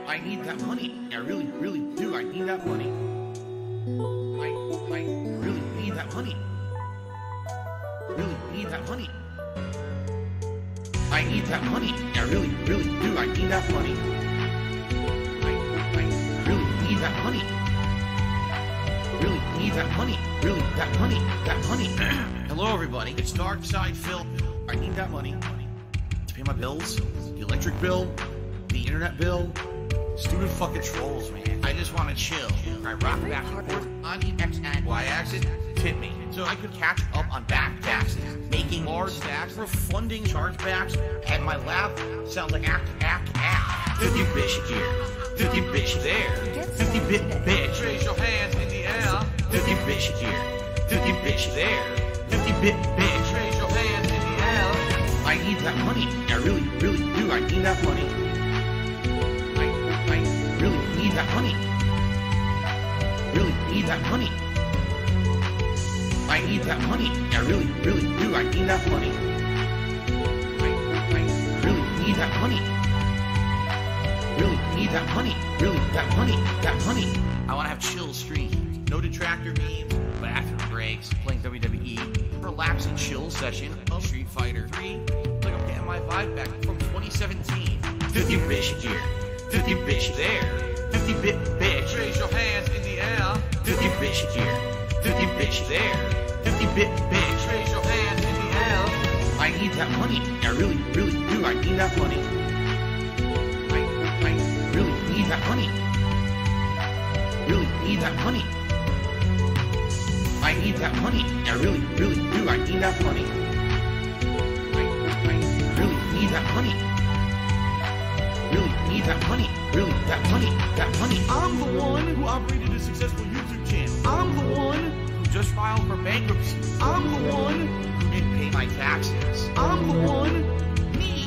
I need that money. I really, really do. I need that money. I really need that money. Really need that money. I need that money. I really, really do. I need that money. I really need that money. Really need that money. Really, that money. That money. Hello, everybody. It's Darksy Phil. I need that money to pay my bills, the electric bill, the internet bill. Stupid fucking trolls, man. I just want to chill. I rock back and forth on the X and Y axis, tip me, so I could catch up on back taxes, making large stacks, refunding chargebacks, and my laugh sounds like act. 50 bitch here, 50 bitch there, 50 bit bitch, raise your hands in the air. 50 bitch here, 50 bitch there, 50 bit bitch, raise your hands in the air. I need that money. I really, really do. I need that money. I really need that money. Really need that money. I need that money. I really, really do. I need that money. I really need that money. Really need that money. Really, that money. That money. I want to have chill streams. No detractor memes, bathroom breaks, playing WWE, relaxing chill session of Street Fighter 3. Like I'm getting my vibe back from 2017. 50 bitch here. 50 bitch there, 50 bit bitch, raise your hands in the air. 50 bitch here, 50 bitch there, 50 bit bitch, raise your hands in the air. I need that money. I really, really do. I need that money. I really need that money. Really need that money. I need that money. I really, really do. I need that money. I really need that money. Really need that money. Really, that money. That money. I'm the one who operated a successful YouTube channel. I'm the one who just filed for bankruptcy. I'm the one who didn't pay my taxes. I'm the one. Me.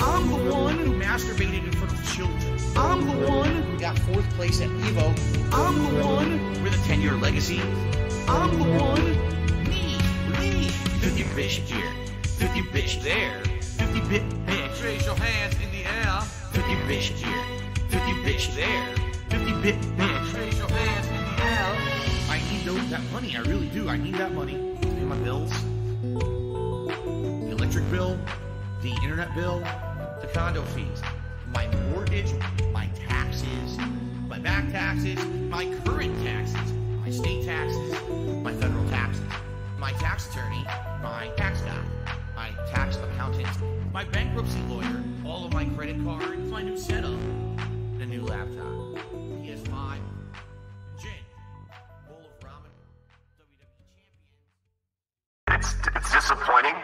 I'm the one who masturbated in front of children. I'm the one who got 4th place at Evo. I'm the one with a 10-year legacy. I'm the one. Me. 50 bitch here. 50 bitch there. 50 bit bitch. Raise your hands in the air. 50 bitch here. 50 bitch there. 50 bit bitch. Raise your hands in the air. I need that money. I really do. I need that money to pay my bills. The electric bill, the internet bill, the condo fees, my mortgage, my taxes, my back taxes, my current taxes, my state taxes, my federal taxes, my tax attorney, my tax guy, my tax accountant, my bankruptcy lawyer, all of my credit cards, my new setup, and a new laptop, PS5, gin, bowl of ramen, WWE champion. It's disappointing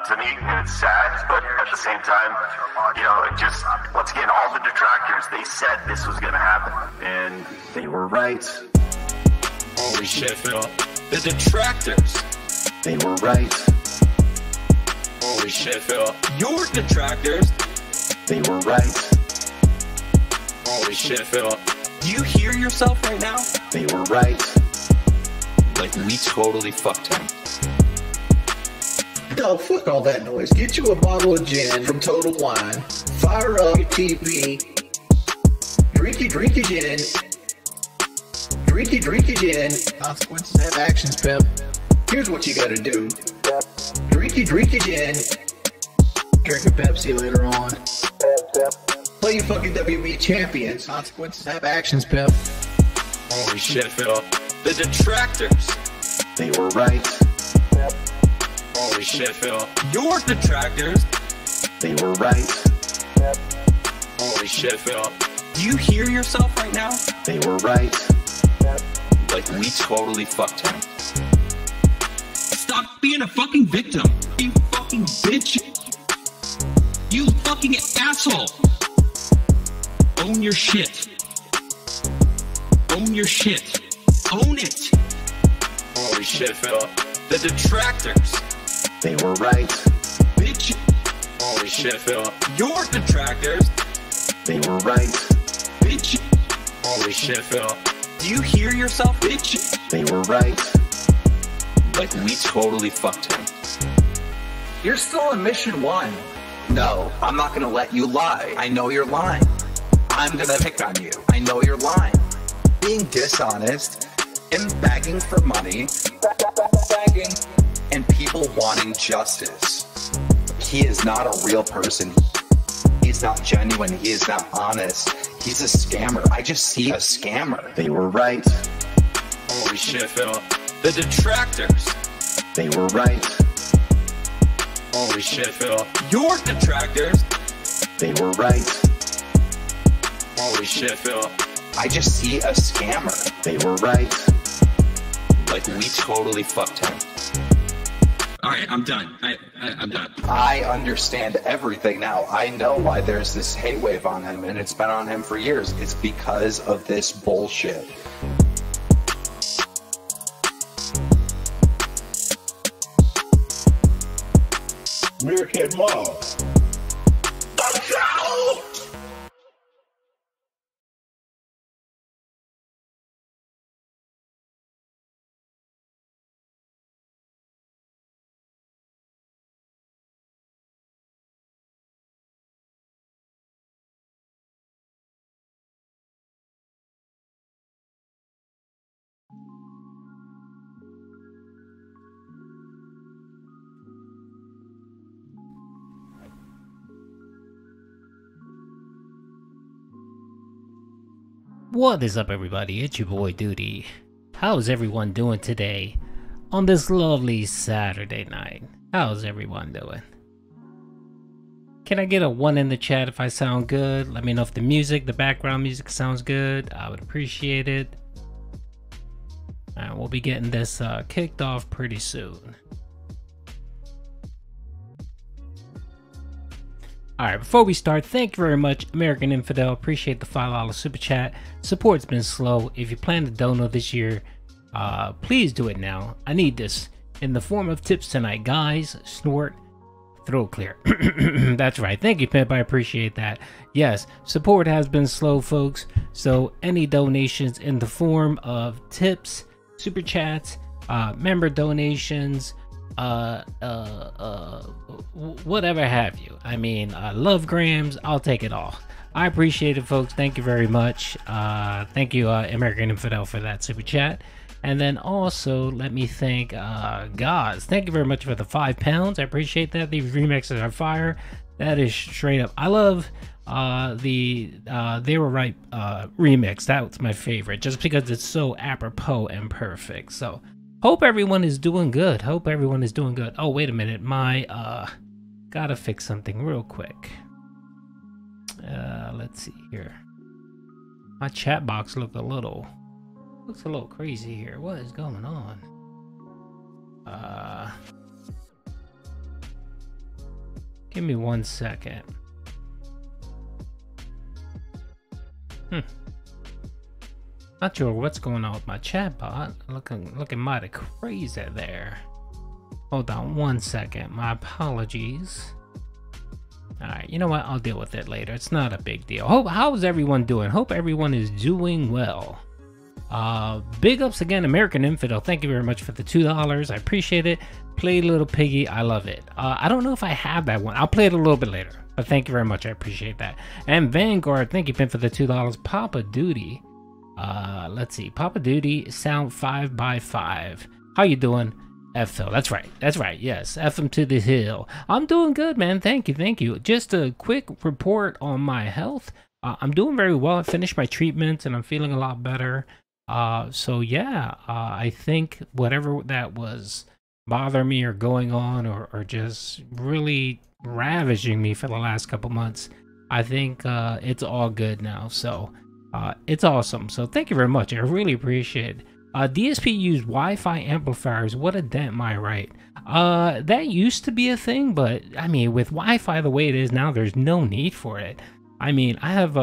to me, and it's sad, but at the same time, you know, it just, once again, all the detractors, they said this was going to happen, and they were right. Holy shit, Phil. The detractors. They were right. Holy shit, Phil. Your detractors. They were right. Holy shit, Phil. Do you hear yourself right now? They were right. Like, we totally fucked him. Oh, fuck all that noise. Get you a bottle of gin from Total Wine. Fire up your TV. Drink your gin. Drink your gin. Consequences have actions, Pep. Here's what you gotta do. Drink your gin. Drink a Pepsi later on. Play your fucking WWE champions. Consequences have actions, Pep. Holy shit, Phil. The detractors. They were right. Holy shit, Phil. Your detractors. They were right. Holy shit, Phil. Do you hear yourself right now? They were right. Like, we totally fucked him. Stop being a fucking victim. You fucking bitch. You fucking asshole. Own your shit. Own your shit. Own it. Holy shit, Phil. The detractors. They were right. Bitch. Holy shit, Phil. Your detractors. They were right. Bitch. Holy shit, Phil. Do you hear yourself, bitch? They were right. Like, we totally fucked him. You're still on mission 1. No, I'm not gonna let you lie. I know you're lying. I'm gonna pick on you. I know you're lying, being dishonest, and begging for money, begging, and people wanting justice. He is not a real person. He's not genuine. He is not honest. He's a scammer. I just see a scammer. They were right. Holy shit, Phil. The detractors. They were right. Holy shit, Phil. Your detractors. They were right. Holy shit, Phil. I just see a scammer. They were right. Like, we totally fucked him. Alright, I'm done. I'm done. I understand everything now. I know why there's this hate wave on him, and it's been on him for years. It's because of this bullshit. Meerkat Mom. What is up, everybody? It's your boy Duty. How's everyone doing today on this lovely Saturday night? How's everyone doing? Can I get a 1 in the chat if I sound good? Let me know if the background music sounds good. I would appreciate it. Alright, we'll be getting this kicked off pretty soon. Alright, before we start, thank you very much, American Infidel. Appreciate the $5 super chat. Support's been slow. If you plan to dono this year, please do it now. I need this in the form of tips tonight. Guys, snort, throat clear. That's right. Thank you, Pimp. I appreciate that. Yes, support has been slow, folks. So any donations in the form of tips, super chats, member donations, whatever have you. I mean, love grams, I'll take it all. I appreciate it, folks. Thank you very much. Thank you, American Infidel, for that super chat. And then also, let me thank Gaz. Thank you very much for the £5. I appreciate that. These remixes are fire. That is straight up. I love the They Were Right remix. That's my favorite, just because it's so apropos and perfect. So hope everyone is doing good. Hope everyone is doing good. Oh, wait a minute. My, gotta fix something real quick. Let's see here. My chat box looks a little crazy here. What is going on? Give me 1 second. Not sure what's going on with my chat bot. Looking mighty crazy there. Hold on 1 second. My apologies. Alright, you know what? I'll deal with it later. It's not a big deal. How's everyone doing? Hope everyone is doing well. Big ups again, American Infidel. Thank you very much for the $2. I appreciate it. Play Little Piggy. I love it. I don't know if I have that one. I'll play it a little bit later. But thank you very much. I appreciate that. And Vanguard, thank you, Pimp, for the $2. Papa Duty. Let's see. Papa Duty, sound 5x5. How you doing? F-Phil. That's right. That's right. Yes. F him to the hill. I'm doing good, man. Thank you. Thank you. Just a quick report on my health. I'm doing very well. I finished my treatment and I'm feeling a lot better. So yeah, I think whatever that was bothering me or going on or just really ravaging me for the last couple months, I think it's all good now. So it's awesome. So thank you very much. I really appreciate it. DSP used Wi-Fi amplifiers. What a dent, am I right? That used to be a thing, but I mean, with Wi-Fi the way it is now, there's no need for it. I mean, I have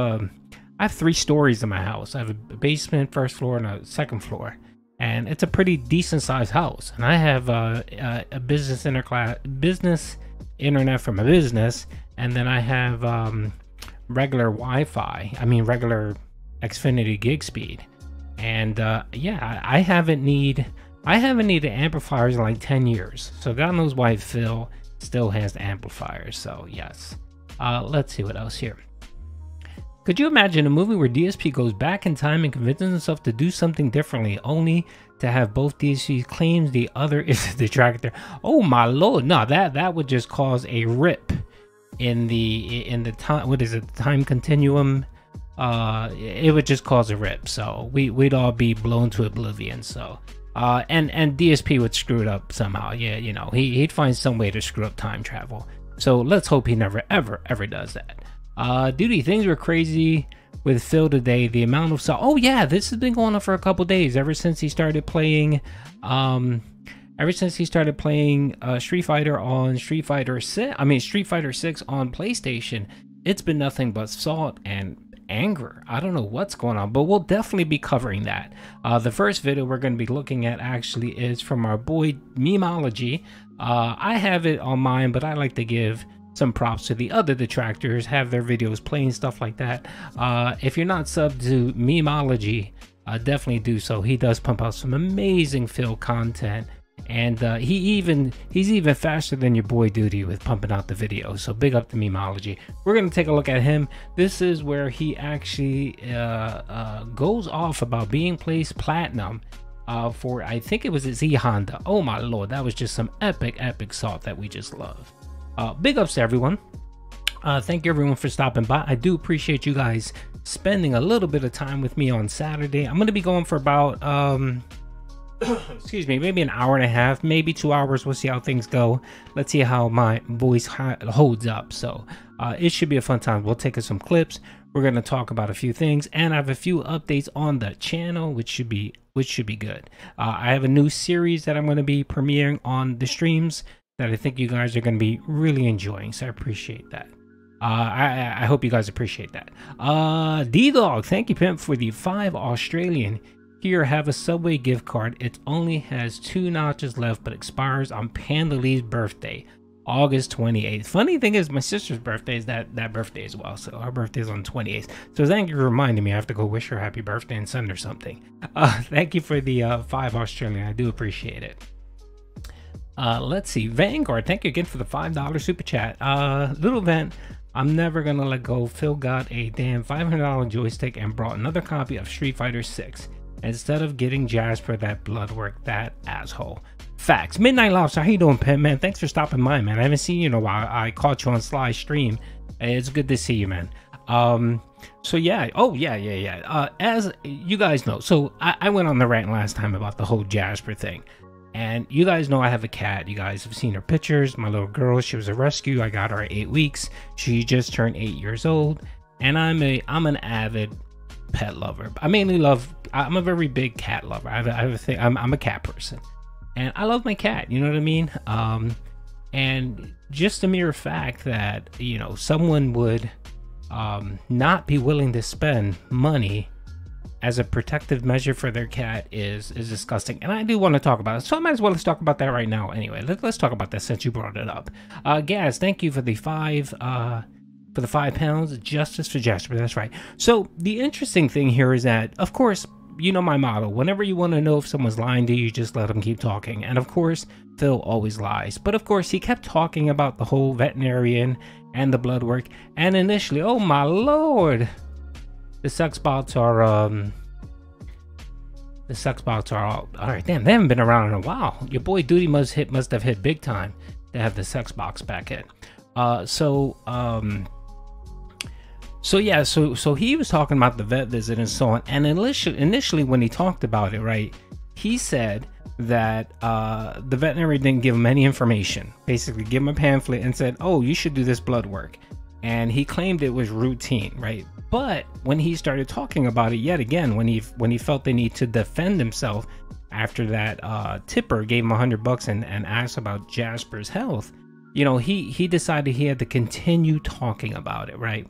3 stories in my house. I have a basement, first floor, and a second floor, and it's a pretty decent sized house. And I have a business internet for my business, and then I have regular Wi-Fi. I mean, regular Xfinity gig speed. And yeah, I haven't needed amplifiers in like 10 years. So God knows why Phil still has amplifiers. So yes. Let's see what else here. Could you imagine a movie where DSP goes back in time and convinces himself to do something differently, only to have both DSP claims the other is the detractor? Oh my lord, no, that would just cause a rip in the time. What is it? Time continuum. It would just cause a rip. So we'd all be blown to oblivion. So and DSP would screw it up somehow. Yeah, you know, he'd find some way to screw up time travel. So let's hope he never ever does that. Duty, things were crazy with Phil today. The amount of oh yeah, this has been going on for a couple days ever since he started playing Street Fighter on Street Fighter 6 on PlayStation. It's been nothing but salt and anger. I don't know what's going on, but we'll definitely be covering that. The first video we're going to be looking at actually is from our boy Memology. I have it on mine, but I like to give some props to the other detractors, have their videos playing, stuff like that. If you're not subbed to Memology, definitely do so. He does pump out some amazing Phil content, and he's even faster than your boy Duty with pumping out the videos. So big up to Memology. We're gonna take a look at him. This is where he actually goes off about being placed platinum for, I think it was a Z Honda. Oh my lord, that was just some epic salt that we just love. Big ups to everyone. Thank you everyone for stopping by. I do appreciate you guys spending a little bit of time with me on Saturday. I'm going to be going for about excuse me, maybe an hour and a half, maybe 2 hours. We'll see how things go. Let's see how my voice holds up. So it should be a fun time. We'll take some clips. We're going to talk about a few things, and I have a few updates on the channel, which should be good. I have a new series that I'm going to be premiering on the streams that I think you guys are going to be really enjoying, so I appreciate that. I hope you guys appreciate that. D-Dog, thank you, Pimp, for the 5 Australian. Here, have a Subway gift card. It only has 2 notches left, but expires on Panda Lee's birthday, August 28th. Funny thing is, my sister's birthday is that birthday as well, so our birthday is on 28th. So thank you for reminding me. I have to go wish her happy birthday and send her something. Thank you for the 5 Australian. I do appreciate it. Let's see, Vanguard, thank you again for the $5 super chat. Little Vent, I'm never gonna let go. Phil got a damn $500 joystick and brought another copy of Street Fighter 6 instead of getting Jasper that blood work. That asshole. Facts. Midnight Lobster, how you doing, Pimp, man? Thanks for stopping by, man. I haven't seen you in a while. I caught you on Sly stream. It's good to see you, man. So yeah, oh yeah. As you guys know, so I went on the rant last time about the whole Jasper thing. And you guys know I have a cat. You guys have seen her pictures. My little girl, she was a rescue. I got her at 8 weeks. She just turned 8 years old. And I'm an avid pet lover. I'm a very big cat lover. I have a thing. I'm a cat person. And I love my cat, you know what I mean? And just the mere fact that, you know, someone would not be willing to spend money as a protective measure for their cat is disgusting, and I do want to talk about it, so I might as well let's talk about that right now. Anyway, let's talk about that since you brought it up. Gaz, thank you for the £5 justice for Jasper. That's right. So the interesting thing here is that, of course, you know my motto: whenever you want to know if someone's lying to you, you just let them keep talking. And of course, Phil always lies, but of course he kept talking about the whole veterinarian and the blood work, and initially, oh my lord, the sex bots are all right. Damn, they haven't been around in a while. Your boy Duty must have hit big time to have the sex box back in. So he was talking about the vet visit and so on. And initially when he talked about it, right, he said that the veterinarian didn't give him any information. Basically, give him a pamphlet and said, "Oh, you should do this blood work." And he claimed it was routine, right? But when he started talking about it yet again, when he felt the need to defend himself after that tipper gave him $100 and asked about Jasper's health, you know, he decided he had to continue talking about it, right?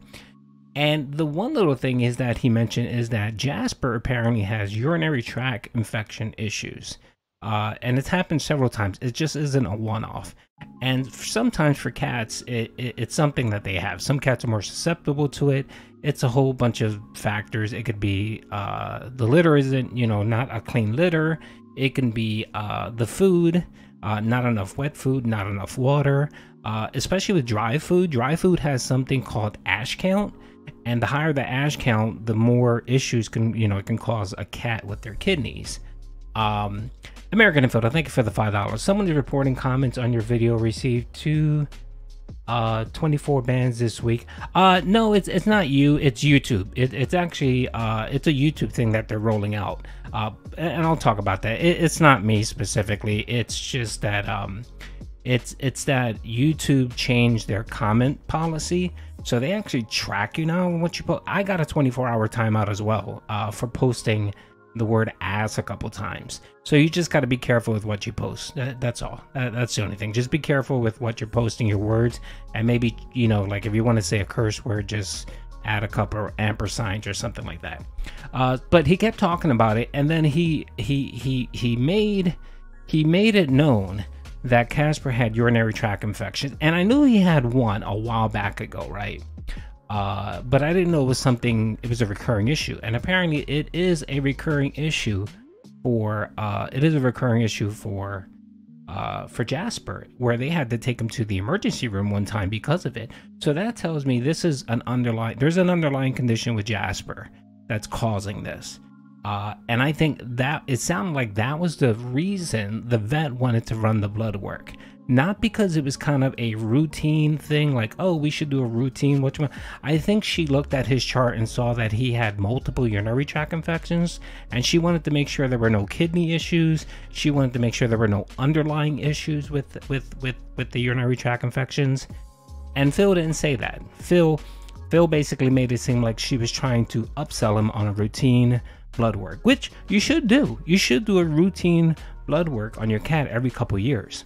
And the one little thing is that he mentioned is that Jasper apparently has urinary tract infection issues. And it's happened several times. It just isn't a one-off. And sometimes for cats, it's something that they have. Some cats are more susceptible to it. It's a whole bunch of factors. It could be the litter isn't, you know, not a clean litter. It can be the food, not enough wet food, not enough water. Especially with dry food. Dry food has something called ash count. And the higher the ash count, the more issues can, it can cause a cat with their kidneys. American Infielder, thank you for the $5. Someone is reporting comments on your video received 24 bans this week. No, it's not you, it's YouTube. It's actually it's a YouTube thing that they're rolling out. And I'll talk about that. It's not me specifically. It's just that it's that YouTube changed their comment policy, so they actually track you now what you post. I got a 24-hour timeout as well for posting the word ass a couple times. So you just got to be careful with what you post. That's all. That's the only thing. Just be careful with what you're posting, your words, and maybe, like if you want to say a curse word, just add a couple of ampersigns or something like that. But he kept talking about it, and then he made it known that Casper had urinary tract infection, and I knew he had one a while back ago, right? But I didn't know it was a recurring issue, and apparently it is a recurring issue for Jasper, where they had to take him to the emergency room one time because of it. So that tells me this is there's an underlying condition with Jasper that's causing this. And I think that it sounded like that was the reason the vet wanted to run the blood work. Not because it was kind of a routine thing, like, oh, we should do a routine. I think she looked at his chart and saw that he had multiple urinary tract infections, and she wanted to make sure there were no kidney issues. She wanted to make sure there were no underlying issues with the urinary tract infections. And Phil didn't say that. Phil basically made it seem like she was trying to upsell him on a routine blood work, which you should do. You should do a routine blood work on your cat every couple years.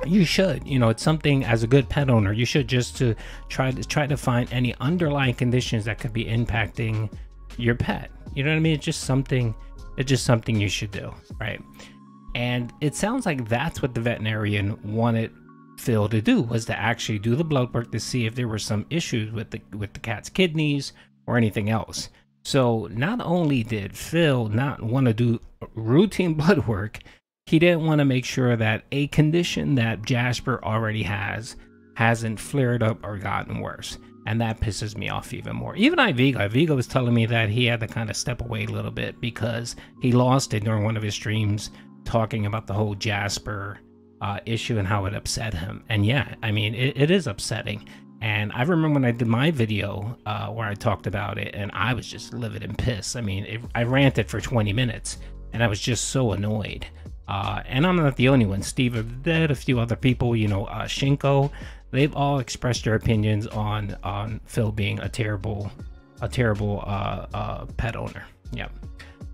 You should, it's something as a good pet owner, you should, just to try to find any underlying conditions that could be impacting your pet. You know what I mean? It's just something you should do, right? And it sounds like that's what the veterinarian wanted Phil to do, was to actually do the blood work to see if there were some issues with the cat's kidneys or anything else. So not only did Phil not want to do routine blood work, he didn't want to make sure that a condition that Jasper already hasn't flared up or gotten worse. And that pisses me off even more. Even Iviga was telling me that he had to kind of step away a little bit because he lost it during one of his streams, talking about the whole Jasper issue and how it upset him. And yeah, I mean, it is upsetting. And I remember when I did my video where I talked about it, and I was just livid and pissed. I mean, I ranted for 20 minutes, and I was just so annoyed. And I'm not the only one. Steve of the Dead, a few other people, Shinko, they've all expressed their opinions on Phil being a terrible pet owner. Yep.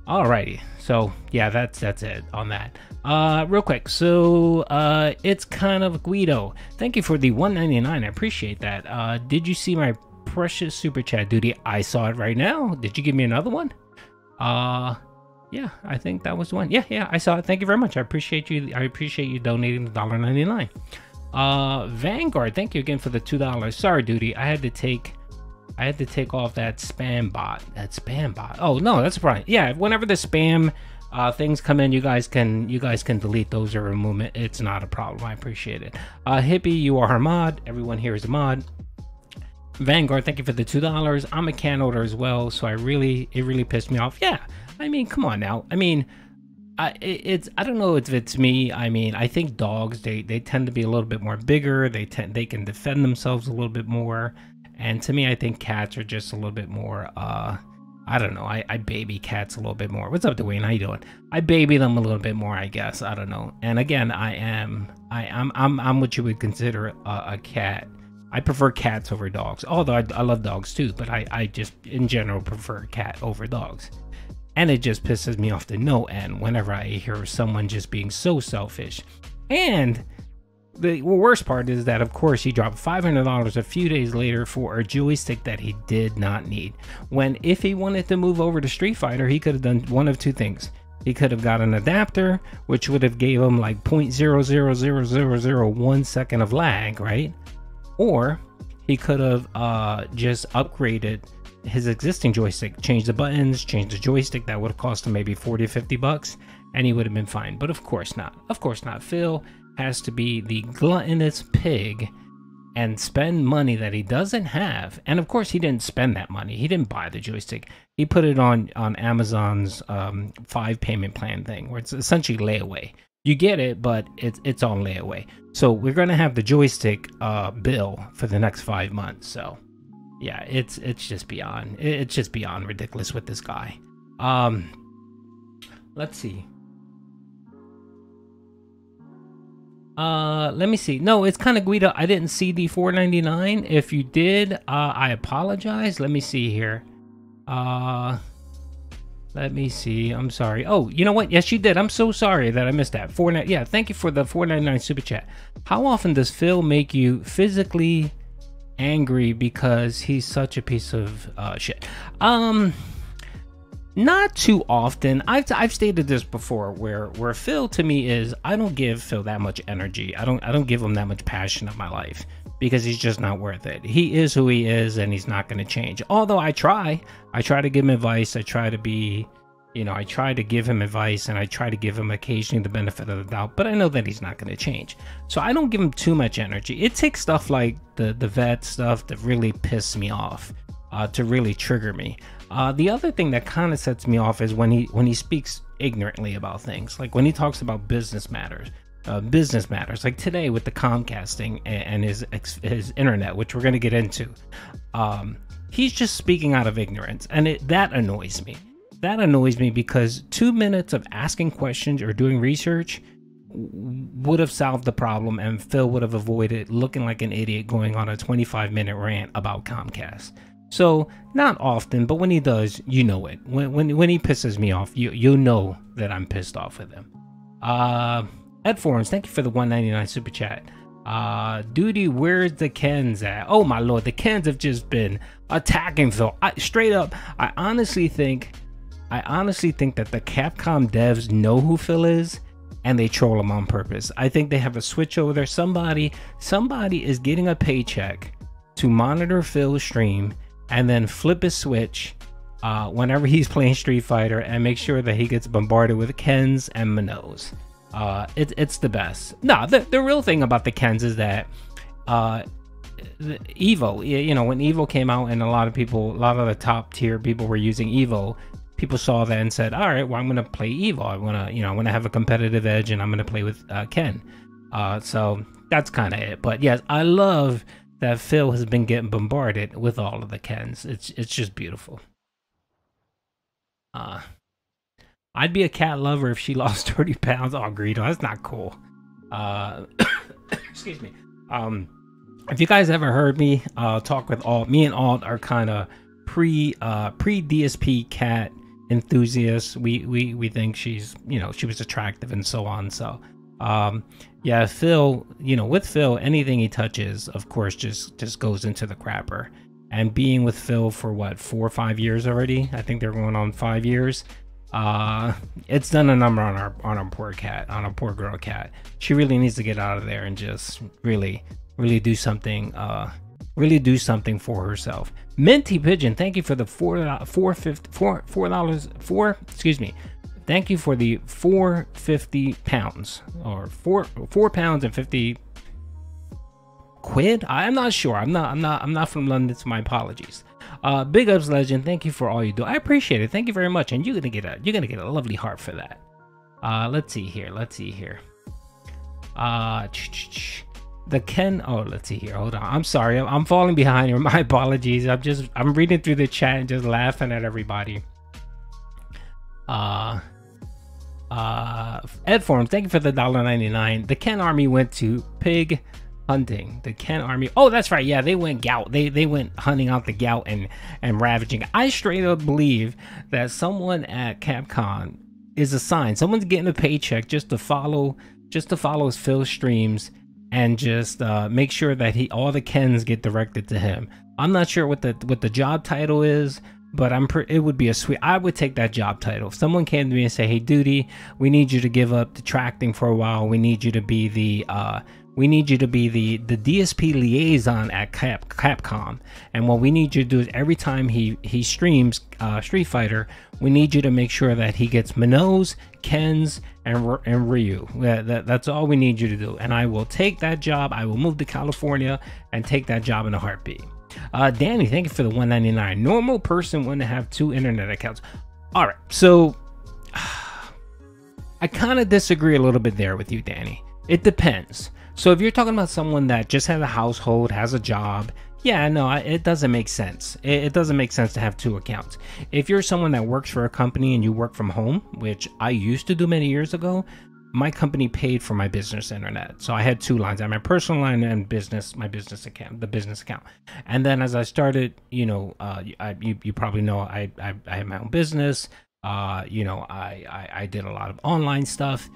Alrighty. So yeah, that's it on that. Real quick. So it's kind of Guido. Thank you for the $1.99. I appreciate that. Did you see my precious super chat, duty? I saw it right now. Did you give me another one? Yeah, I think that was the one. Yeah, I saw it. Thank you very much. I appreciate you. I appreciate you donating the $1.99. Vanguard, thank you again for the $2. Sorry, duty. I had to take off that spam bot. Oh no, that's right. Yeah, whenever the spam things come in, you guys can delete those or remove it. It's not a problem. I appreciate it. Hippie, you are a mod. Everyone here is a mod. Vanguard, thank you for the $2. I'm a cat owner as well, so it really pissed me off. Yeah. I mean, come on now. I mean, I don't know if it's me. I mean, I think dogs, they tend to be a little bit more bigger. They can defend themselves a little bit more. And to me, I think cats are just a little bit more, I don't know. I baby cats a little bit more. What's up, Dwayne? How you doing? I baby them a little bit more, I guess. I don't know. And again, I'm what you would consider a cat. I prefer cats over dogs. Although I love dogs too, but I just in general prefer cat over dogs. And it just pisses me off to no end whenever I hear someone just being so selfish. And the worst part is that, of course, he dropped $500 a few days later for a joystick that he did not need. When if he wanted to move over to Street Fighter, he could have done one of two things. He could have got an adapter, which would have gave him like 0.000001 second of lag, right? Or he could have just upgraded his existing joystick, change the buttons, change the joystick. That would have cost him maybe 40 or 50 bucks, and he would have been fine. But of course not. Of course not. Phil has to be the gluttonous pig and spend money that he doesn't have. And of course, he didn't spend that money. He didn't buy the joystick. He put it on Amazon's 5 payment plan thing, where it's essentially layaway. You get it, but it's on layaway. So we're gonna have the joystick bill for the next 5 months. So yeah, it's just beyond ridiculous with this guy. Let's see. Let me see. No, it's kind of Guido. I didn't see the $4.99. If you did, I apologize. Let me see here. Let me see. I'm sorry. Oh, you know what? Yes, you did. I'm so sorry that I missed that. Yeah, thank you for the $4.99 super chat. How often does Phil make you physically angry because he's such a piece of shit? Not too often. I've stated this before, where Phil to me is, I don't give Phil that much energy. I don't give him that much passion in my life, because he's just not worth it. He is who he is, and he's not going to change. Although I try to give him advice. I try to be, I try to give him advice, and I try to give him occasionally the benefit of the doubt, but I know that he's not going to change. So I don't give him too much energy. It takes stuff like the vet stuff to really piss me off, to really trigger me. The other thing that kind of sets me off is when he speaks ignorantly about things, like when he talks about business matters, like today with the Comcasting and his internet, which we're going to get into. He's just speaking out of ignorance, and that annoys me. That annoys me because 2 minutes of asking questions or doing research would have solved the problem, and Phil would have avoided looking like an idiot going on a 25-minute rant about Comcast. So not often, but when he does, you know it. When he pisses me off, you know that I'm pissed off with him. Ed Forums, thank you for the $1.99 super chat. Duty, where's the Kens at? Oh my lord, the Kens have just been attacking Phil. Straight up, I honestly think that the Capcom devs know who Phil is, and they troll him on purpose. I think they have a switch over there. Somebody is getting a paycheck to monitor Phil's stream and then flip his switch whenever he's playing Street Fighter and make sure that he gets bombarded with Kens and Minows. It's the best. No, the real thing about the Kens is that the Evo, when Evo came out and a lot of the top tier people were using Evo, people saw that and said, all right, well, I'm going to play Evo. I want to have a competitive edge, and I'm going to play with Ken. So that's kind of it. But yes, I love that Phil has been getting bombarded with all of the Kens. It's just beautiful. I'd be a cat lover if she lost 30 pounds. Oh, Greedo, that's not cool. Excuse me. If you guys ever heard me talk with Alt, me and Alt are kind of pre DSP cat enthusiasts. We think she's, she was attractive and so on. So yeah, Phil, with Phil, anything he touches, of course, just goes into the crapper. And being with Phil for what, 4 or 5 years already? I think they're going on 5 years. It's done a number on our poor cat, on our poor girl cat. She really needs to get out of there and just really do something. Really do something for herself. Minty Pigeon, thank you for the $4. Excuse me. Thank you for the 450 pounds, or 4 pounds and 50 quid. I'm not sure. I'm not from London, so my apologies. Big ups, legend. Thank you for all you do. I appreciate it. Thank you very much. And you're gonna get a lovely heart for that. Let's see here. The Ken. Oh, let's see here. Hold on. I'm sorry. I'm falling behind here. My apologies. I'm reading through the chat and just laughing at everybody. Ed Forums, thank you for the $1.99. The Ken army went to pig hunting. The Ken army. Oh, that's right. Yeah, they went gout. They went hunting out the gout and ravaging. I straight up believe that someone at Capcom is assigned. Someone's getting a paycheck just to follow Phil's streams and just make sure that all the Kens get directed to him. I'm not sure what the job title is, but it would be I would take that job title. If someone came to me and say, hey, Duty, we need you to give up detracting for a while. We need you to be the we need you to be the DSP liaison at Capcom. And what we need you to do is every time he streams Street Fighter, we need you to make sure that he gets Mino's, Ken's, and Ryu. That's all we need you to do. And I will take that job. I will move to California and take that job in a heartbeat. Danny, thank you for the $1.99. Normal person wouldn't have 2 internet accounts. All right, so I kind of disagree a little bit there with you, Danny. It depends. So if you're talking about someone that just has a household, has a job, yeah, no, it doesn't make sense. It doesn't make sense to have 2 accounts. If you're someone that works for a company and you work from home, which I used to do many years ago, my company paid for my business internet. So I had 2 lines. I had my personal line and my business account, the business account. And then as I started, you know, you probably know I have my own business. You know, I did a lot of online stuff.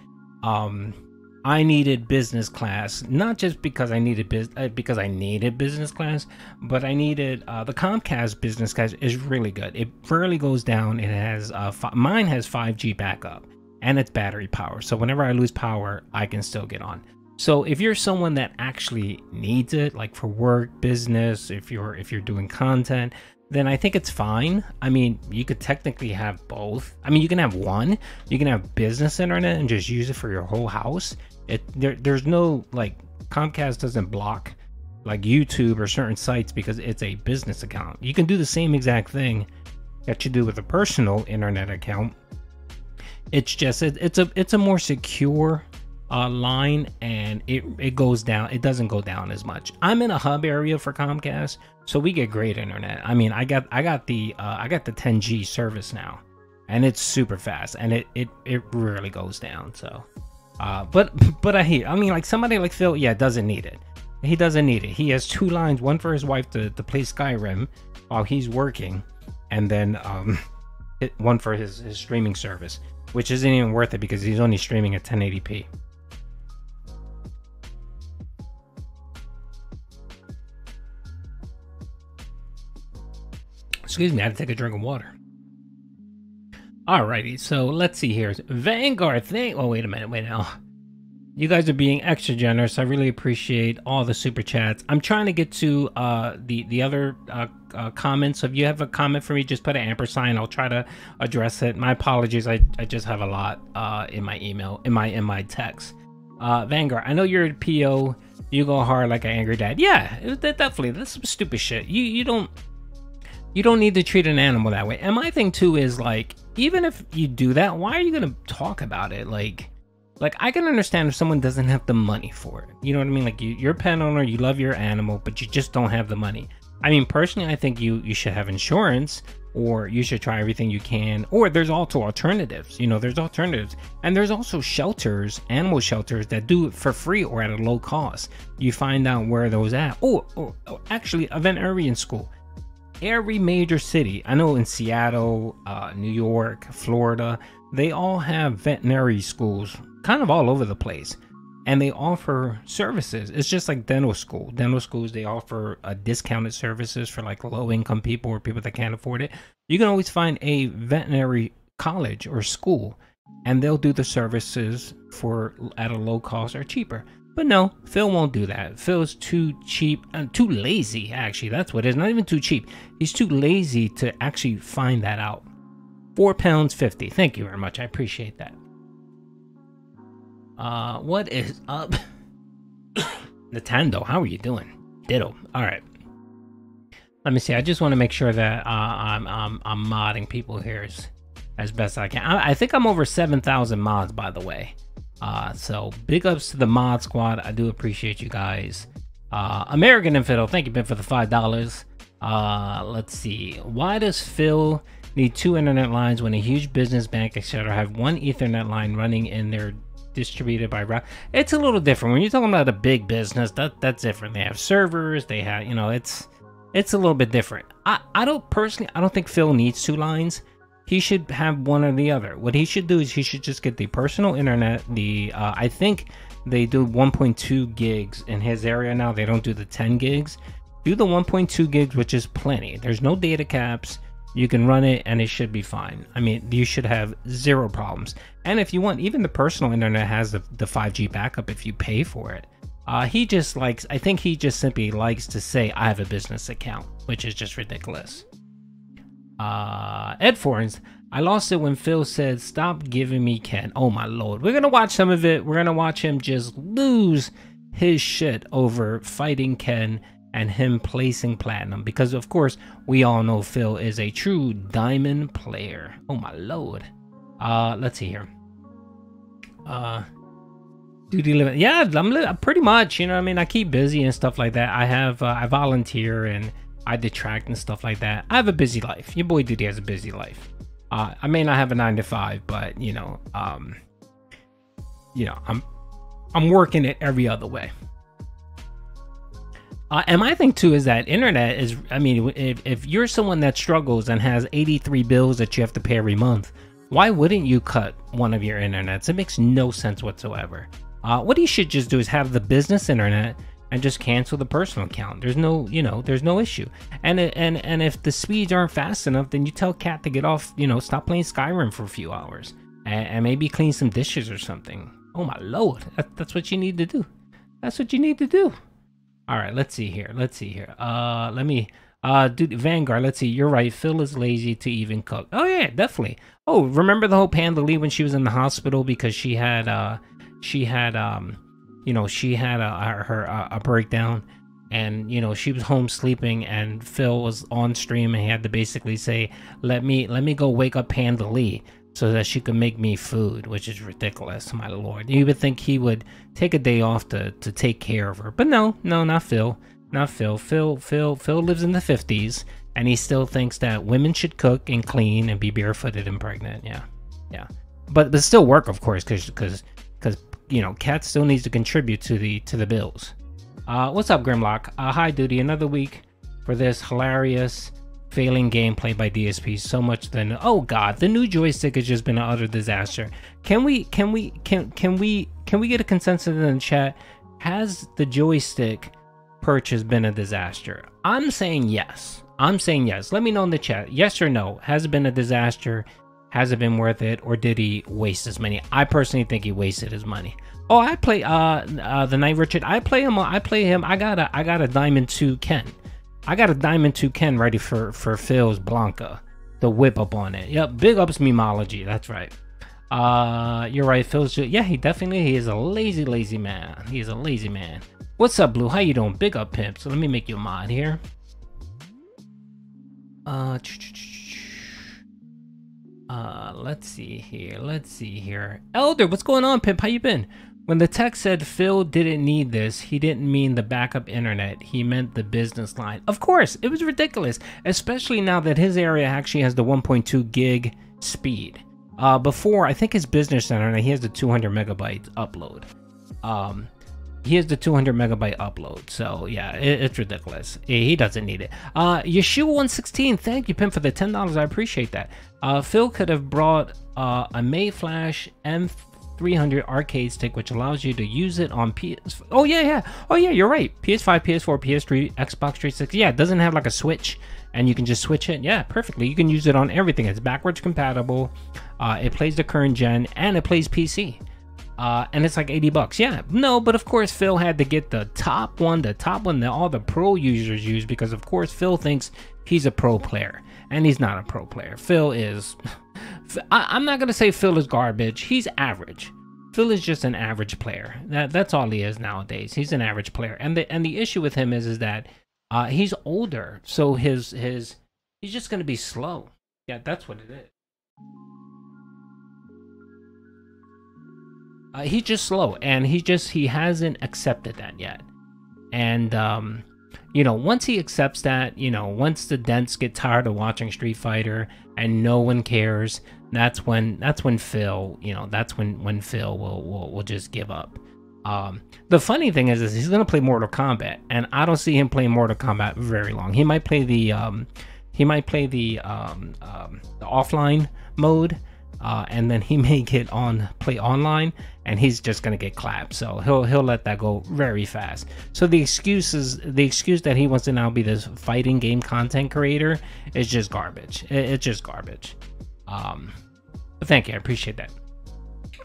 I needed business class, not just because I needed business class, but I needed the Comcast business class is really good. It rarely goes down. It has mine has 5G backup and it's battery power. So whenever I lose power, I can still get on. So if you're someone that actually needs it, like for work, business, if you're doing content, then I think it's fine. I mean, you could technically have both. I mean, you can have one. You can have business internet and just use it for your whole house. There's no, like, Comcast doesn't block like YouTube or certain sites because it's a business account. You can do the same exact thing that you do with a personal internet account. It's just it's a more secure line, and it goes down. It doesn't go down as much. I'm in a hub area for Comcast, so we get great internet. I mean, I got the 10G service now, and it's super fast, and it rarely goes down. So, but I mean, like somebody like Phil, yeah, doesn't need it. He doesn't need it. He has 2 lines, one for his wife to play Skyrim while he's working, and then one for his streaming service, which isn't even worth it because he's only streaming at 1080p. Excuse me, I had to take a drink of water. Alrighty, so let's see here. Vanguard thing. Oh, wait a minute. Wait now. You guys are being extra generous. I really appreciate all the super chats. I'm trying to get to the other comments. So if you have a comment for me, just put an ampersand. I'll try to address it. My apologies. I just have a lot in my email, in my text. Vanguard, I know you're a PO. You go hard like an angry dad. Yeah, definitely. That's some stupid shit. You don't need to treat an animal that way. And my thing too is, like, even if you do that, why are you gonna talk about it? Like I can understand if someone doesn't have the money for it. You know what I mean? Like you're a pet owner, you love your animal, but you just don't have the money. I mean, personally, I think you should have insurance, or you should try everything you can. Or there's also alternatives. You know, there's alternatives, and there's also shelters, animal shelters that do it for free or at a low cost. You find out where those at. Oh, actually, a veterinarian school. Every major city, I know in Seattle, New York, Florida, they all have veterinary schools kind of all over the place, and they offer services. It's just like dental school. Dental schools, they offer discounted services for like low-income people or people that can't afford it. You can always find a veterinary college or school, and they'll do the services at a low cost or cheaper. But no, Phil won't do that. Phil's too cheap and too lazy, actually. That's what it is. Not even too cheap. He's too lazy to actually find that out. £4.50. Thank you very much. I appreciate that. What is up? Nintendo, how are you doing? Ditto. All right. Let me see. I just want to make sure that I'm modding people here as best I can. I think I'm over 7,000 mods, by the way. So big ups to the mod squad. I do appreciate you guys. American Infidel, thank you, Ben, for the $5. Let's see. Why does Phil need 2 internet lines when a huge business, bank, etc. have 1 Ethernet line running in their distributed by route? It's a little different when you're talking about a big business. That's different. They have servers. They have, you know, it's a little bit different. I don't think Phil needs 2 lines. He should have one or the other. What he should do is he should just get the personal internet. I think they do 1.2 gigs in his area now. They don't do the 10 gigs. Do the 1.2 gigs, which is plenty. There's no data caps. You can run it and it should be fine. I mean, you should have 0 problems. And if you want, even the personal internet has the 5G backup if you pay for it. He just likes, I think he just simply likes to say, I have a business account, which is just ridiculous. Ed Forens, I lost it when Phil said, stop giving me Ken. Oh my lord. We're going to watch some of it. We're going to watch him just lose his shit over fighting Ken and him placing platinum. Because of course, we all know Phil is a true diamond player. Oh my lord. Let's see here. Duty limit. Yeah, I'm pretty much, you know what I mean? I keep busy and stuff like that. I have, I volunteer and I detract and stuff like that. I have a busy life. Your boy Duty has a busy life. I may not have a 9 to 5, but you know, I'm working it every other way. And my thing too is that internet is, I mean, if you're someone that struggles and has 83 bills that you have to pay every month, why wouldn't you cut one of your internets? It makes no sense whatsoever. What you should just do is have the business internet and just cancel the personal account. There's no, you know, there's no issue. And if the speeds aren't fast enough, then you tell Cat to get off, you know, stop playing Skyrim for a few hours and maybe clean some dishes or something. Oh my lord, that's what you need to do. That's what you need to do. All right, let's see here. Let's see here. Let me, dude, Vanguard, let's see. You're right. Phil is lazy to even cook. Oh yeah, definitely. Oh, remember the whole Panda Lee when she was in the hospital because she had you know, she had a breakdown, and you know she was home sleeping, and Phil was on stream, and he had to basically say, "Let me go wake up Panda Lee so that she could make me food," which is ridiculous, my lord. You would think he would take a day off to take care of her, but no, not Phil, not Phil. Phil lives in the 50s, and he still thinks that women should cook and clean and be barefooted and pregnant. Yeah, but still work, of course, because you know, Cat still needs to contribute to the bills. What's up, Grimlock? Hi, Duty. Another week for this hilarious failing gameplay by DSP. So much then. Oh God, the new joystick has just been an utter disaster. Can we get a consensus in the chat? Has the joystick purchase been a disaster? I'm saying yes. I'm saying yes. Let me know in the chat. Yes or no. Has it been a disaster? Has it been worth it, or did he waste his money? I personally think he wasted his money. Oh, I play the Night Richard. I play him. I got a Diamond 2 Ken. I got a Diamond 2 Ken ready for Phil's Blanca. The whip up on it. Yep, big ups Memology. That's right. You're right, Phil's. Yeah, he is a lazy man. He is a lazy man. What's up, Blue? How you doing? Big up, Pimp. So let me make you a mod here. Let's see here. Elder, what's going on, Pimp? How you been? When the text said Phil didn't need this, he didn't mean the backup internet. He meant the business line. Of course, it was ridiculous, especially now that his area actually has the 1.2 gig speed. Before, I think his business internet, he has the 200 megabytes upload. He has the 200 megabyte upload, so yeah, it's ridiculous. He doesn't need it. Yeshua116, thank you, Pimp, for the $10. I appreciate that. Phil could have brought a Mayflash M300 arcade stick, which allows you to use it on PS. Oh yeah. Oh yeah, you're right. PS5, PS4, PS3, Xbox 360. Yeah, it doesn't have like a switch, and you can just switch it. Yeah, perfectly. You can use it on everything. It's backwards compatible. It plays the current gen, and it plays PC. And it's like $80. Yeah, no, but of course Phil had to get the top one that all the pro users use, because of course Phil thinks he's a pro player, and he's not a pro player. Phil is, I'm not gonna say Phil is garbage. He's average. Phil is just an average player. That's all he is nowadays. He's an average player, and the issue with him is that he's older, so he's just gonna be slow. Yeah, that's what it is. He's just slow, and he hasn't accepted that yet. And you know, once he accepts that, you know, once the dents get tired of watching Street Fighter and no one cares, that's when Phil, you know, that's when Phil will just give up. The funny thing is he's gonna play Mortal Kombat, and I don't see him playing Mortal Kombat very long. He might play the offline mode. And then he may play online, and he's just gonna get clapped. So he'll let that go very fast. So the excuse that he wants to now be this fighting game content creator is just garbage. It's just garbage. But thank you, I appreciate that.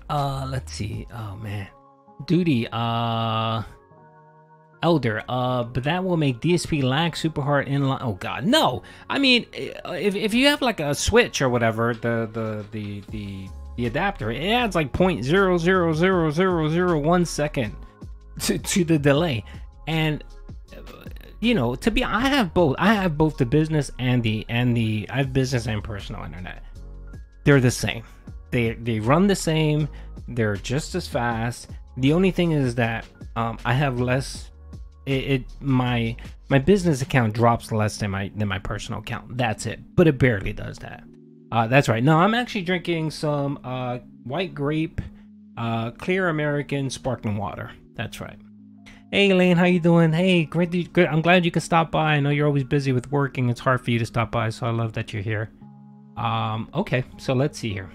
Let's see. Oh man, Duty. Elder, but that will make DSP lag super hard in line. Oh god, no. I mean, if you have like a switch or whatever, the adapter, it adds like 0.0000001 second to the delay. And you know, I have both. I have both the business and the I have business and personal internet. They're the same. They run the same. They're just as fast. The only thing is that I have less. My business account drops less than my personal account. That's it. But it barely does that. That's right. No, I'm actually drinking some white grape, clear American sparkling water. That's right. Hey Elaine, how you doing? Hey, great. I'm glad you could stop by. I know you're always busy with working. It's hard for you to stop by, so I love that you're here. Okay, so let's see here.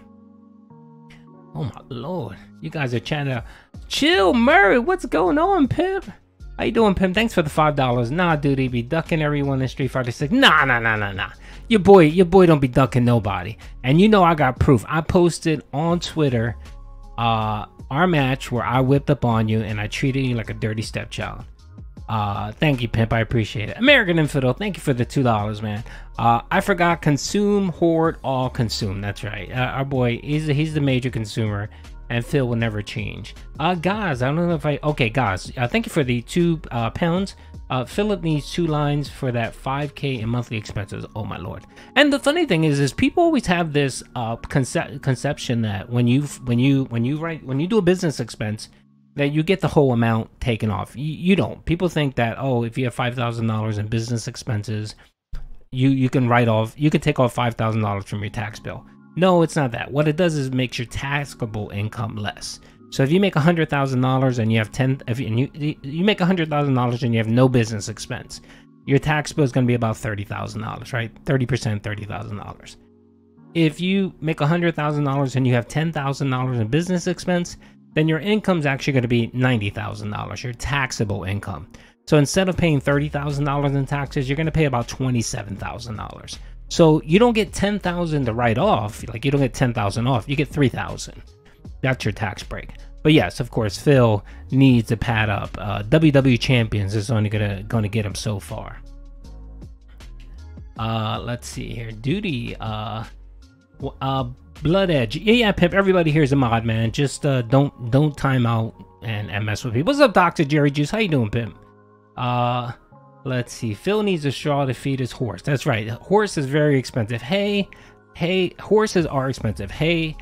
Oh my lord, you guys are trying to chill. Murray, what's going on, Pimp? How you doing, Pimp? Thanks for the $5. Nah, dude, he be ducking everyone in Street Fighter 6. Nah. Your boy don't be ducking nobody. And you know I got proof. I posted on Twitter our match where I whipped up on you and I treated you like a dirty stepchild. Thank you, Pimp. I appreciate it. American Infidel, thank you for the $2, man. I forgot consume, hoard, all consume. That's right. Our boy, he's the major consumer. And Phil will never change. Guys, I don't know if okay, guys, thank you for the £2. Philip needs 2 lines for that 5K in monthly expenses. Oh my lord. And the funny thing is people always have this conception that when you do a business expense, that you get the whole amount taken off. You don't. People think that, oh, if you have $5,000 in business expenses, you can take off $5,000 from your tax bill. No, it's not that. What it does is makes your taxable income less. So if you make $100,000 and you have you make $100,000 and you have no business expense, your tax bill is going to be about $30,000, right? 30%, $30,000. If you make $100,000 and you have $10,000 in business expense, then your income is actually going to be $90,000, your taxable income. So instead of paying $30,000 in taxes, you're going to pay about $27,000. So you don't get $10,000 to write off, like you don't get $10,000 off, you get $3,000. That's your tax break. But yes, of course, Phil needs to pad up. WWE Champions is only gonna get him so far. Let's see here. Duty, Blood Edge. Yeah, Pimp. Everybody here's a mod, man. Just don't time out and mess with people. What's up, Dr. Jerry Juice? How you doing, Pimp? Let's see. Phil needs a straw to feed his horse. That's right. Horse is very expensive. Hay, horses are expensive. Hay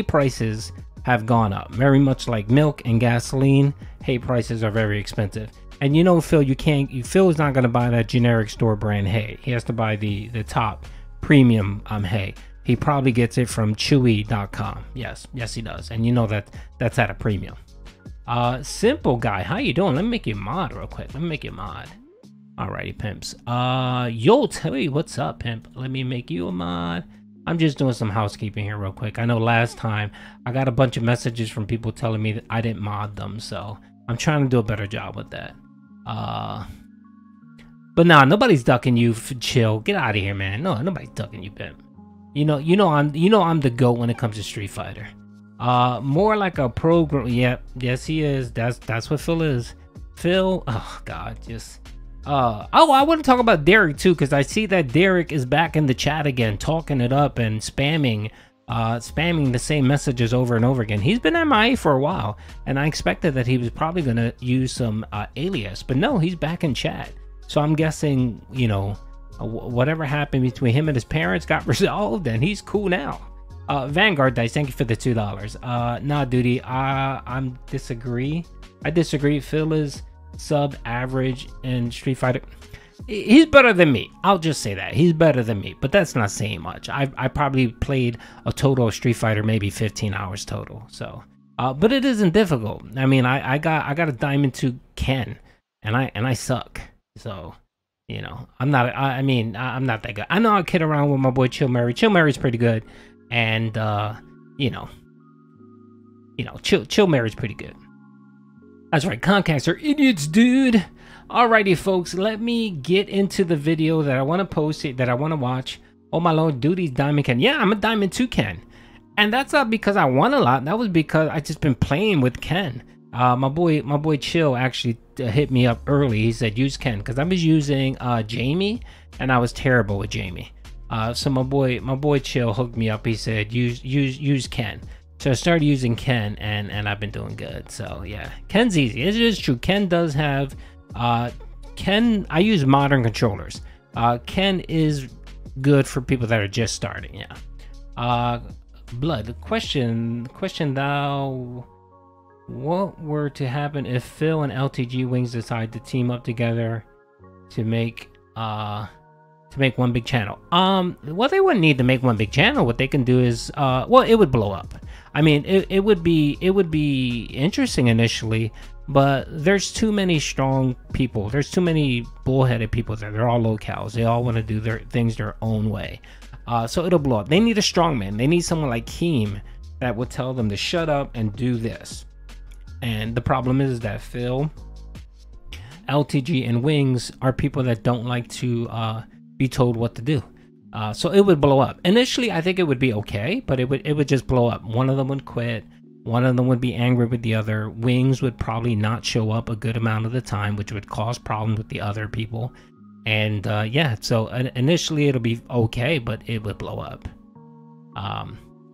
prices have gone up. Very much like milk and gasoline. Hay prices are very expensive. And you know, Phil, Phil is not going to buy that generic store brand hay. He has to buy the top premium hay. He probably gets it from Chewy.com. Yes, he does. And you know that's at a premium. Simple Guy, how you doing? Let me make you a mod real quick. Alrighty, pimps. Yo, Tilly, what's up, pimp? Let me make you a mod. I'm just doing some housekeeping here real quick. I know last time I got a bunch of messages from people telling me that I didn't mod them, so I'm trying to do a better job with that. But nah, nobody's ducking you. Chill, get out of here, man. No, nobody's ducking you, pimp. You know I'm the GOAT when it comes to Street Fighter. More like a program. Yep, yes he is. That's what Phil is. Phil, oh god, just oh, I want to talk about Derek too, because I see that Derek is back in the chat again, talking it up and spamming the same messages over and over again. He's been MIA for a while, and I expected that he was probably gonna use some alias, but no, he's back in chat. So I'm guessing, you know, whatever happened between him and his parents got resolved, and he's cool now. Vanguard Dice, thank you for the $2. Nah, duty, I disagree. Phil is sub-average in Street Fighter. He's better than me. I'll just say that. He's better than me, but that's not saying much. I probably played a total of Street Fighter maybe 15 hours total. So, but it isn't difficult. I mean, I got a Diamond 2 Ken, and I suck. So, you know, I'm not that good. I know I kid around with my boy Chill Mary. Chill Mary's pretty good, and you know, Chill Mary's pretty good. That's right, Comcast are idiots, dude. Alrighty, folks, let me get into the video that I want to post, that I want to watch. Oh my lord, duty's Diamond Ken. Yeah, I'm a Diamond 2 Ken. And that's not because I won a lot. That was because I just been playing with Ken. My boy Chill actually hit me up early. He said use Ken, because I was using Jamie, and I was terrible with Jamie. So my boy Chill hooked me up. He said use Ken. So I started using Ken, and I've been doing good. So yeah, Ken's easy. It is true. Ken does have Ken. I use modern controllers. Ken is good for people that are just starting. Yeah. Blood question thou. What were to happen if Phil and LTG Wings decide to team up together to make one big channel? Well, they wouldn't need to make one big channel. What they can do is well, it would blow up. I mean, it would be interesting initially, but there's too many strong people. There's too many bullheaded people there. They're all locals. They all want to do their things their own way. So it'll blow up. They need a strongman. They need someone like Keem that would tell them to shut up and do this. And the problem is that Phil, LTG, and Wings are people that don't like to be told what to do. So it would blow up. Initially, I think it would be okay, but it would just blow up. One of them would quit. One of them would be angry with the other. Wings would probably not show up a good amount of the time, which would cause problems with the other people. And yeah, so initially it'll be okay, but it would blow up.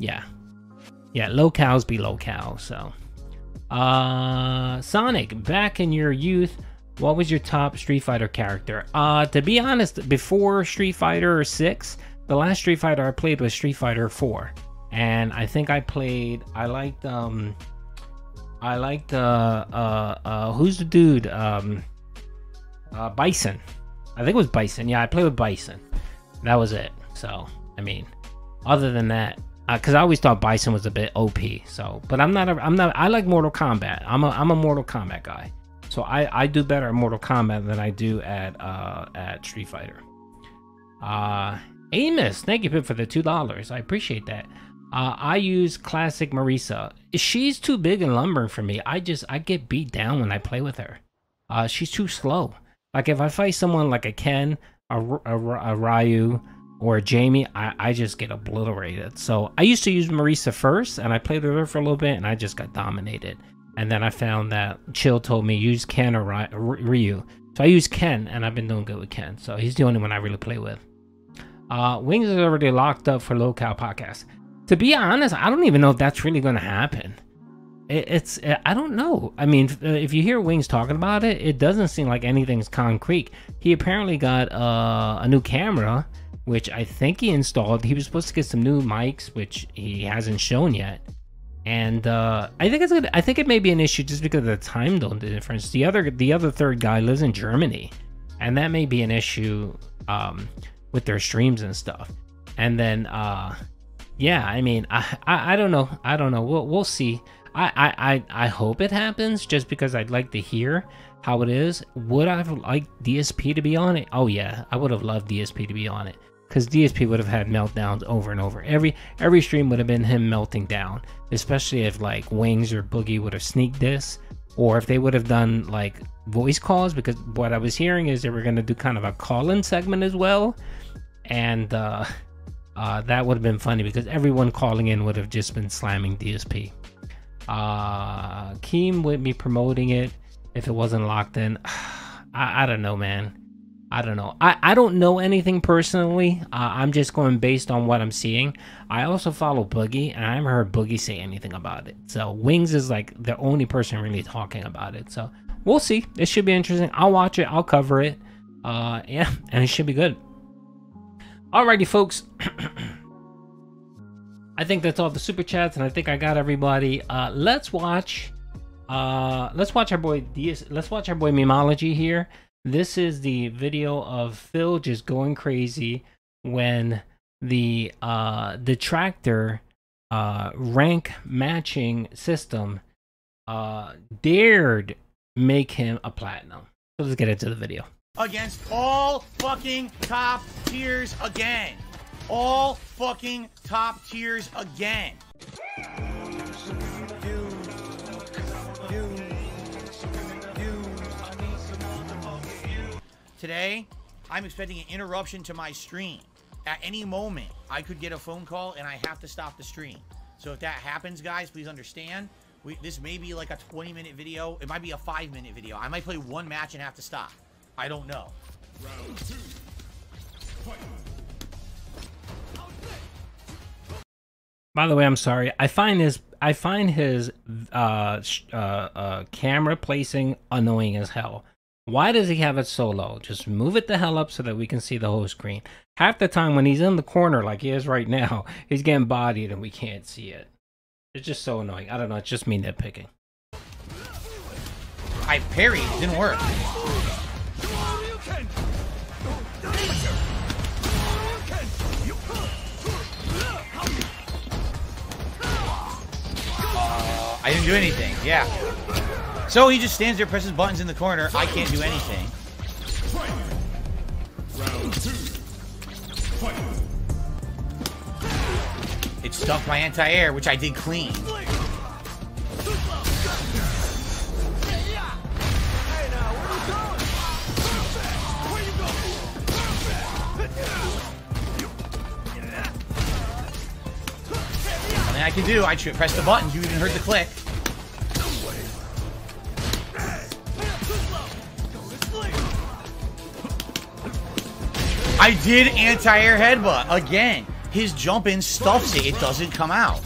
Yeah, locals be locals. So Sonic, back in your youth, what was your top Street Fighter character? To be honest, before Street Fighter 6, the last Street Fighter I played was Street Fighter 4, and I think I liked who's the dude? Bison. I think it was Bison. Yeah, I played with Bison. That was it. So, I mean, other than that, because I always thought Bison was a bit OP. So, but I'm not. I like Mortal Kombat. I'm a Mortal Kombat guy. So I do better at Mortal Kombat than I do at Street Fighter. Amos, thank you, Pip, for the $2. I appreciate that. I use classic Marisa. She's too big and lumbering for me. I get beat down when I play with her. She's too slow. Like if I fight someone like a Ken, a Ryu, or a Jamie, I just get obliterated. So I used to use Marisa first, and I played with her for a little bit, and I just got dominated. And then I found that Chill told me use Ken or Ryu. So I use Ken, and I've been doing good with Ken. So he's the only one I really play with. Wings is already locked up for Local Podcast. To be honest, I don't even know if that's really going to happen. I don't know. I mean, if you hear Wings talking about it, it doesn't seem like anything's concrete. He apparently got a new camera, which I think he installed. He was supposed to get some new mics, which he hasn't shown yet. And I think it's good. I think it may be an issue just because of the time zone difference. The other third guy lives in Germany, and that may be an issue with their streams and stuff. And then yeah, I mean, I don't know. I don't know. We'll see. I hope it happens just because I'd like to hear how it is. Would I have liked DSP to be on it? Oh yeah, I would have loved DSP to be on it, because DSP would have had meltdowns over and over. Every stream would have been him melting down, especially if like Wings or Boogie would have sneaked this, or if they would have done like voice calls, because what I was hearing is they were going to do kind of a call-in segment as well, and that would have been funny because everyone calling in would have just been slamming DSP. Keem would be promoting it if it wasn't locked in. I don't know, man. I don't know. I don't know anything personally. I'm just going based on what I'm seeing. I also follow Boogie, and I haven't heard Boogie say anything about it. So Wings is like the only person really talking about it. So we'll see. It should be interesting. I'll watch it. I'll cover it. Yeah, and it should be good. Alrighty, folks. I think that's all the super chats, and I think I got everybody. Let's watch our boy Memology here. This is the video of Phil just going crazy when the detractor rank matching system dared make him a platinum. So let's get into the video. Against all fucking top tiers again. All fucking top tiers again. Today, I'm expecting an interruption to my stream. At any moment, I could get a phone call and I have to stop the stream. So if that happens, guys, please understand. This may be like a 20-minute video. It might be a 5-minute video. I might play one match and have to stop. I don't know. Round 2. Fight. By the way, I'm sorry. I find his camera placing annoying as hell. Why does he have it so low? Just move it the hell up so that we can see the whole screen. Half the time when he's in the corner like he is right now, he's getting bodied and we can't see it. It's just so annoying. I don't know. It's just me nitpicking. I parried. It didn't work. I didn't do anything. Yeah. So he just stands there, presses buttons in the corner. I can't do anything. Round 2. Fight. It stuck my anti-air, which I did clean. Nothing I can do. I press the buttons. You even heard the click. I did anti-air headbutt. Again, his jump in stuffs it. It doesn't come out.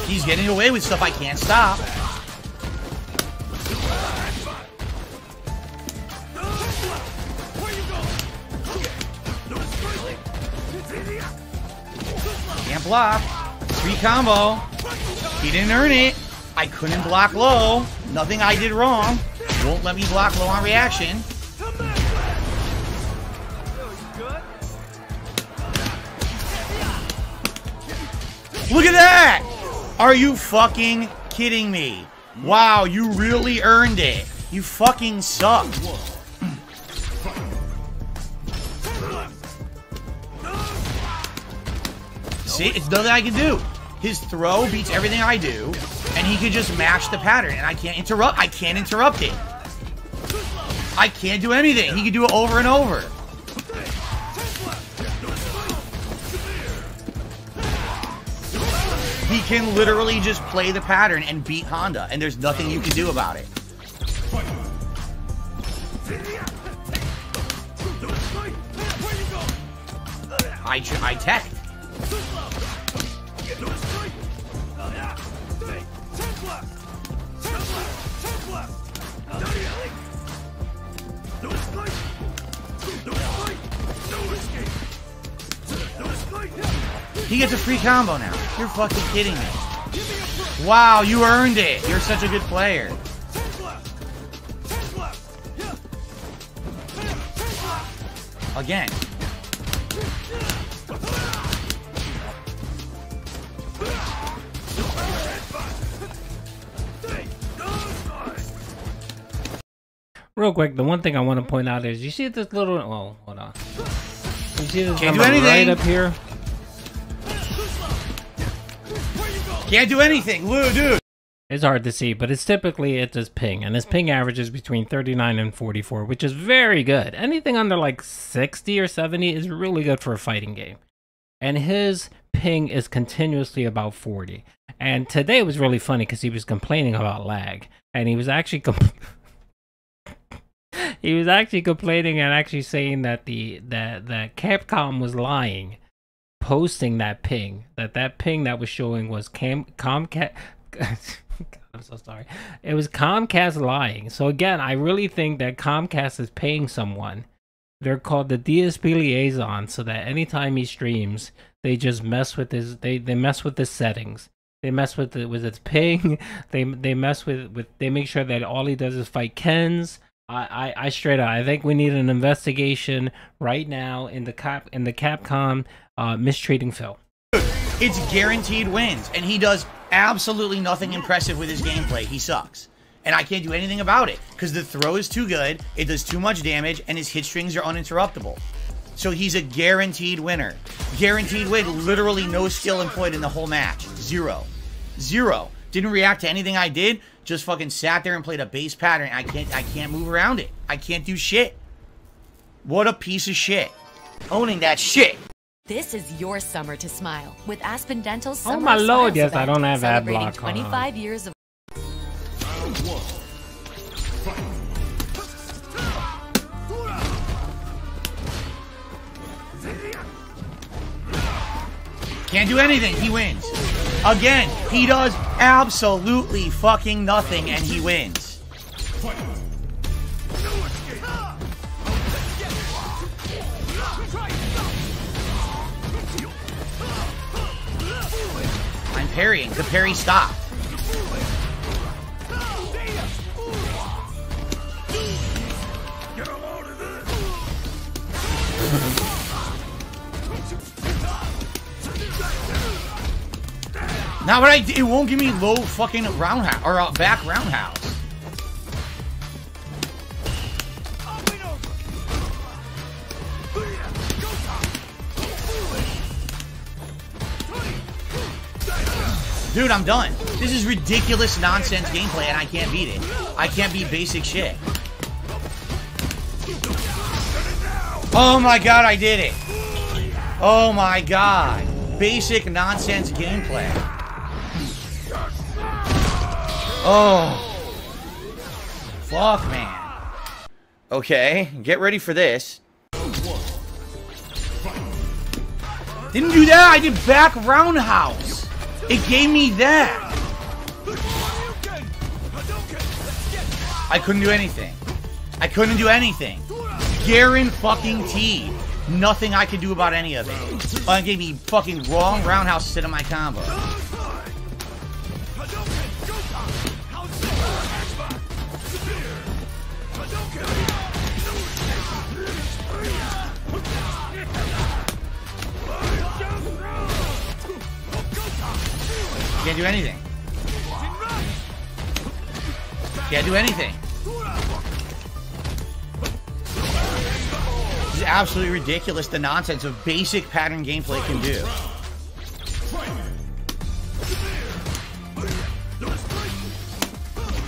He's getting away with stuff I can't stop. Can't block. Free combo. He didn't earn it. I couldn't block low. Nothing I did wrong. Won't let me block low on reaction. Look at that! Are you fucking kidding me? Wow, you really earned it. You fucking suck. See, it's nothing I can do. His throw beats everything I do, and he can just match the pattern, and I can't interrupt. I can't interrupt it. I can't do anything. He can do it over and over. He can literally just play the pattern and beat Honda, and there's nothing you can do about it. I teched. He gets a free combo now. You're fucking kidding me. Wow, you earned it. You're such a good player. Again. Real quick, the one thing I want to point out is you see this little... Oh, hold on. You see this Can't do number anything. right up here? Can't do anything, Lou, dude. It's hard to see, but it's typically it's his ping, and his ping averages between 39 and 44, which is very good. Anything under like 60 or 70 is really good for a fighting game. And his ping is continuously about 40. And today was really funny because he was complaining about lag, and he was actually he was actually complaining and actually saying that that Capcom was lying, posting that ping, that ping that was showing was Comcast. God, I'm so sorry. It was Comcast lying. So again, I really think that Comcast is paying someone. They're called the DSP liaison, so that anytime he streams, they just mess with his they mess with the settings. They mess with its ping. They mess with they make sure that all he does is fight Kens. I straight up, I think we need an investigation right now in the Capcom mistreating Phil. It's guaranteed wins, and he does absolutely nothing impressive with his gameplay. He sucks. And I can't do anything about it, because the throw is too good, it does too much damage, and his hit strings are uninterruptible. So he's a guaranteed winner. Guaranteed win, literally no skill employed in the whole match. Zero. Zero. Didn't react to anything I did, just fucking sat there and played a base pattern. I can't move around it. I can't do shit. What a piece of shit. Owning that shit. This is your summer to smile with Aspen Dental's Oh Summer my of lord, Smiles yes, I event, don't have ad celebrating block on. 25 years of Round one. Fight. Can't do anything. He wins. Again, he does absolutely fucking nothing and he wins. Fight. I'm parrying. The parry stopped. Now what I it won't give me low fucking roundhouse or back roundhouse. Dude, I'm done. This is ridiculous nonsense gameplay and I can't beat it. I can't beat basic shit. Oh my god, I did it. Oh my god. Basic nonsense gameplay. Oh. Fuck, man. Okay, get ready for this. Didn't do that, I did back roundhouse. It gave me that. I couldn't do anything. I couldn't do anything. Guaranteed. Nothing I could do about any of it. It gave me fucking wrong roundhouse instead of my combo. Can't do anything. Can't do anything. This is absolutely ridiculous, the nonsense of basic pattern gameplay can do.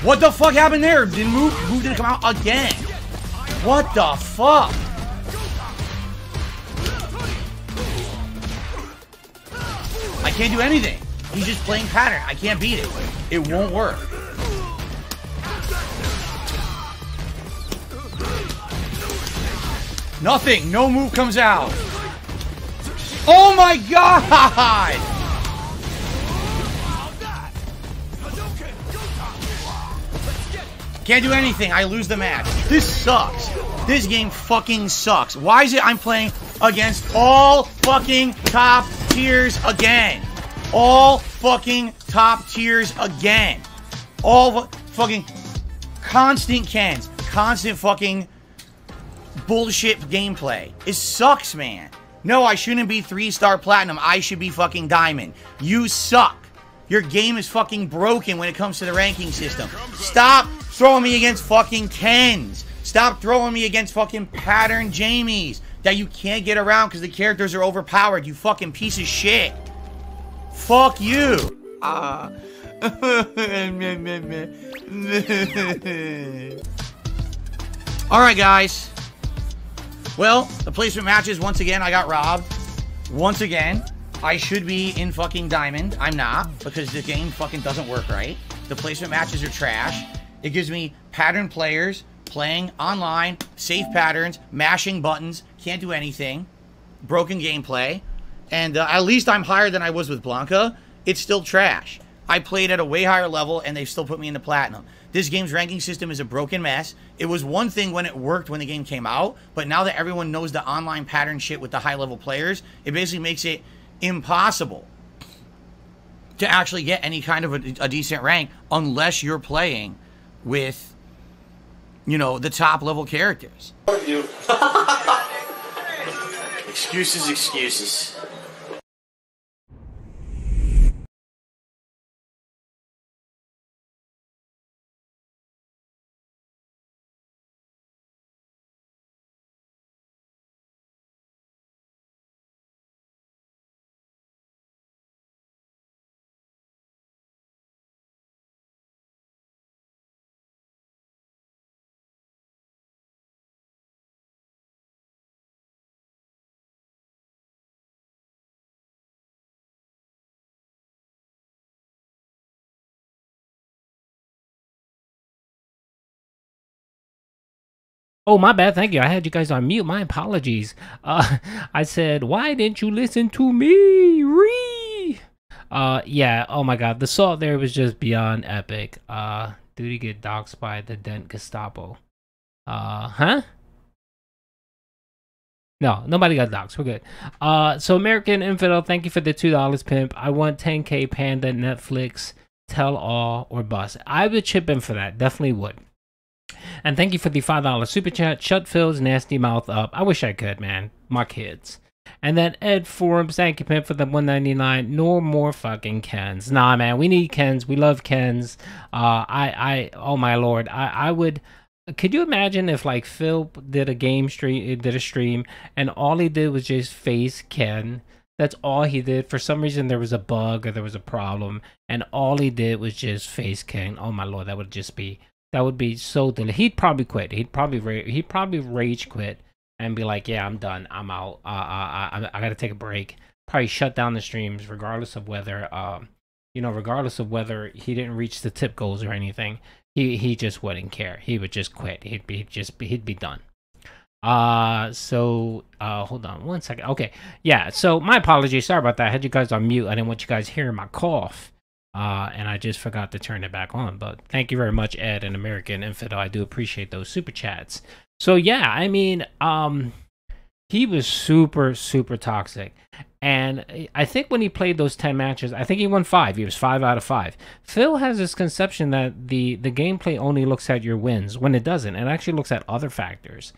What the fuck happened there? Didn't move didn't come out again. What the fuck? I can't do anything. He's just playing pattern. I can't beat it. It won't work. Nothing. No move comes out. Oh my god! Can't do anything. I lose the match. This sucks. This game fucking sucks. Why is it I'm playing against all fucking top tiers again? All fucking top tiers again. All fucking constant Kens. Constant fucking bullshit gameplay. It sucks, man. No, I shouldn't be 3-star platinum. I should be fucking diamond. You suck. Your game is fucking broken when it comes to the ranking system. Stop throwing me against fucking Kens. Stop throwing me against fucking pattern Jamies that you can't get around because the characters are overpowered. You fucking piece of shit. Fuck you. Alright, guys. Well, the placement matches, once again, I got robbed. Once again, I should be in fucking diamond. I'm not, because the game fucking doesn't work right. The placement matches are trash. It gives me pattern players playing online, safe patterns, mashing buttons, can't do anything, broken gameplay. And at least I'm higher than I was with Blanca. It's still trash. I played at a way higher level, and they still put me in the platinum. This game's ranking system is a broken mess. It was one thing when it worked when the game came out, but now that everyone knows the online pattern shit with the high-level players, it basically makes it impossible to actually get any kind of a decent rank unless you're playing with, you know, the top-level characters. Excuses, excuses. Oh, my bad. Thank you. I had you guys on mute. My apologies. I said, why didn't you listen to me? Yeah. Oh my God. The salt there was just beyond epic. Duty get doxxed by the Dent Gestapo. Huh? No, nobody got doxxed. We're good. So American Infidel, thank you for the $2, pimp. I want 10K Panda, Netflix, tell all, or bust. I would chip in for that. Definitely would. And thank you for the $5 super chat. Shut Phil's nasty mouth up. I wish I could, man. My kids. And then Ed Forums, thank you, pimp, for the $1.99. No more fucking Kens. Nah, man, we need Kens. We love Kens. Oh my lord, I would. Could you imagine if like Phil did a stream, and all he did was just face Ken? That's all he did. For some reason, there was a bug or there was a problem, and all he did was just face Ken. Oh my lord, that would be so delicious. He'd probably quit. He'd probably rage quit and be like, yeah, I'm done. I'm out. I gotta take a break. Probably shut down the streams, regardless of whether regardless of whether he didn't reach the tip goals or anything. He just wouldn't care. He would just quit. He'd be done. Hold on one second. Okay, yeah. So my apologies. Sorry about that. I had you guys on mute. I didn't want you guys hearing my cough. And I just forgot to turn it back on. But thank you very much, Ed and American Infidel. I do appreciate those super chats. So yeah, I mean, he was super, super toxic. And I think when he played those 10 matches, I think he won 5. He was 5 out of 5. Phil has this conception that the gameplay only looks at your wins, when it doesn't. It actually looks at other factors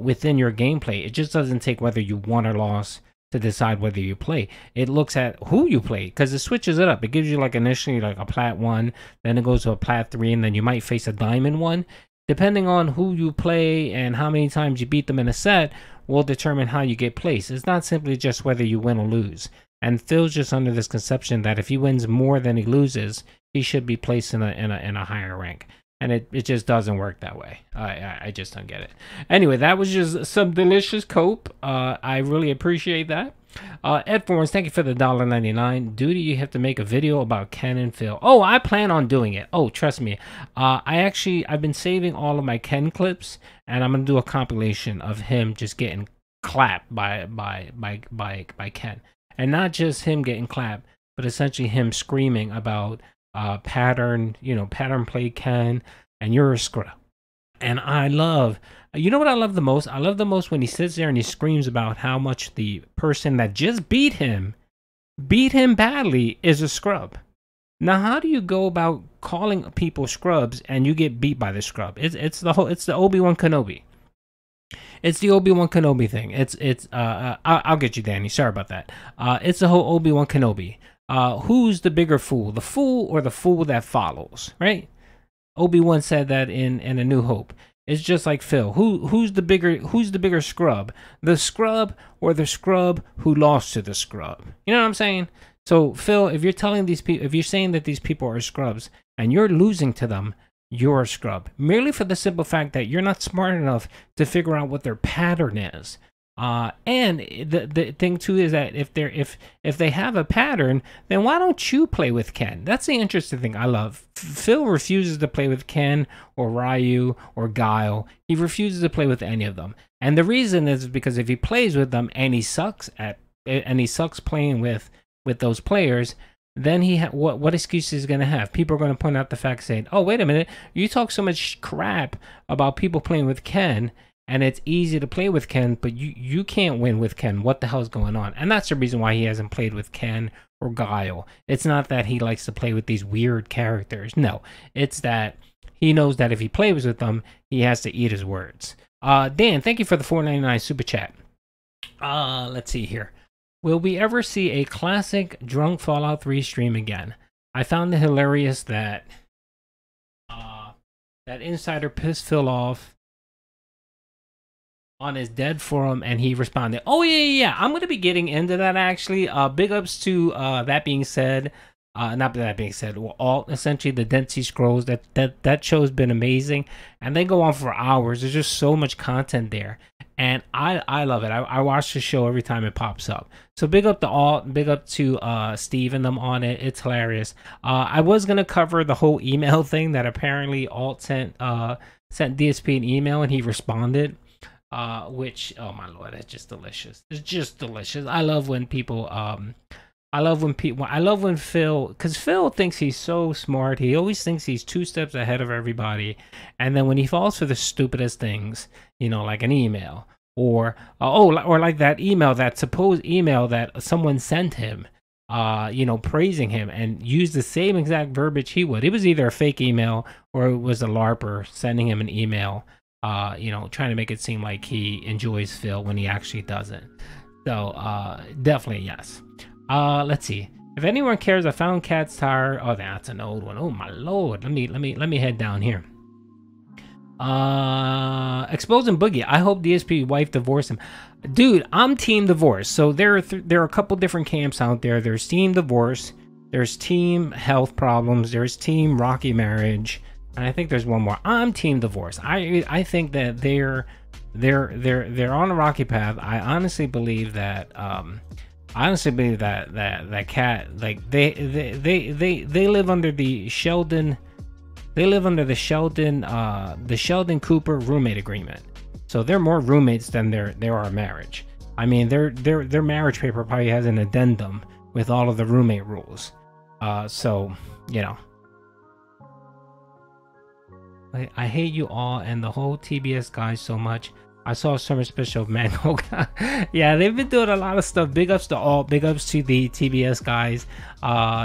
within your gameplay. It just doesn't take whether you won or lost to decide whether you play. It looks at who you play, because it switches it up. It gives you like initially like a plat 1, then it goes to a plat 3, and then you might face a diamond 1. Depending on who you play and how many times you beat them in a set will determine how you get placed. It's not simply just whether you win or lose. And Phil's just under this conception that if he wins more than he loses, he should be placed in a higher rank. And it just doesn't work that way. I just don't get it. Anyway, that was just some delicious cope. I really appreciate that. Ed Forens, thank you for the $1.99. Duty, you have to make a video about Ken and Phil. Oh, I plan on doing it. Oh, trust me. I've been saving all of my Ken clips, and I'm gonna do a compilation of him just getting clapped by Ken, and not just him getting clapped, but essentially him screaming about pattern play Ken, and you're a scrub. And I love, you know what I love the most? I love the most when he sits there and he screams about how much the person that just beat him badly is a scrub. Now, how do you go about calling people scrubs and you get beat by the scrub? It's the Obi-Wan Kenobi. It's the Obi-Wan Kenobi thing. I'll get you, Danny. Sorry about that. It's the whole Obi-Wan Kenobi. Who's the bigger fool, the fool or the fool that follows, right? Obi-Wan said that in A New Hope. It's just like Phil. Who's the bigger scrub? The scrub or the scrub who lost to the scrub? You know what I'm saying? So Phil, if you're telling these people, if you're saying that these people are scrubs and you're losing to them, you're a scrub. Merely for the simple fact that you're not smart enough to figure out what their pattern is. And the thing too is that if they have a pattern, then why don't you play with Ken? That's the interesting thing I love. Phil refuses to play with Ken or Ryu or Guile. He refuses to play with any of them, and the reason is because if he plays with them and he sucks playing with those players, then what excuse is he gonna have? People are gonna point out the fact, saying, "Oh, wait a minute, you talk so much crap about people playing with Ken." And it's easy to play with Ken, but you can't win with Ken. What the hell's going on? And that's the reason why he hasn't played with Ken or Guile. It's not that he likes to play with these weird characters. No, it's that he knows that if he plays with them, he has to eat his words. Dan, thank you for the $4.99 super chat. Let's see here. Will we ever see a classic drunk Fallout 3 stream again? I found it hilarious that that insider pissed Phil off on his dead forum, and he responded, "Oh yeah, I'm gonna be getting into that actually." Big ups to that being said. Not that being said, well, all essentially the Dead Sea Scrolls. That show's been amazing, and they go on for hours. There's just so much content there, and I love it. I watch the show every time it pops up. So big up to Alt, big up to Steve and them on it. It's hilarious. I was gonna cover the whole email thing that apparently Alt sent sent DSP an email and he responded, which, oh my lord, it's just delicious. It's just delicious. I love when people I love when Phil, because Phil thinks he's so smart. He always thinks he's 2 steps ahead of everybody. And then when he falls for the stupidest things, you know, like an email or like that email, that supposed email that someone sent him, you know, praising him and used the same exact verbiage he would. It was either a fake email or it was a LARPer sending him an email, you know, trying to make it seem like he enjoys Phil when he actually doesn't. So, definitely yes. Let's see. If anyone cares, I found Cat's Tire. Oh, that's an old one. Oh my lord. Let me head down here. Exposing Boogie. I hope DSP wife divorced him. Dude, I'm team divorce. So there are a couple different camps out there. There's team divorce. There's team health problems. There's team rocky marriage. And I think there's one more. I'm team divorce. I think that they're on a rocky path. I honestly believe that that Cat, like they live under the Sheldon Sheldon Cooper roommate agreement. So they're more roommates than there are marriage. I mean, their marriage paper probably has an addendum with all of the roommate rules. So you know, I hate you all and the whole TBS guys so much. I saw a summer special of Mango. Yeah, they've been doing a lot of stuff. Big ups to all. Big ups to the TBS guys.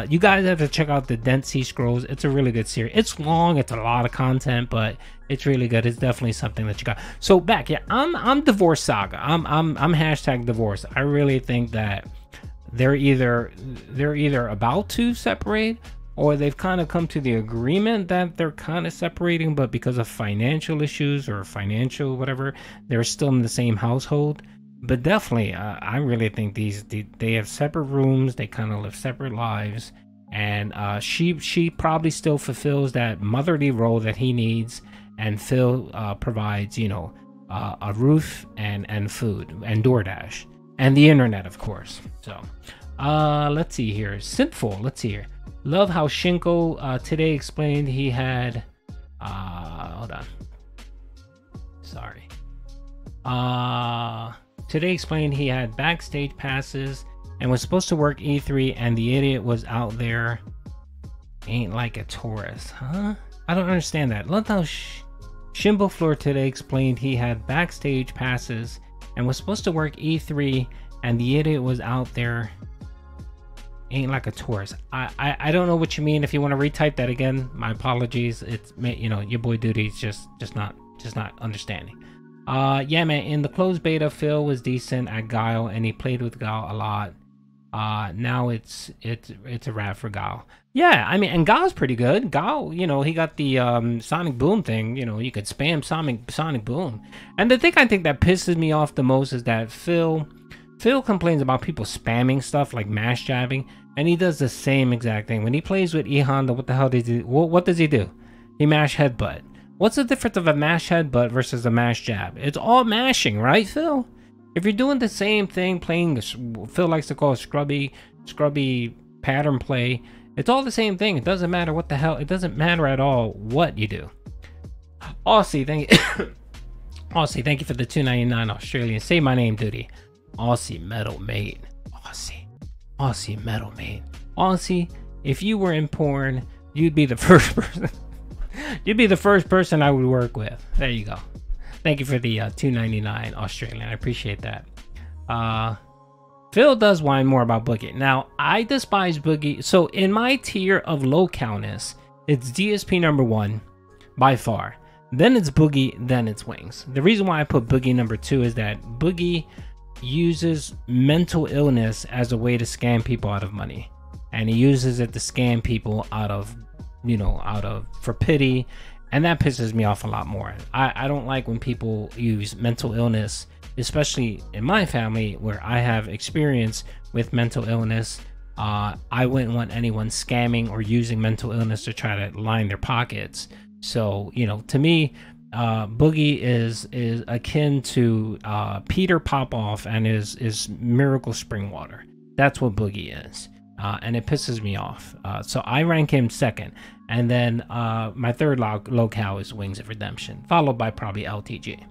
You guys have to check out the Darksy Scrolls. It's a really good series. It's long. It's a lot of content, but it's really good. It's definitely something that you got. So back, yeah, I'm divorce saga. I'm hashtag divorce. I really think that they're either about to separate, or they've kind of come to the agreement that they're kind of separating, but because of financial issues or financial whatever, they're still in the same household. But definitely, I really think they have separate rooms. They kind of live separate lives, and she probably still fulfills that motherly role that he needs, and Phil provides, you know, a roof and food and DoorDash and the internet, of course. So let's see here. Sinful. Let's see here. Love how Shinko today explained he had hold on, sorry, today explained he had backstage passes and was supposed to work E3, and the idiot was out there ain't like a tourist. Huh? I don't understand that. Love how Shimbo Floor today explained he had backstage passes and was supposed to work E3, and the idiot was out there ain't like a tourist. I don't know what you mean. If you want to retype that again, my apologies. It's, you know, your boy Duty's just not understanding. Yeah, man, in the closed beta, Phil was decent at Guile, and he played with Guile a lot. Now it's a wrap for Guile. Yeah, I mean, and Guile's pretty good. Guile, you know, he got the Sonic Boom thing. You know, you could spam Sonic Boom. And the thing I think that pisses me off the most is that Phil complains about people spamming stuff like mash jabbing, and he does the same exact thing. When he plays with E Honda, what the hell does he do? What does he do? He mash headbutt. What's the difference of a mash headbutt versus a mash jab? It's all mashing, right, Phil? If you're doing the same thing, playing this, Phil likes to call it scrubby pattern play, it's all the same thing. It doesn't matter what the hell. It doesn't matter at all what you do. Aussie, thank you. Aussie, thank you for the $2.99 Australian. Say my name, Duty. Aussie Metal Mate. Aussie Metal Mate. Aussie, if you were in porn, you'd be the first person. You'd be the first person I would work with. There you go. Thank you for the $2.99 Australian. I appreciate that. Phil does whine more about Boogie. Now, I despise Boogie. So in my tier of low countness, it's DSP number 1 by far. Then it's Boogie, then it's Wings. The reason why I put Boogie number 2 is that Boogie uses mental illness as a way to scam people out of money, and he uses it to scam people out of, you know, for pity, and that pisses me off a lot more. I don't like when people use mental illness, especially in my family where I have experience with mental illness. I wouldn't want anyone scamming or using mental illness to try to line their pockets. So, you know, to me, Boogie is akin to Peter Popoff and is Miracle Spring Water. That's what Boogie is. and it pisses me off. So I rank him second, and then my third locale is Wings of Redemption, followed by probably LTG.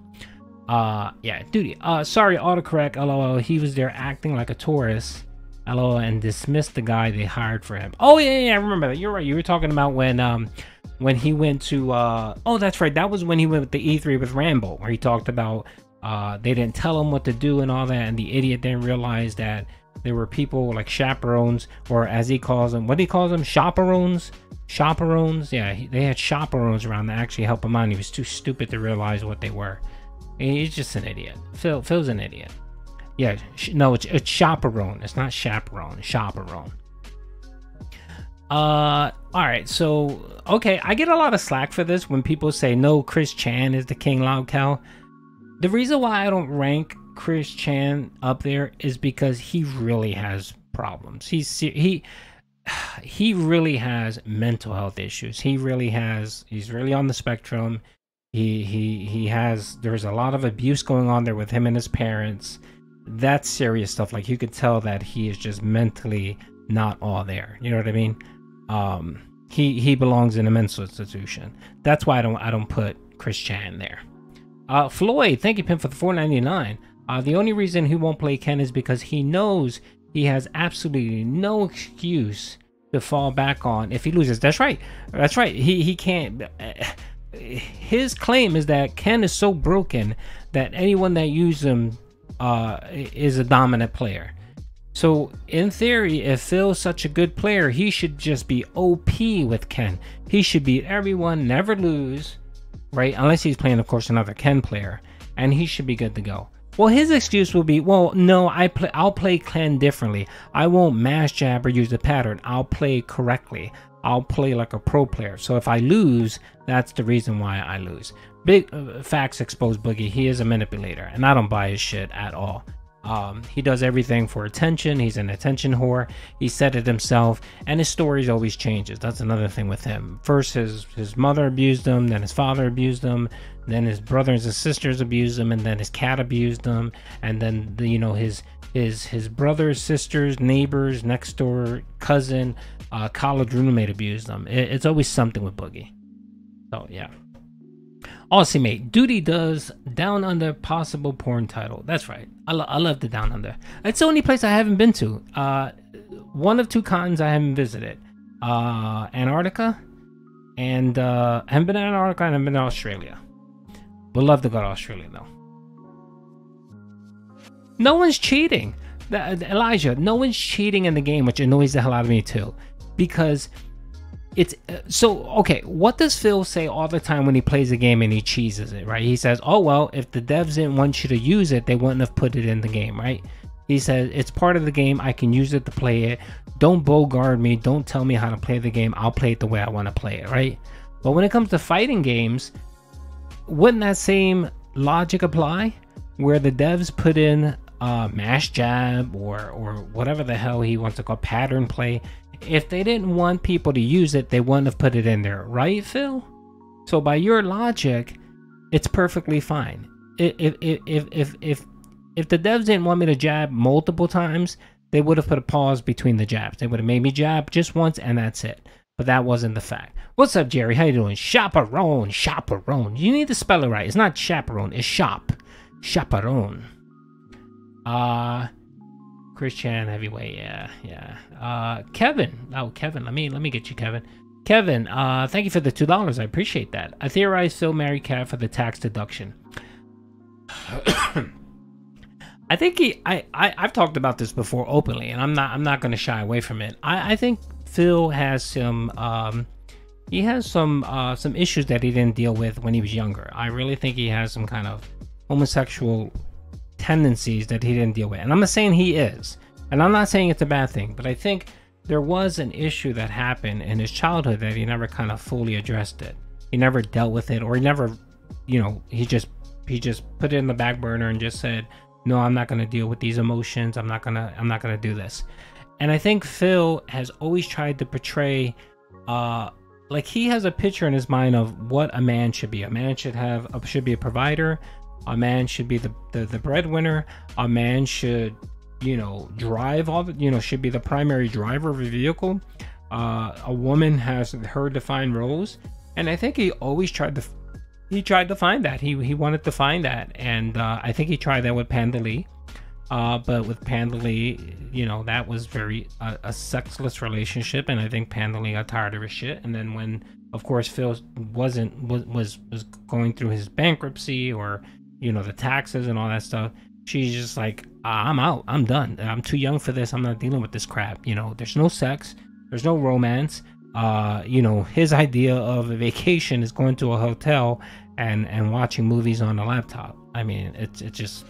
Yeah, duty. Sorry, autocorrect. LOL. He was there acting like a tourist. LOL, and dismissed the guy they hired for him. Oh yeah, I remember that. You're right. You were talking about when he went to oh, that's right. That was when he went with the E3 with Rambo, where he talked about they didn't tell him what to do and all that, and the idiot didn't realize that there were people like chaperones, or as he calls them, what he calls them, chaperones. Yeah, they had chaperones around to actually help him out, and he was too stupid to realize what they were. He's just an idiot. Phil's an idiot. Yeah, no, it's chaperone. It's not chaperone. Chaperone. All right. So, okay, I get a lot of slack for this when people say no, Chris Chan is the king locale. The reason why I don't rank Chris Chan up there is because he really has problems. He really has mental health issues. He's really on the spectrum. There's a lot of abuse going on there with him and his parents. That's serious stuff. Like, you could tell that he is just mentally not all there. You know what I mean? He belongs in a mental institution. That's why I don't put Chris Chan there. Floyd, thank you, Pimp, for the $4.99. The only reason he won't play Ken is because he knows he has absolutely no excuse to fall back on if he loses. That's right. That's right. He can't. His claim is that Ken is so broken that anyone that uses him is a dominant player. So in theory, if Phil's such a good player, he should just be OP with Ken. He should beat everyone, never lose, right? Unless he's playing, of course, another Ken player, and he should be good to go. Well, his excuse will be, well, no, I'll play Ken differently. I won't mash jab or use the pattern. I'll play correctly. I'll play like a pro player. So if I lose, that's the reason why I lose. Big facts expose Boogie. He is a manipulator, and I don't buy his shit at all. He does everything for attention. He's an attention whore. He said it himself, and his stories always changes. That's another thing with him. First, his mother abused him, then his father abused him, then his brothers and sisters abused him, and then his cat abused him, and then his brothers, sisters, neighbors, next door cousin, college roommate abused him. It's always something with Boogie. So yeah. Aussie mate, Duty does Down Under possible porn title. That's right. I love the Down Under. It's the only place I haven't been to. One of two continents I haven't visited. Antarctica, and I haven't been to Antarctica, and I've been to Australia. Would love to go to Australia though. No one's cheating. Elijah, no one's cheating in the game, which annoys the hell out of me too, because it's so okay. What does Phil say all the time when he plays a game and he cheeses it, right? He says, oh well, if the devs didn't want you to use it, they wouldn't have put it in the game, right? He says it's part of the game. I can use it to play it. Don't bogart me. Don't tell me how to play the game. I'll play it the way I want to play it, right? But when it comes to fighting games, wouldn't that same logic apply, where the devs put in mash jab or whatever the hell he wants to call pattern play? If they didn't want people to use it, they wouldn't have put it in there, right, Phil? So by your logic, it's perfectly fine. If the devs didn't want me to jab multiple times, they would have put a pause between the jabs. They would have made me jab just once, and that's it. But that wasn't the fact. What's up, Jerry? How you doing? Chaperone. You need to spell it right. It's not chaperone. It's shop. Chaperone. Chris Chan, heavyweight. Yeah. Kevin. Oh, Kevin. Let me get you, Kevin. Kevin, thank you for the $2. I appreciate that. I theorize Phil married Kat for the tax deduction. I think I've talked about this before openly, and I'm not going to shy away from it. I think Phil has some issues that he didn't deal with when he was younger. I really think he has some kind of homosexual tendencies that he didn't deal with, and I'm not saying he is, and I'm not saying it's a bad thing, but I think there was an issue that happened in his childhood that he never kind of fully addressed it. He never dealt with it, or he never, he just put it in the back burner and just said, no, I'm not going to deal with these emotions. I'm not going to do this. And I think Phil has always tried to portray, like he has a picture in his mind of what a man should be. A man should be a provider. A man should be the breadwinner. A man should you know, drive all the, you know, should be the primary driver of a vehicle. A woman has her defined roles, and I think he always tried to find that. He wanted to find that, and I think he tried that with Panda Lee. But with Panda Lee, you know, that was very a sexless relationship, and I think Panda Lee got tired of his shit. And then when, of course, Phil was going through his bankruptcy, or, you know, the taxes and all that stuff, she's just like, I'm out, I'm done, I'm too young for this, I'm not dealing with this crap. You know, there's no sex, there's no romance. You know, his idea of a vacation is going to a hotel and watching movies on a laptop. I mean, it's just.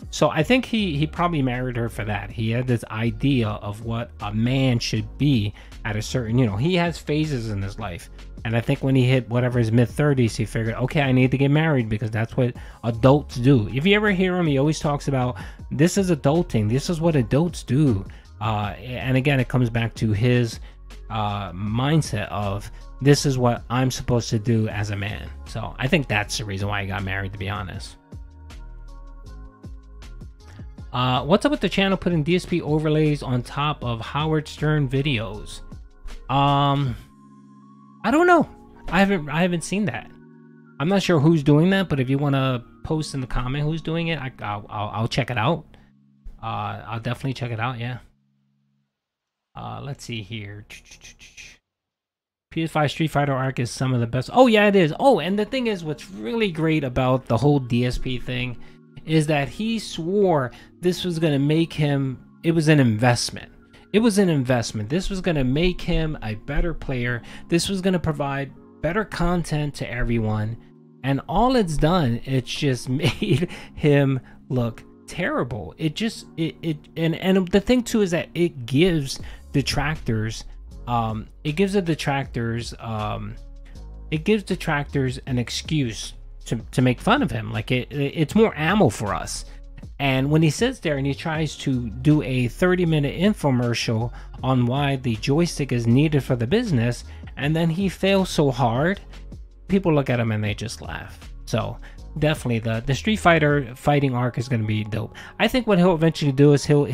So I think he probably married her for that. He had this idea of what a man should be at a certain, you know, he has phases in his life. And I think when he hit whatever his mid-30s, he figured, okay, I need to get married because that's what adults do. If you ever hear him, he always talks about, this is adulting. This is what adults do. And again, it comes back to his mindset of, this is what I'm supposed to do as a man. So I think that's the reason why he got married, to be honest. What's up with the channel putting DSP overlays on top of Howard Stern videos? I don't know. I haven't seen that. I'm not sure who's doing that, but if you want to post in the comment who's doing it, I'll check it out. I'll definitely check it out. Yeah. Let's see here. PS5 Street Fighter arc is some of the best. Oh yeah, it is. Oh, and the thing is, what's really great about the whole DSP thing is that he swore this was going to make him, it was an investment. It was an investment. This was going to make him a better player. This was going to provide better content to everyone. And all it's done, it's just made him look terrible. It just, and the thing too is that it gives detractors, an excuse to make fun of him. Like it's more ammo for us. And when he sits there and he tries to do a 30-minute infomercial on why the joystick is needed for the business, and then he fails so hard, people look at him and they just laugh. So definitely the Street Fighter fighting arc is going to be dope. I think what he'll eventually do is he'll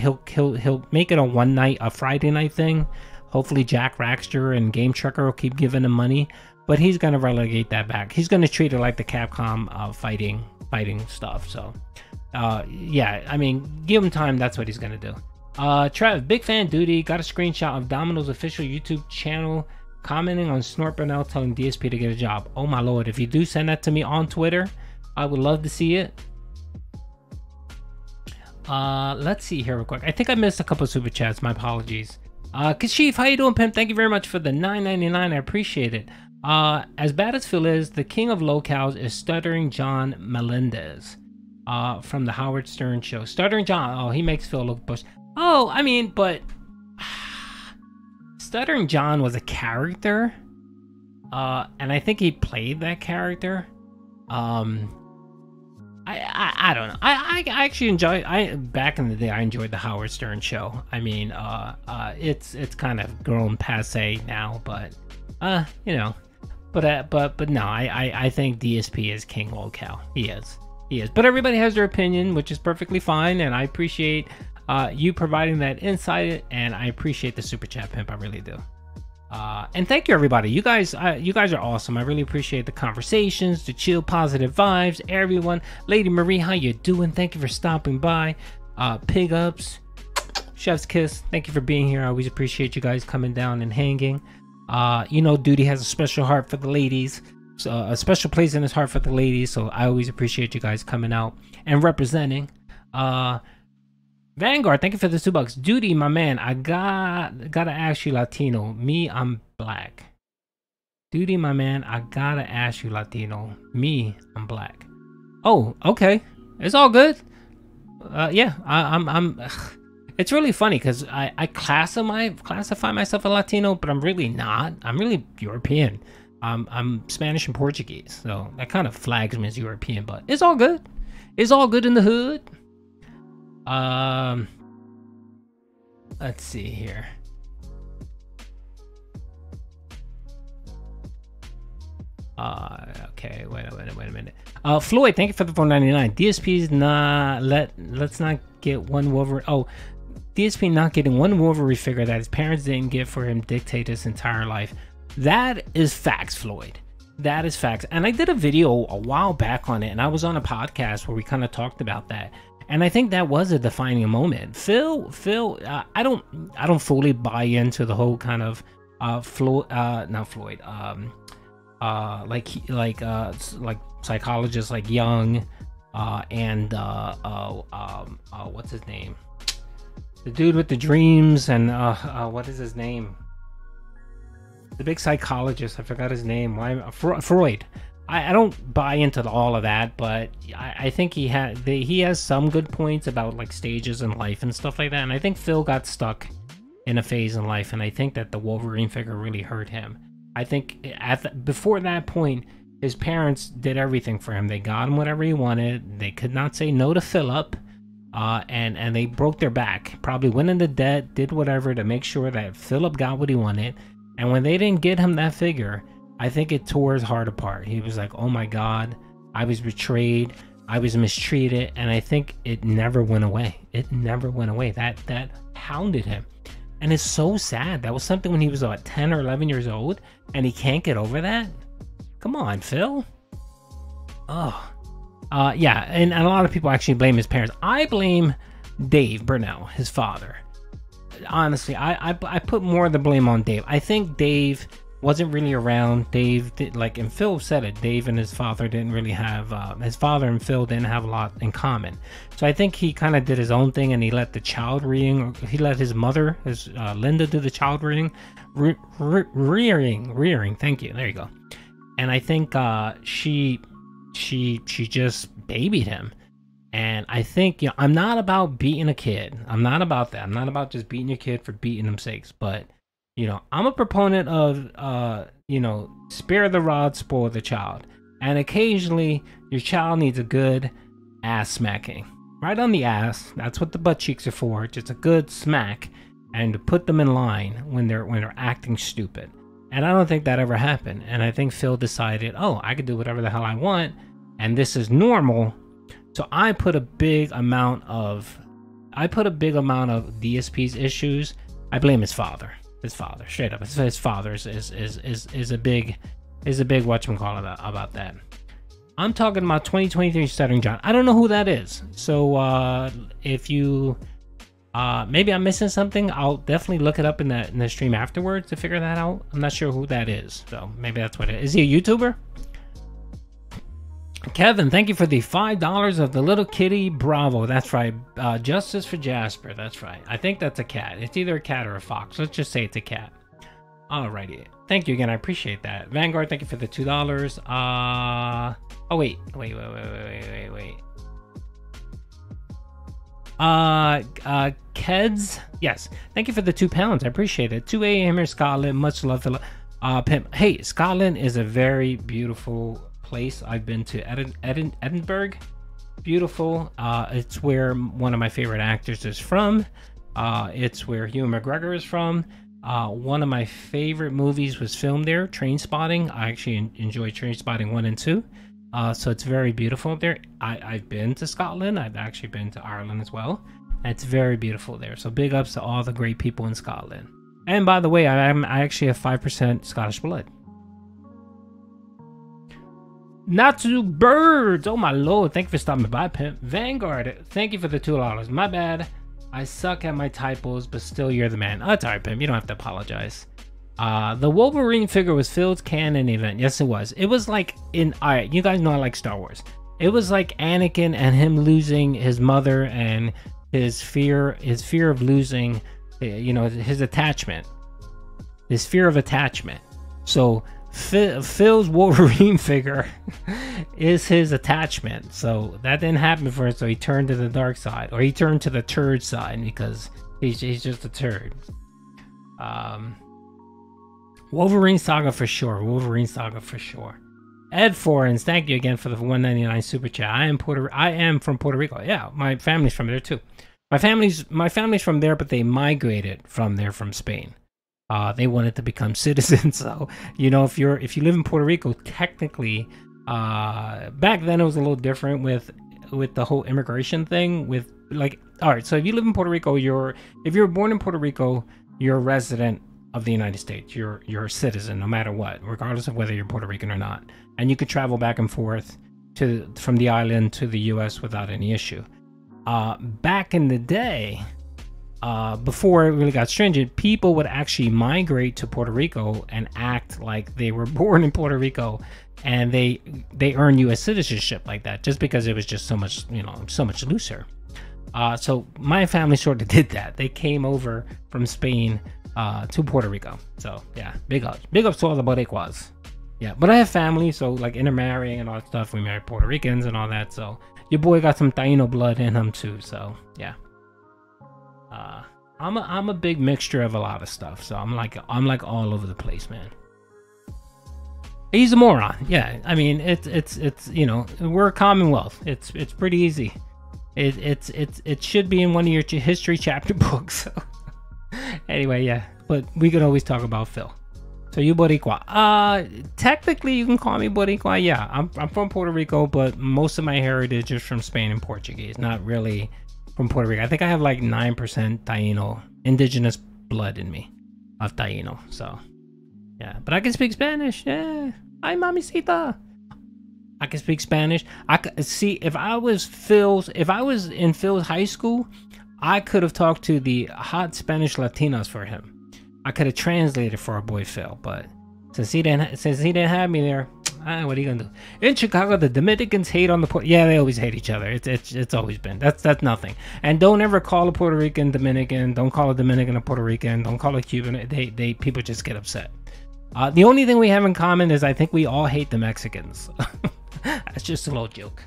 make it a Friday night thing. Hopefully Jack Raxter and Game Trucker will keep giving him money. But he's going to relegate that back. He's going to treat it like the Capcom fighting stuff. So, yeah, I mean, give him time. That's what he's going to do. Trev, big fan duty. Got a screenshot of Domino's official YouTube channel commenting on Snort Burnell telling DSP to get a job. Oh, my Lord. If you do send that to me on Twitter, I would love to see it. Let's see here real quick. I think I missed a couple of super chats. My apologies. Kashif, how you doing, pimp? Thank you very much for the $9.99. I appreciate it. As bad as Phil is, the king of locals is Stuttering John Melendez from the Howard Stern show. Stuttering John, oh, he makes Phil look bush. Oh, I mean, but Stuttering John was a character, and I think he played that character. I don't know. I actually enjoy. Back in the day, I enjoyed the Howard Stern show. I mean, it's kind of grown passe now, but you know. But no, I think DSP is king locale. He is. But everybody has their opinion, which is perfectly fine, and I appreciate you providing that insight, and I appreciate the super chat, pimp. I really do. And thank you, everybody. You guys are awesome. I really appreciate the conversations, the chill, positive vibes. Everyone, Lady Marie, how you doing? Thank you for stopping by. Pig ups, chef's kiss. Thank you for being here. I always appreciate you guys coming down and hanging. You know, Duty has a special heart for the ladies, so a special place in his heart for the ladies. So I always appreciate you guys coming out and representing. Vanguard, thank you for the $2. Duty, my man, I gotta ask you, Latino. Me, I'm black. Duty, my man, I gotta ask you, Latino. Me, I'm black. Oh, okay, it's all good. Yeah, I'm. It's really funny because I classify myself a Latino, but I'm really not. I'm really European. I'm Spanish and Portuguese, so that kind of flags me as European, but it's all good. It's all good in the hood. Let's see here. Okay, wait a minute. Floyd, thank you for the $4.99. DSP's let's not get one Wolverine. Oh, DSP not getting one Wolverine figure that his parents didn't get for him dictate his entire life. That is facts, Floyd. That is facts. And I did a video a while back on it, and I was on a podcast where we kind of talked about that. And I think that was a defining moment. Phil, I don't fully buy into the whole kind of like psychologists like Jung, and what's his name? The dude with the dreams, and what is his name? The big psychologist, I forgot his name. Freud. I don't buy into all of that, but I think he has some good points about like stages in life and stuff like that. And I think Phil got stuck in a phase in life, and I think that the Wolverine figure really hurt him. I think before that point, his parents did everything for him. They got him whatever he wanted. They could not say no to Philip, and they broke their back. Probably went into debt, did whatever to make sure that Philip got what he wanted. And when they didn't get him that figure, I think it tore his heart apart. He was like, oh my God, I was betrayed. I was mistreated. And I think it never went away. It never went away. That hounded him. And it's so sad. That was something when he was about 10 or 11 years old, and he can't get over that. Come on, Phil. Oh, yeah. And a lot of people actually blame his parents. I blame Dave Burnell, his father. Honestly, I put more of the blame on Dave. I think Dave wasn't really around. Dave did, like, and Phil said it, Dave and his father didn't really have, his father and Phil didn't have a lot in common. So I think he kind of did his own thing, and he let the child rearing, or he let his mother, Linda, do the child rearing. Rearing, thank you, there you go. And I think she just babied him. And I think, you know, I'm not about beating a kid. I'm not about that. I'm not about just beating your kid for beating them sakes. But, you know, I'm a proponent of, you know, spare the rod, spoil the child. And occasionally, your child needs a good ass smacking. Right on the ass. That's what the butt cheeks are for. Just a good smack. And to put them in line when they're acting stupid. And I don't think that ever happened. And I think Phil decided, oh, I could do whatever the hell I want. And this is normal. So I put a big amount of DSP's issues. I blame his father. His father, straight up. His father is a big whatchamacallit about that. I'm talking about 2023 Stuttering John. I don't know who that is. So if you maybe I'm missing something, I'll definitely look it up in the stream afterwards to figure that out. I'm not sure who that is. So maybe that's what it is. Is he a YouTuber? Kevin, thank you for the $5 of the little kitty. Bravo. That's right. Justice for Jasper. That's right. I think that's a cat. It's either a cat or a fox. Let's just say it's a cat. Alrighty. Thank you again. I appreciate that. Vanguard, thank you for the $2. Oh, wait. Keds. Yes. Thank you for the £2. I appreciate it. 2 a.m. here, Scotland. Much love, Philip. Pimp. Hey, Scotland is a very beautiful place. I've been to Edinburgh. Beautiful. It's where one of my favorite actors is from. It's where Hugh McGregor is from. One of my favorite movies was filmed there, Trainspotting. I actually enjoy Trainspotting 1 and 2. So it's very beautiful up there. I've been to Scotland. I've actually been to Ireland as well. It's very beautiful there. So big ups to all the great people in Scotland. And by the way, I actually have 5% Scottish blood. Natsu Birds, oh my lord, thank you for stopping by, Pimp. Vanguard, thank you for the $2. My bad, I suck at my typos, but still you're the man. Oh, it's alright, Pimp, you don't have to apologize. The Wolverine figure was Phil's canon event. Yes, it was. It was like alright, you guys know I like Star Wars. It was like Anakin and him losing his mother and his fear of losing, you know, his attachment. His fear of attachment. So Phil's Wolverine figure is his attachment. So that didn't happen for him, so he turned to the dark side, or he turned to the turd side because he's just a turd. Wolverine Saga for sure. Wolverine Saga for sure. Ed Forens, thank you again for the $1.99 super chat. I am from Puerto Rico. Yeah, my family's from there too. My family's from there, but they migrated from there from Spain. They wanted to become citizens. So, you know, if you live in Puerto Rico, technically, back then it was a little different with the whole immigration thing with like, all right, so if you live in Puerto Rico, if you're born in Puerto Rico, you're a resident of the United States. You're a citizen, no matter what, regardless of whether you're Puerto Rican or not. And you could travel back and forth from the island to the U.S. without any issue. Back in the day, before it really got stringent, people would actually migrate to Puerto Rico and act like they were born in Puerto Rico, and they earn U.S. citizenship like that, just because it was just so much, so much looser. So my family sort of did that. They came over from Spain to Puerto Rico. So yeah, big ups to all the Boricuas. Yeah, but I have family, so like intermarrying and all that stuff. We married Puerto Ricans and all that. So your boy got some Taino blood in him too. So yeah, I'm a big mixture of a lot of stuff. So I'm like all over the place, man. He's a moron. Yeah, I mean it's we're a Commonwealth. It's pretty easy. It should be in one of your history chapter books. So. Anyway, yeah, but we could always talk about Phil. So you Boricua. Technically you can call me Boricua. Yeah, I'm from Puerto Rico, but most of my heritage is from Spain and Portuguese, not really from Puerto Rico. I think I have like 9% Taino, indigenous blood in me of Taino. So yeah, but I can speak Spanish. Yeah, ay mamacita. I can speak Spanish. I could see if I was in Phil's high school, I could have talked to the hot Spanish Latinas for him. I could have translated for our boy Phil, but since he didn't have me there, what are you gonna do? In Chicago, the Dominicans hate on the yeah, they always hate each other. It's always been that's nothing. And don't ever call a Puerto Rican Dominican. Don't call a Dominican a Puerto Rican. Don't call a Cuban. They people just get upset. The only thing we have in common is I think we all hate the Mexicans. That's just a little joke.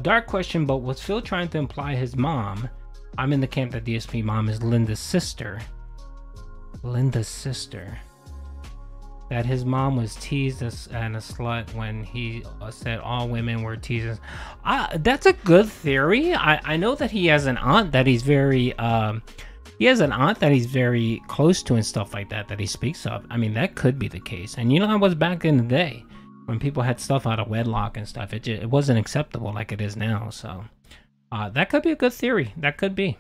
Dark question, but was Phil trying to imply his mom? I'm in the camp that DSP mom is Linda's sister. Linda's sister. That his mom was teased and a slut when he said all women were teasers. That's a good theory. I know that he has an aunt that he's very close to and stuff like that he speaks of. I mean, that could be the case. And you know how it was back in the day when people had stuff out of wedlock and stuff. It wasn't acceptable like it is now. So that could be a good theory. That could be.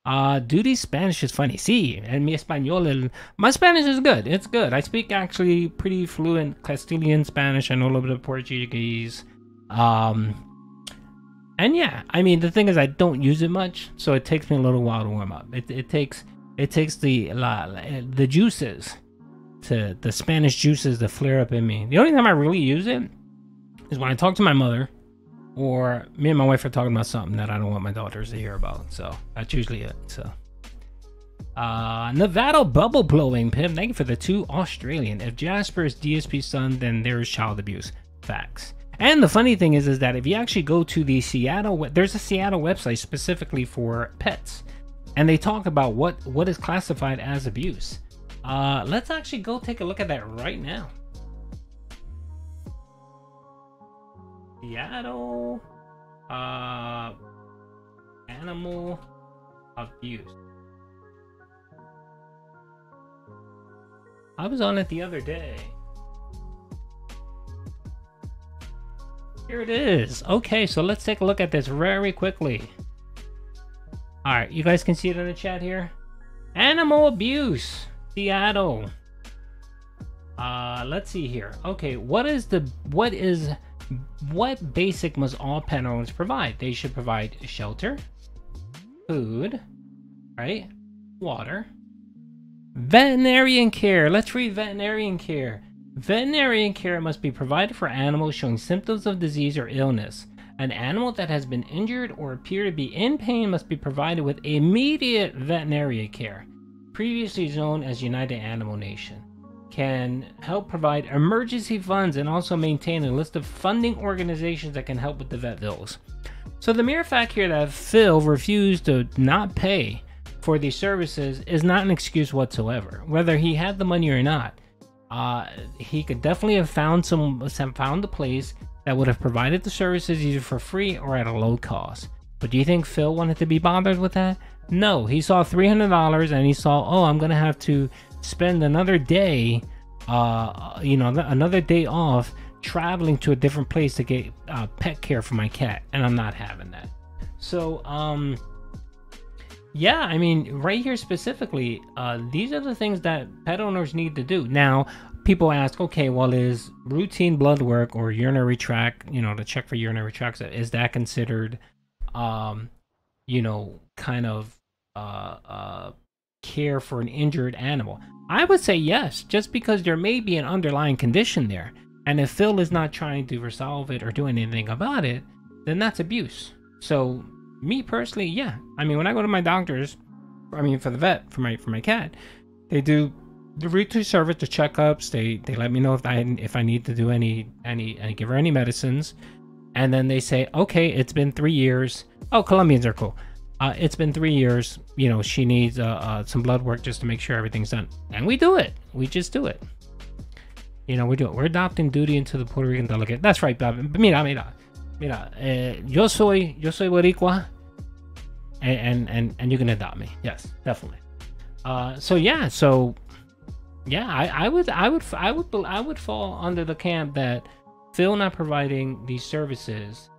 Duty's Spanish is funny. Sí, en mi español, my Spanish is good. It's good. I speak actually pretty fluent Castilian Spanish. I know a little bit of Portuguese. And yeah, I mean, the thing is I don't use it much, so it takes me a little while to warm up. It takes the juices, the Spanish juices to flare up in me. The only time I really use it is when I talk to my mother, or me and my wife are talking about something that I don't want my daughters to hear about. So that's usually it. So Nevada bubble blowing, Pim, thank you for the 2 Australian. If Jasper is DSP's son, then there is child abuse. Facts. And the funny thing is that if you actually go to the Seattle, there's a Seattle website specifically for pets, and they talk about what is classified as abuse. Let's actually go take a look at that right now. Seattle animal abuse. I was on it the other day. Here it is. Okay, so let's take a look at this very quickly. Alright, you guys can see it in the chat here. Animal abuse, Seattle. Let's see here. Okay, what basic must all pet owners provide? They should provide shelter, food, right? Water, veterinarian care. Let's read veterinarian care. Veterinarian care must be provided for animals showing symptoms of disease or illness. An animal that has been injured or appear to be in pain must be provided with immediate veterinary care. Previously known as United Animal Nation. Can help provide emergency funds and also maintain a list of funding organizations that can help with the vet bills. So the mere fact here that Phil refused to not pay for these services is not an excuse whatsoever. Whether he had the money or not, he could definitely have found a place that would have provided the services either for free or at a low cost. But do you think Phil wanted to be bothered with that? No, he saw $300 and he saw, oh, I'm gonna have to spend another day, another day off traveling to a different place to get pet care for my cat, and I'm not having that. So Yeah, I mean, right here specifically, these are the things that pet owners need to do. Now, people ask, okay, well, is routine blood work or urinary tract, to check for urinary tracts, is that considered, kind of care for an injured animal? I would say yes, just because there may be an underlying condition there. And if Phil is not trying to resolve it or do anything about it, then that's abuse. So, me personally, yeah. I mean, when I go to my doctors, for the vet, for my cat, they do the routine service, the checkups. They let me know if I need to do any give her any medicines, and then they say, okay, it's been 3 years. Oh, Colombians are cool. It's been 3 years. She needs some blood work just to make sure everything's done, and we do it. We just do it. We do it. We're adopting duty into the Puerto Rican delegate. That's right, Bob. Mira, yo soy boricua, and you can adopt me. Yes, definitely. I would fall under the camp that Phil not providing these services,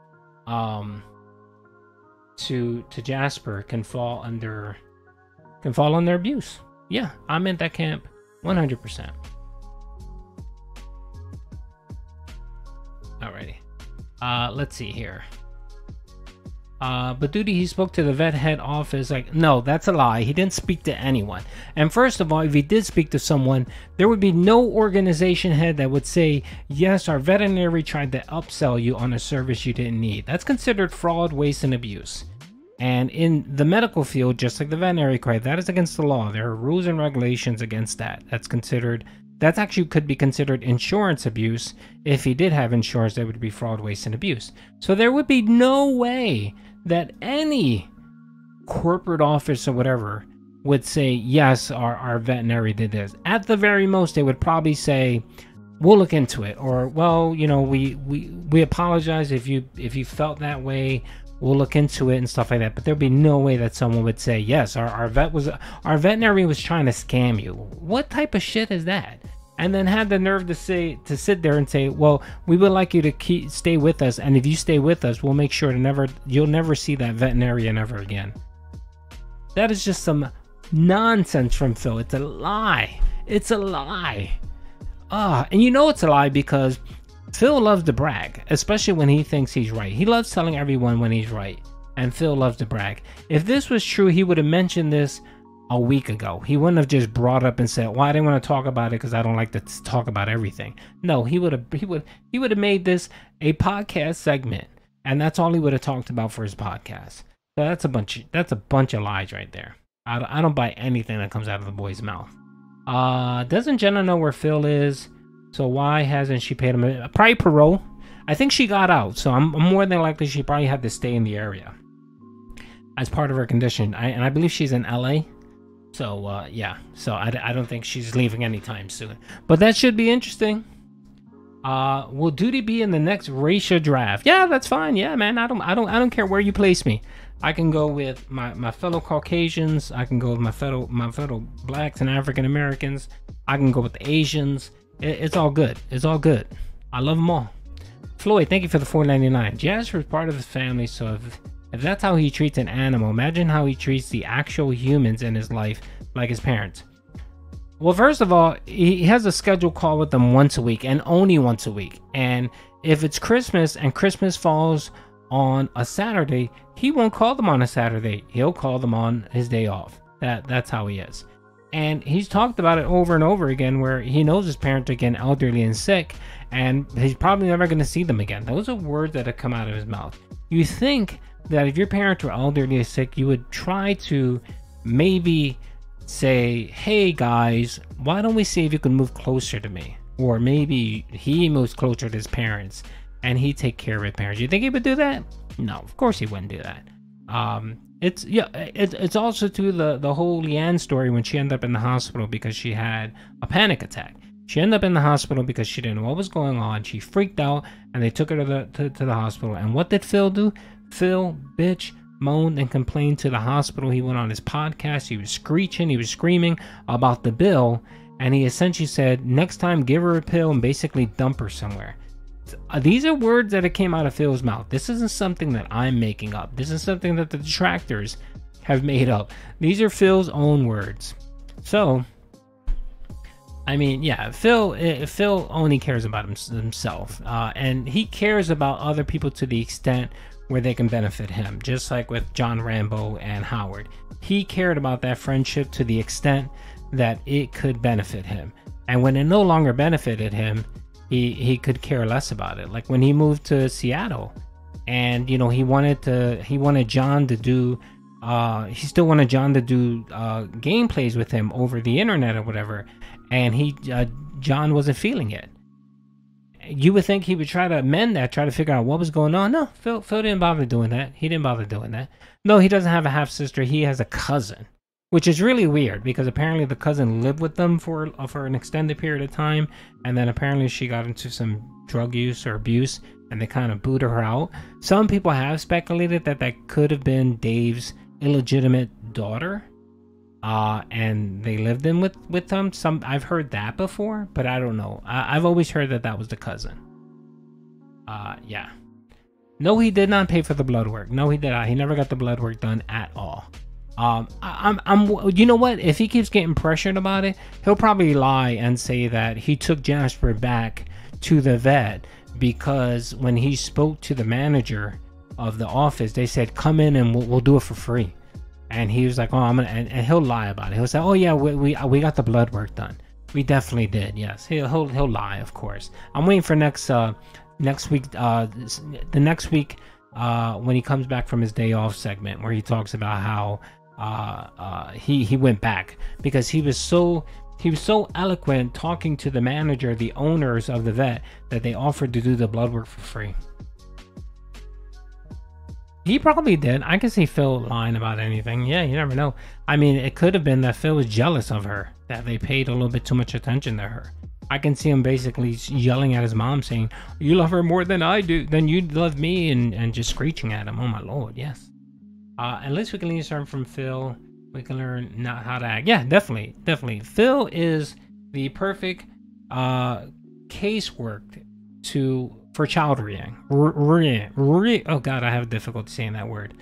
to Jasper can fall under abuse. Yeah, I'm in that camp, 100%. Alrighty. Let's see here. But Duty, he spoke to the vet head office. Like, no, that's a lie. He didn't speak to anyone. And first of all, if he did speak to someone, there would be no organization head that would say, yes, our veterinary tried to upsell you on a service you didn't need. That's considered fraud, waste, and abuse. And in the medical field, just like the veterinary credit, that is against the law. There are rules and regulations against that. That actually could be considered insurance abuse. If he did have insurance, that would be fraud, waste, and abuse. So there would be no way that any corporate office or whatever would say, yes, our veterinary did this. At the very most, they would probably say, we'll look into it. Or, well, we apologize if you felt that way. We'll look into it and stuff like that. But there'd be no way that someone would say, yes, our veterinary was trying to scam you. What type of shit is that? And then had the nerve to sit there and say, well, we would like you to stay with us, and if you stay with us, we'll make sure you'll never see that veterinarian ever again. That is just some nonsense from Phil. It's a lie. It's a lie. And it's a lie because Phil loves to brag, especially when he thinks he's right. He loves telling everyone when he's right, and Phil loves to brag. If this was true, he would have mentioned this a week ago. He wouldn't have just brought up and said, well, I didn't want to talk about it because I don't like to talk about everything. No, he would have made this a podcast segment, and that's all he would have talked about for his podcast. So that's a bunch of lies right there. I don't buy anything that comes out of the boy's mouth. Doesn't Jenna know where Phil is? So why hasn't she paid him? Probably parole. I think she got out, so I'm more than likely she probably had to stay in the area as part of her condition. And I believe she's in LA. So, yeah. So, I don't think she's leaving anytime soon. But that should be interesting. Will Duty be in the next racial draft? Yeah, that's fine. Yeah, man. I don't care where you place me. I can go with my fellow Caucasians. I can go with my fellow blacks and African Americans. I can go with the Asians. It's all good. It's all good. I love them all. Floyd, thank you for the $4.99. Jasper's part of his family, so if that's how he treats an animal, imagine how he treats the actual humans in his life, like his parents. Well, first of all, he has a scheduled call with them once a week, and only once a week. And if it's Christmas and Christmas falls on a Saturday, he won't call them on a Saturday. He'll call them on his day off. That's how he is. And he's talked about it over and over again, where he knows his parents are getting elderly and sick, and he's probably never going to see them again. Those are words that have come out of his mouth. You think that if your parents were elderly or sick, you would try to maybe say, hey guys, why don't we see if you can move closer to me? Or maybe he moves closer to his parents and he take care of his parents. You think he would do that? No, of course he wouldn't do that. It's also to the whole Leanne story when she ended up in the hospital because she had a panic attack. She ended up in the hospital because she didn't know what was going on. She freaked out and they took her to the hospital. And what did Phil do? Phil, bitch, moaned and complained to the hospital. He went on his podcast. He was screeching. He was screaming about the bill. And he essentially said, next time, give her a pill and basically dump her somewhere. These are words that came out of Phil's mouth. This isn't something that I'm making up. This is something that the detractors have made up. These are Phil's own words. So, I mean, yeah, Phil only cares about himself, and he cares about other people to the extent where they can benefit him. Just like with John Rambo and Howard, he cared about that friendship to the extent that it could benefit him, and when it no longer benefited him, he could care less about it. Like when he moved to Seattle, and you know, he wanted John to do. He still wanted John to do gameplays with him over the internet or whatever, and John wasn't feeling it. You would think he would try to amend that, try to figure out what was going on. No, Phil didn't bother doing that. He didn't bother doing that. No, he doesn't have a half sister. He has a cousin, which is really weird because apparently the cousin lived with them for an extended period of time, and then apparently she got into some drug use or abuse, and they kind of booted her out. Some people have speculated that could have been Dave's illegitimate daughter, and they lived in with them. I've heard that before, but I don't know. I've always heard that was the cousin. Yeah. No, he did not pay for the blood work. No, he did not. He never got the blood work done at all. You know what? If he keeps getting pressured about it, he'll probably lie and say that he took Jasper back to the vet because when he spoke to the manager of the office, they said, come in and we'll do it for free. And he was like, oh, I'm gonna, and he'll lie about it. He'll say, oh yeah, we got the blood work done. We definitely did. Yes, he'll lie, of course. I'm waiting for next week, the next week when he comes back from his day off segment, where he talks about how he went back because he was so eloquent talking to the manager, the owners of the vet, that they offered to do the blood work for free. He probably did. I can see Phil lying about anything. Yeah, you never know. I mean, it could have been that Phil was jealous of her, that they paid a little bit too much attention to her. I can see him basically yelling at his mom saying, you love her more than I do, than you love me, and just screeching at him. Oh my lord, yes. At least we can learn from Phil. We can learn not how to act. Yeah, definitely. Phil is the perfect casework for child rearing. Oh god, I have difficulty saying that word.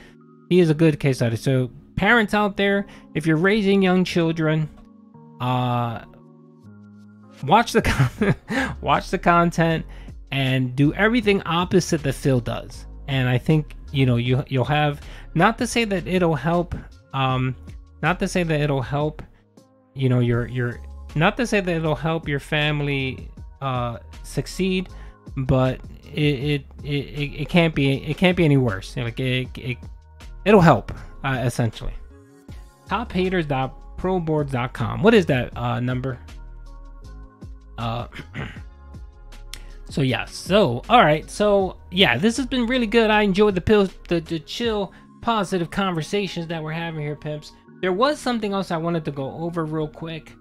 He is a good case study. So parents out there, if you're raising young children, watch the content and do everything opposite that Phil does. And I think, you know, you'll have, not to say that it'll help, you know, not to say that it'll help your family succeed, but it can't be any worse. Like it'll help essentially. Tophaters.proboards.com. What is that number? So yeah, so all right, so yeah, this has been really good. I enjoyed the chill, positive conversations that we're having here, pimps. There was something else I wanted to go over real quick.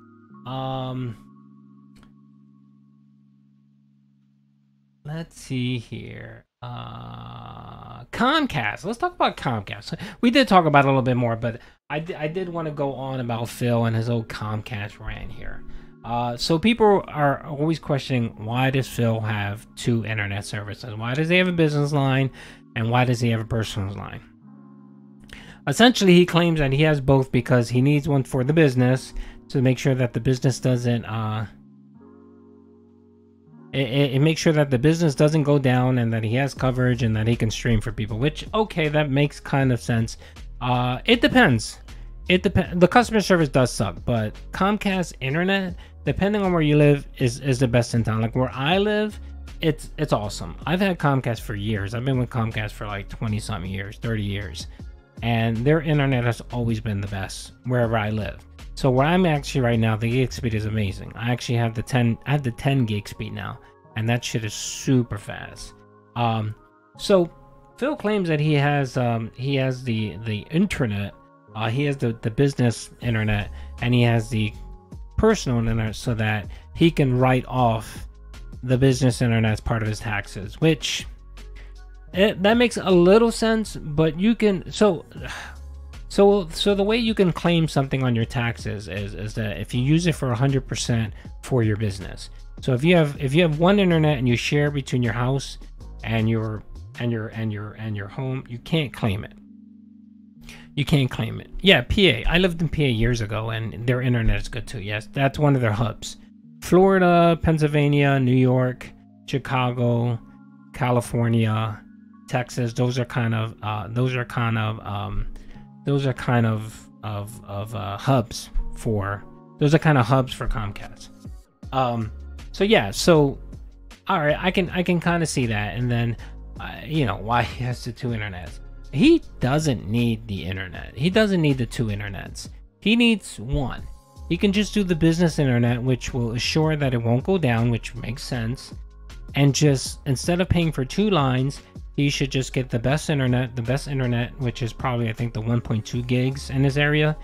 Let's see here. Comcast. Let's talk about Comcast. We did talk about it a little bit more, but I did want to go on about Phil and his old Comcast rant here. So people are always questioning, why does Phil have two internet services? Why does he have a business line, and why does he have a personal line? Essentially, he claims that he has both because he needs one for the business to make sure that the business doesn't it makes sure that the business doesn't go down, and that he has coverage and that he can stream for people, which, okay, that makes kind of sense. It depends. The customer service does suck, but Comcast internet, depending on where you live, is the best in town. Like where I live, it's awesome. I've had Comcast for years. I've been with Comcast for like 20 something years, 30 years, and their internet has always been the best wherever I live. So where I'm actually right now, the gig speed is amazing. I actually have the 10 gig speed now, and that shit is super fast. So Phil claims that he has the internet. He has the business internet, and he has the personal internet, so that he can write off the business internet as part of his taxes, which that makes a little sense. But you can so the way you can claim something on your taxes is that if you use it for 100% for your business. So if you have one internet and you share between your house and your home, you can't claim it. you can't claim it. Yeah, PA. I lived in PA years ago, and their internet is good too. Yes, that's one of their hubs. Florida, Pennsylvania, New York, Chicago, California, Texas. Those are kind of hubs for Comcast. So yeah, so all right, I can kind of see that, and then you know why he has the 2 internets. He doesn't need the internet. He doesn't need the 2 internets. He needs 1. He can just do the business internet, which will assure that it won't go down, which makes sense. And just instead of paying for 2 lines, he should just get the best internet, which is probably, I think, the 1.2 gigs in his area.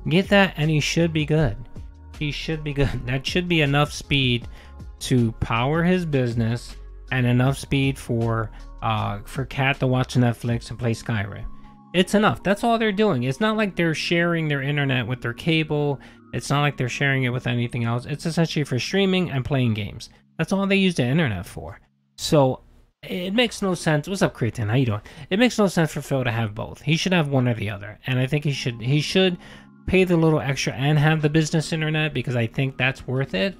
Get that, and he should be good. He should be good. That should be enough speed to power his business, and enough speed for Kat to watch Netflix and play Skyrim. It's enough. That's all they're doing. It's not like they're sharing their internet with their cable. It's not like they're sharing it with anything else. It's essentially for streaming and playing games. That's all they use the internet for. So it makes no sense. What's up, Cretin? How you doing? It makes no sense for Phil to have both. He should have one or the other. And I think he should pay the little extra and have the business internet, because I think that's worth it.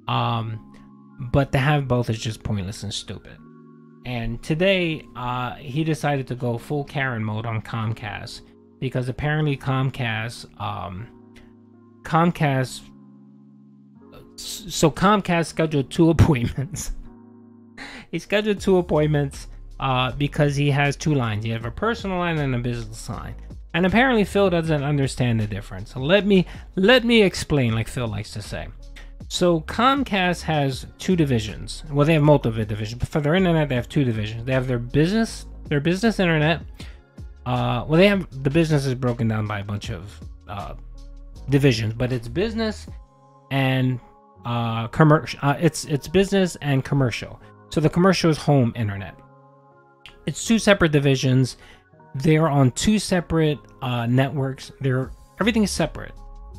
But to have both is just pointless and stupid. And today, he decided to go full Karen mode on Comcast, because apparently Comcast scheduled 2 appointments. He scheduled 2 appointments because he has 2 lines. You have a personal line and a business line. And apparently Phil doesn't understand the difference. Let me explain, like Phil likes to say. So Comcast has 2 divisions. Well, they have multiple divisions, but for their internet, they have 2 divisions. They have their business internet. Well, they have, the business is broken down by a bunch of divisions, but it's business and commercial. It's business and commercial. So the commercial is home internet. It's 2 separate divisions. They're on 2 separate networks. Everything is separate.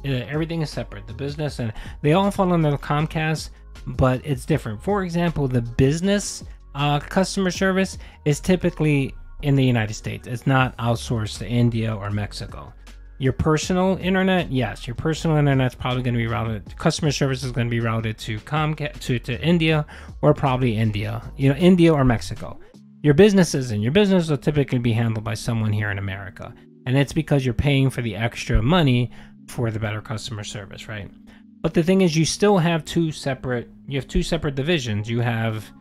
Everything is separate. The business, and they all fall under Comcast, but it's different. For example, the business customer service is typically in the United States. It's not outsourced to India or Mexico. Your personal internet, yes, your personal internet's probably going to be routed. Customer service is going to be routed to Comcast, to India, or probably India. India or Mexico. Your business will typically be handled by someone here in America, and it's because you're paying for the extra money for the better customer service, right? But the thing is, you still have 2 separate divisions. You have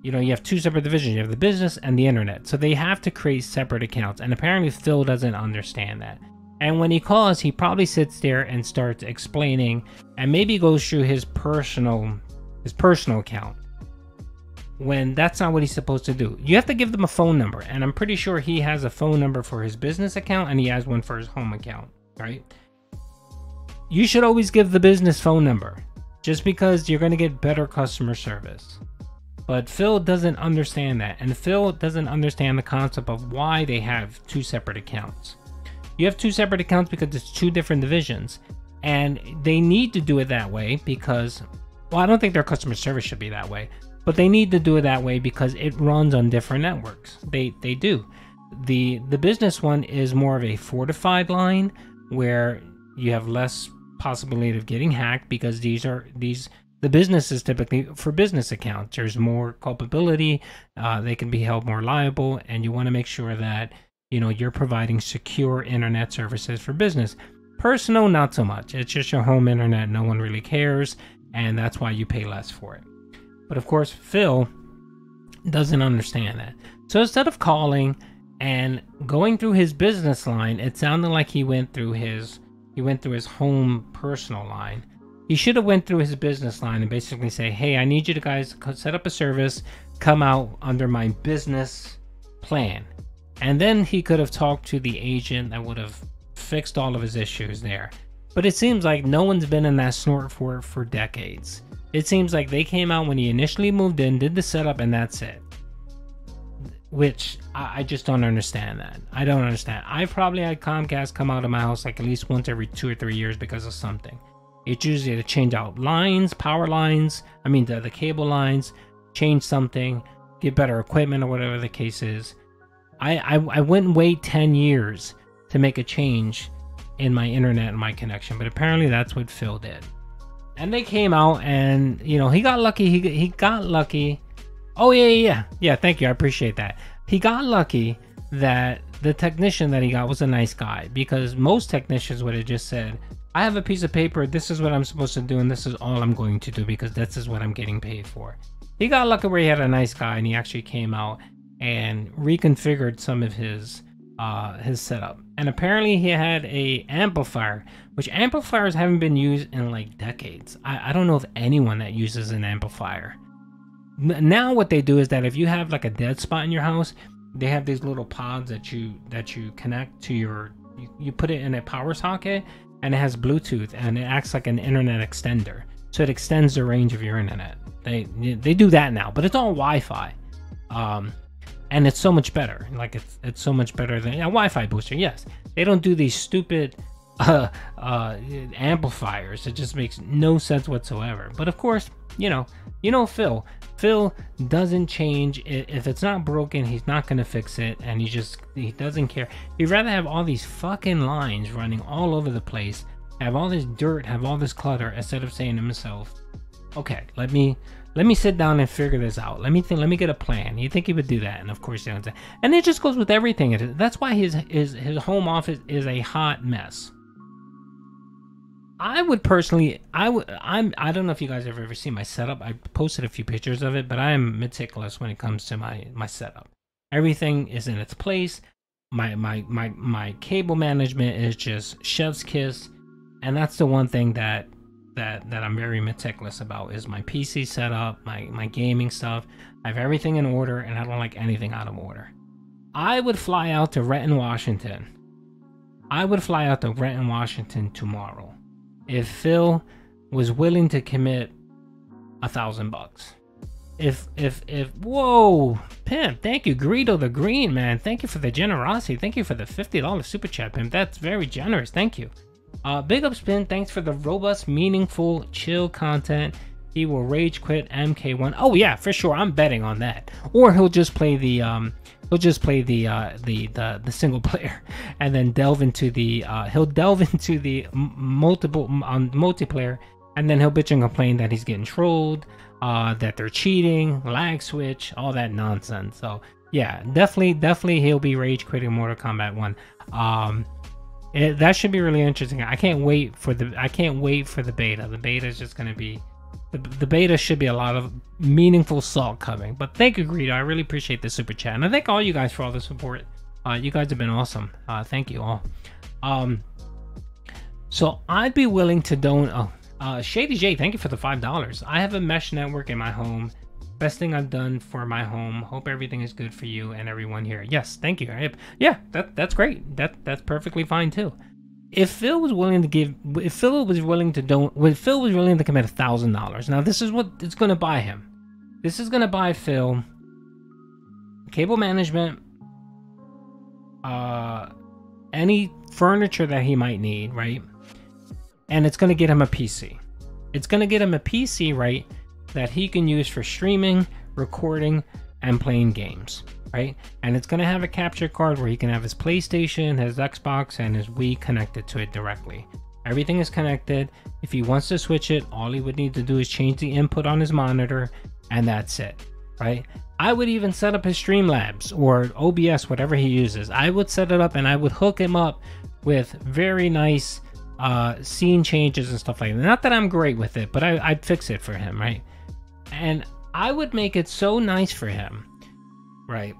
2 separate divisions. You have the business and the internet. So they have to create separate accounts, and apparently Phil doesn't understand that. And when he calls, he probably sits there and starts explaining, and maybe goes through his personal account, when that's not what he's supposed to do. You have to give them a phone number, and I'm pretty sure he has a phone number for his business account, and he has one for his home account, right? You should always give the business phone number, just because you're going to get better customer service. But Phil doesn't understand that, and Phil doesn't understand the concept of why they have 2 separate accounts. You have 2 separate accounts because it's 2 different divisions, and they need to do it that way because, well, I don't think their customer service should be that way, but they need to do it that way because it runs on different networks. They do. The business one is more of a fortified line where you have less possibility of getting hacked, because the business is typically for business accounts. There's more culpability. They can be held more liable, and you want to make sure that you're providing secure internet services for business. Personal, not so much. It's just your home internet. No one really cares, and that's why you pay less for it. But of course, Phil doesn't understand that. So instead of calling and going through his business line, it sounded like he went through his home personal line. He should have went through his business line and basically say, hey, I need you to guys set up a service, come out under my business plan. And then he could have talked to the agent that would have fixed all of his issues there. But it seems like no one's been in that snort for decades. It seems like they came out when he initially moved in, did the setup, and that's it. Which I just don't understand that. I don't understand. I probably had Comcast come out of my house like at least once every 2 or 3 years because of something. It's usually to change out lines, power lines, the cable lines, change something, get better equipment, or whatever the case is. I wouldn't wait 10 years to make a change in my internet and my connection. But apparently that's what Phil did. And they came out and, you know, he got lucky. He got lucky. Oh, yeah. Thank you. I appreciate that. He got lucky that the technician that he got was a nice guy, because most technicians would have just said, I have a piece of paper. This is what I'm supposed to do. And this is all I'm going to do because this is what I'm getting paid for. He got lucky where he had a nice guy and he actually came out and reconfigured some of his setup. And apparently he had a amplifier, which amplifiers haven't been used in like decades. I don't know of anyone that uses an amplifier. Now what they do is that if you have like a dead spot in your house, they have these little pods that you connect to your, you put it in a power socket, and it has Bluetooth and it acts like an internet extender. So it extends the range of your internet. They do that now, but it's all Wi-Fi. And it's so much better. Like it's so much better than a Wi-Fi booster. Yes, they don't do these stupid amplifiers. It just makes no sense whatsoever. But of course, you know Phil. Phil doesn't change. If it's not broken, he's not gonna fix it, and he doesn't care. He'd rather have all these fucking lines running all over the place, have all this dirt, have all this clutter, instead of saying to himself, okay, let me sit down and figure this out. Let me get a plan. You think he would do that? And of course he doesn't. And it just goes with everything. That's why his home office is a hot mess. I would personally, I don't know if you guys have ever seen my setup. I posted a few pictures of it, but I am meticulous when it comes to my setup. Everything is in its place. My cable management is just chef's kiss, and that's the one thing that I'm very meticulous about, is my PC setup, my gaming stuff. I have everything in order, and I don't like anything out of order. I would fly out to Renton, Washington. Tomorrow if Phil was willing to commit $1,000. If whoa, Pimp, thank you, Greedo the Green, man. Thank you for the generosity. Thank you for the $50 super chat, Pimp. That's very generous. Thank you. Big up Spin, thanks for the robust, meaningful, chill content. He will rage quit MK1. Oh yeah, for sure. I'm betting on that. Or he'll just play the single player, and then delve into the multiplayer, and then he'll bitch and complain that he's getting trolled, that they're cheating, lag switch, all that nonsense. So yeah, definitely he'll be rage quitting Mortal Kombat 1. That should be really interesting. I can't wait for the beta. The beta is just going to be, the beta should be a lot of meaningful salt coming. But thank you, Greedo. I really appreciate the super chat, and I thank all you guys for all the support. You guys have been awesome. Thank you all. So I'd be willing to donate. Shady J, thank you for the $5. I have a mesh network in my home. Best thing I've done for my home. Hope everything is good for you and everyone here. Yes, thank you. Yeah, that's great. That's perfectly fine too. If Phil was willing to commit $1,000, now this is what it's going to buy him. This is going to buy Phil cable management, any furniture that he might need, right? And it's going to get him a PC. It's going to get him a PC, right, that he can use for streaming, recording, and playing games, right? And it's going to have a capture card where he can have his PlayStation, his Xbox, and his Wii connected to it directly. Everything is connected. If he wants to switch it, all he would need to do is change the input on his monitor, and that's it, right? I would even set up his Streamlabs or OBS, whatever he uses. I would set it up, and I would hook him up with very nice scene changes and stuff like that. Not that I'm great with it, but I'd fix it for him, right? And I would make it so nice for him, right,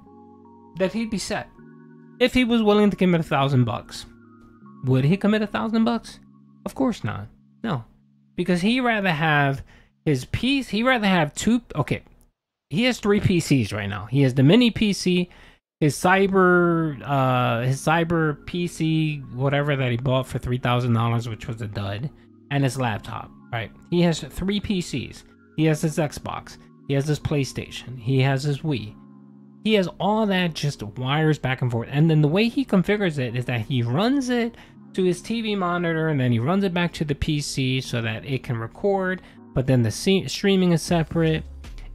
that he'd be set. If he was willing to commit $1,000, would he commit $1,000? Of course not. No, because he'd rather have his piece. He'd rather have two. Okay, he has 3 PCs right now. He has the mini PC, his cyber PC, whatever that he bought for $3,000, which was a dud, and his laptop. Right? He has 3 PCs. He has his Xbox. He has his PlayStation. He has his Wii. He has all that, just wires back and forth. And then the way he configures it is that he runs it to his TV monitor, and then he runs it back to the PC so that it can record, but then the streaming is separate.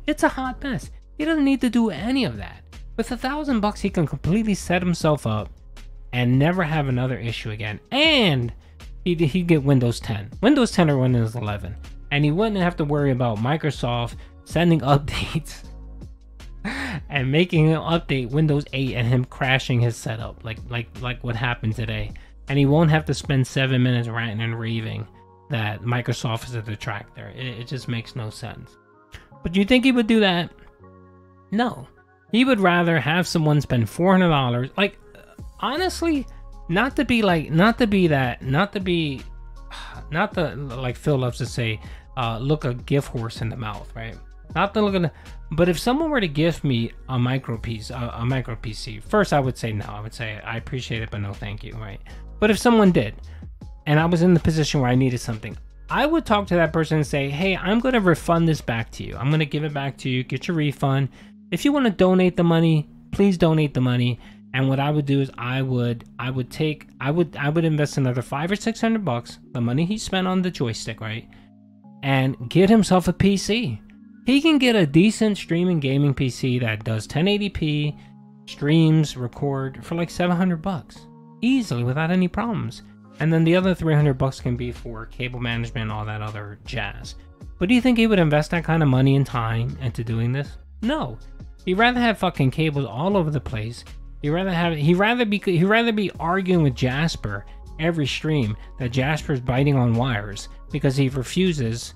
It's a hot mess. He doesn't need to do any of that. With $1,000, he can completely set himself up and never have another issue again. And he'd get Windows 10. Windows 10 or Windows 11. And he wouldn't have to worry about Microsoft sending updates and making him update Windows 8 and him crashing his setup like what happened today. And he won't have to spend 7 minutes ranting and raving that Microsoft is a detractor. It just makes no sense. But you think he would do that? No. He would rather have someone spend $400. Like, honestly, not to like Phil loves to say, look a gift horse in the mouth, right? Not to look at, but if someone were to gift me a micro PC, first I would say no. I would say I appreciate it, but no thank you, right? But if someone did, and I was in the position where I needed something, I would talk to that person and say, hey, I'm going to refund this back to you. I'm going to give it back to you, get your refund. If you want to donate the money, please donate the money. And what I would do is I would invest another $500 or $600, the money he spent on the joystick, right? And get himself a PC. He can get a decent streaming gaming PC that does 1080p, streams, record for like $700 easily without any problems. And then the other $300 can be for cable management and all that other jazz. But do you think he would invest that kind of money and time into doing this? No. He'd rather have fucking cables all over the place. He'd rather be arguing with Jasper every stream that Jasper's biting on wires because he refuses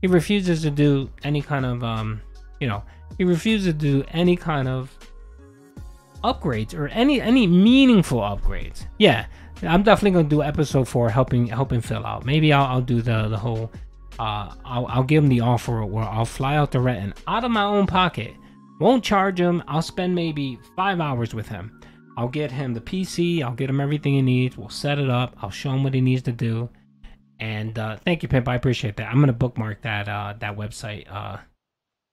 to do any kind of he refuses to do any kind of upgrades or any meaningful upgrades. Yeah, I'm definitely gonna do episode 4 helping Phil out. Maybe I'll do the whole I'll give him the offer where I'll fly out to Renton out of my own pocket. Won't charge him. I'll spend maybe 5 hours with him. I'll get him the PC. I'll get him everything he needs. We'll set it up. I'll show him what he needs to do. And thank you, Pimp. I appreciate that. I'm gonna bookmark that website.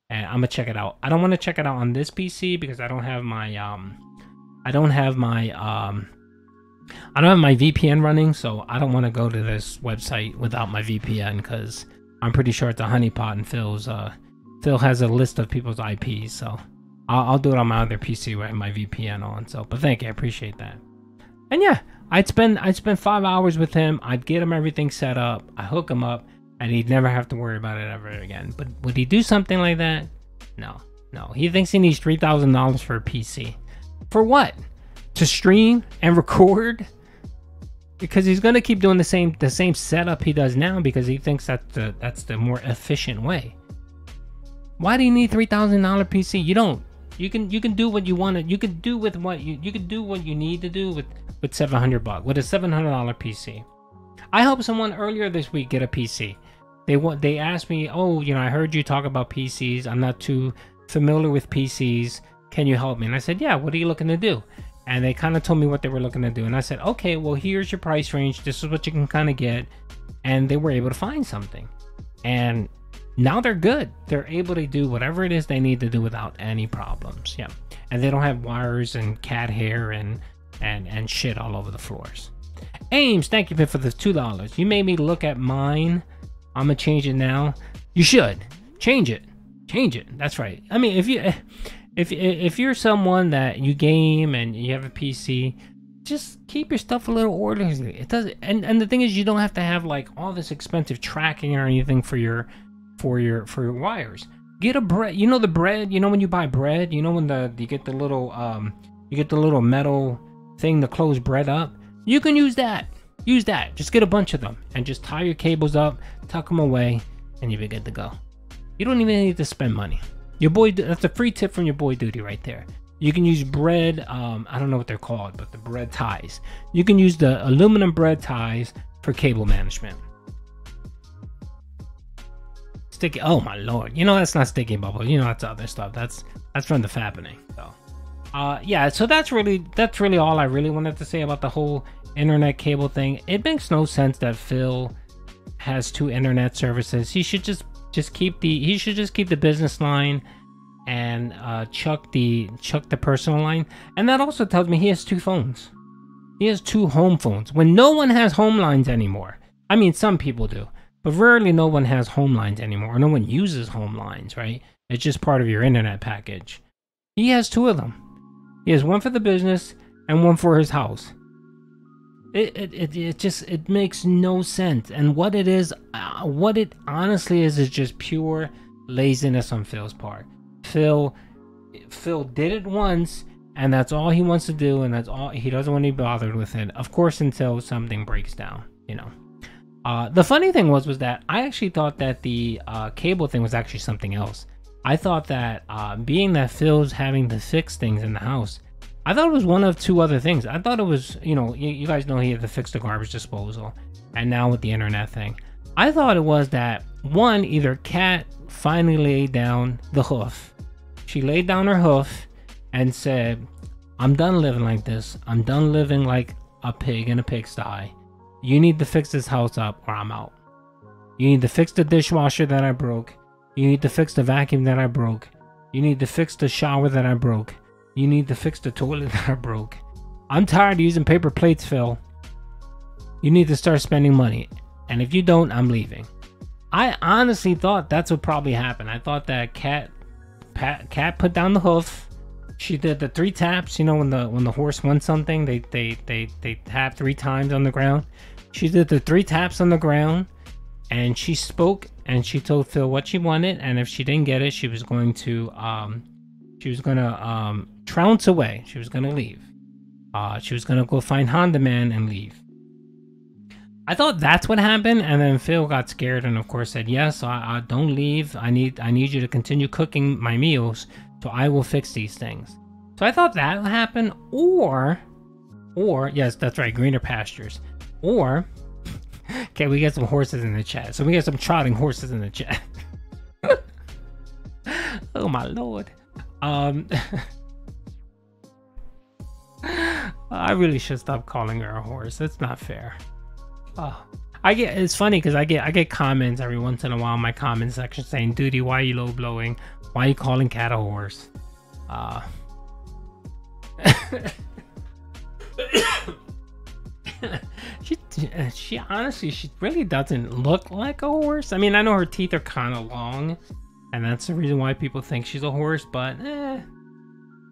And I'm gonna check it out. I don't want to check it out on this PC because I don't have my VPN running. So I don't want to go to this website without my VPN because I'm pretty sure it's a honeypot and Phil has a list of people's IPs, so I'll do it on my other PC with my VPN on. So, but thank you, I appreciate that. And yeah, I'd spend 5 hours with him. I'd get him everything set up. I hook him up, and he'd never have to worry about it ever again. But would he do something like that? No. He thinks he needs $3,000 for a PC. For what? To stream and record? Because he's gonna keep doing the same setup he does now because he thinks that's the more efficient way. Why do you need $3,000 PC? You don't. You can do what you want to. You can do with what you can do what you need to do with $700 with a $700 PC. I helped someone earlier this week get a PC. They asked me, oh, I heard you talk about PCs. I'm not too familiar with PCs. Can you help me? And I said, yeah. What are you looking to do? And they kind of told me what they were looking to do. And I said, okay, well, here's your price range. This is what you can kind of get. And they were able to find something. And now they're good. They're able to do whatever it is they need to do without any problems. Yeah. And they don't have wires and cat hair and shit all over the floors. Ames, thank you for the $2. You made me look at mine. I'm gonna change it now. You should change it. That's right. I mean, if you're someone that you game and you have a PC, just keep your stuff a little orderly. It does, and the thing is, you don't have to have like all this expensive tracking or anything for your wires. Get a bread. The bread. When you buy bread. When you get the little metal thing to close bread up. You can use that. Just get a bunch of them and just tie your cables up, tuck them away, and you'll be good to go. You don't even need to spend money. Your boy. That's a free tip from your boy Duty right there. You can use bread. I don't know what they're called, but the bread ties. You can use the aluminum bread ties for cable management. Sticky, oh my lord, that's not sticky bubble, that's other stuff. That's from the Fappening. So yeah, so that's really all I really wanted to say about the whole internet cable thing. It makes no sense that Phil has 2 internet services. He should just keep the business line and chuck the personal line. And that also tells me he has 2 phones. He has 2 home phones when no one has home lines anymore. I mean, some people do. But rarely no one has home lines anymore, or no one uses home lines, right? It's just part of your internet package. He has 2 of them. He has one for the business and one for his house. It makes no sense. And what it is, what it honestly is just pure laziness on Phil's part. Phil did it once, and that's all he wants to do, and that's all he doesn't want to be bothered with it. Of course, until something breaks down, you know. The funny thing was that I actually thought that the cable thing was actually something else. I thought that being that Phil's having to fix things in the house, I thought it was one of two other things. I thought it was, you know, you guys know he had to fix the garbage disposal, and now with the internet thing, I thought it was that one, either Kat finally laid down the hoof. She laid down her hoof and said, I'm done living like this. I'm done living like a pig in a pigsty. You need to fix this house up or I'm out. You need to fix the dishwasher that I broke. You need to fix the vacuum that I broke. You need to fix the shower that I broke. You need to fix the toilet that I broke. I'm tired of using paper plates, Phil. You need to start spending money. And if you don't, I'm leaving. I honestly thought that's what probably happened. I thought that Kat put down the hoof. She did the 3 taps. You know, when the horse wants something, they tap 3 times on the ground. She did the 3 taps on the ground, and she spoke and she told Phil what she wanted. And if she didn't get it, she was going to trounce away. She was gonna leave. She was gonna go find Honda Man and leave. I thought that's what happened, and then Phil got scared and of course said, yes, I don't leave. I need you to continue cooking my meals, so I will fix these things. So I thought that would happen, or yes, that's right, greener pastures. Or okay, we get some horses in the chat. So we get some trotting horses in the chat. Oh my lord. I really should stop calling her a horse. It's not fair. It's funny because I get comments every once in a while in my comment section saying, "Duty, why are you low blowing? Why are you calling Kat a horse?" She honestly, she really doesn't look like a horse. I mean, I know her teeth are kind of long, and that's the reason why people think she's a horse. But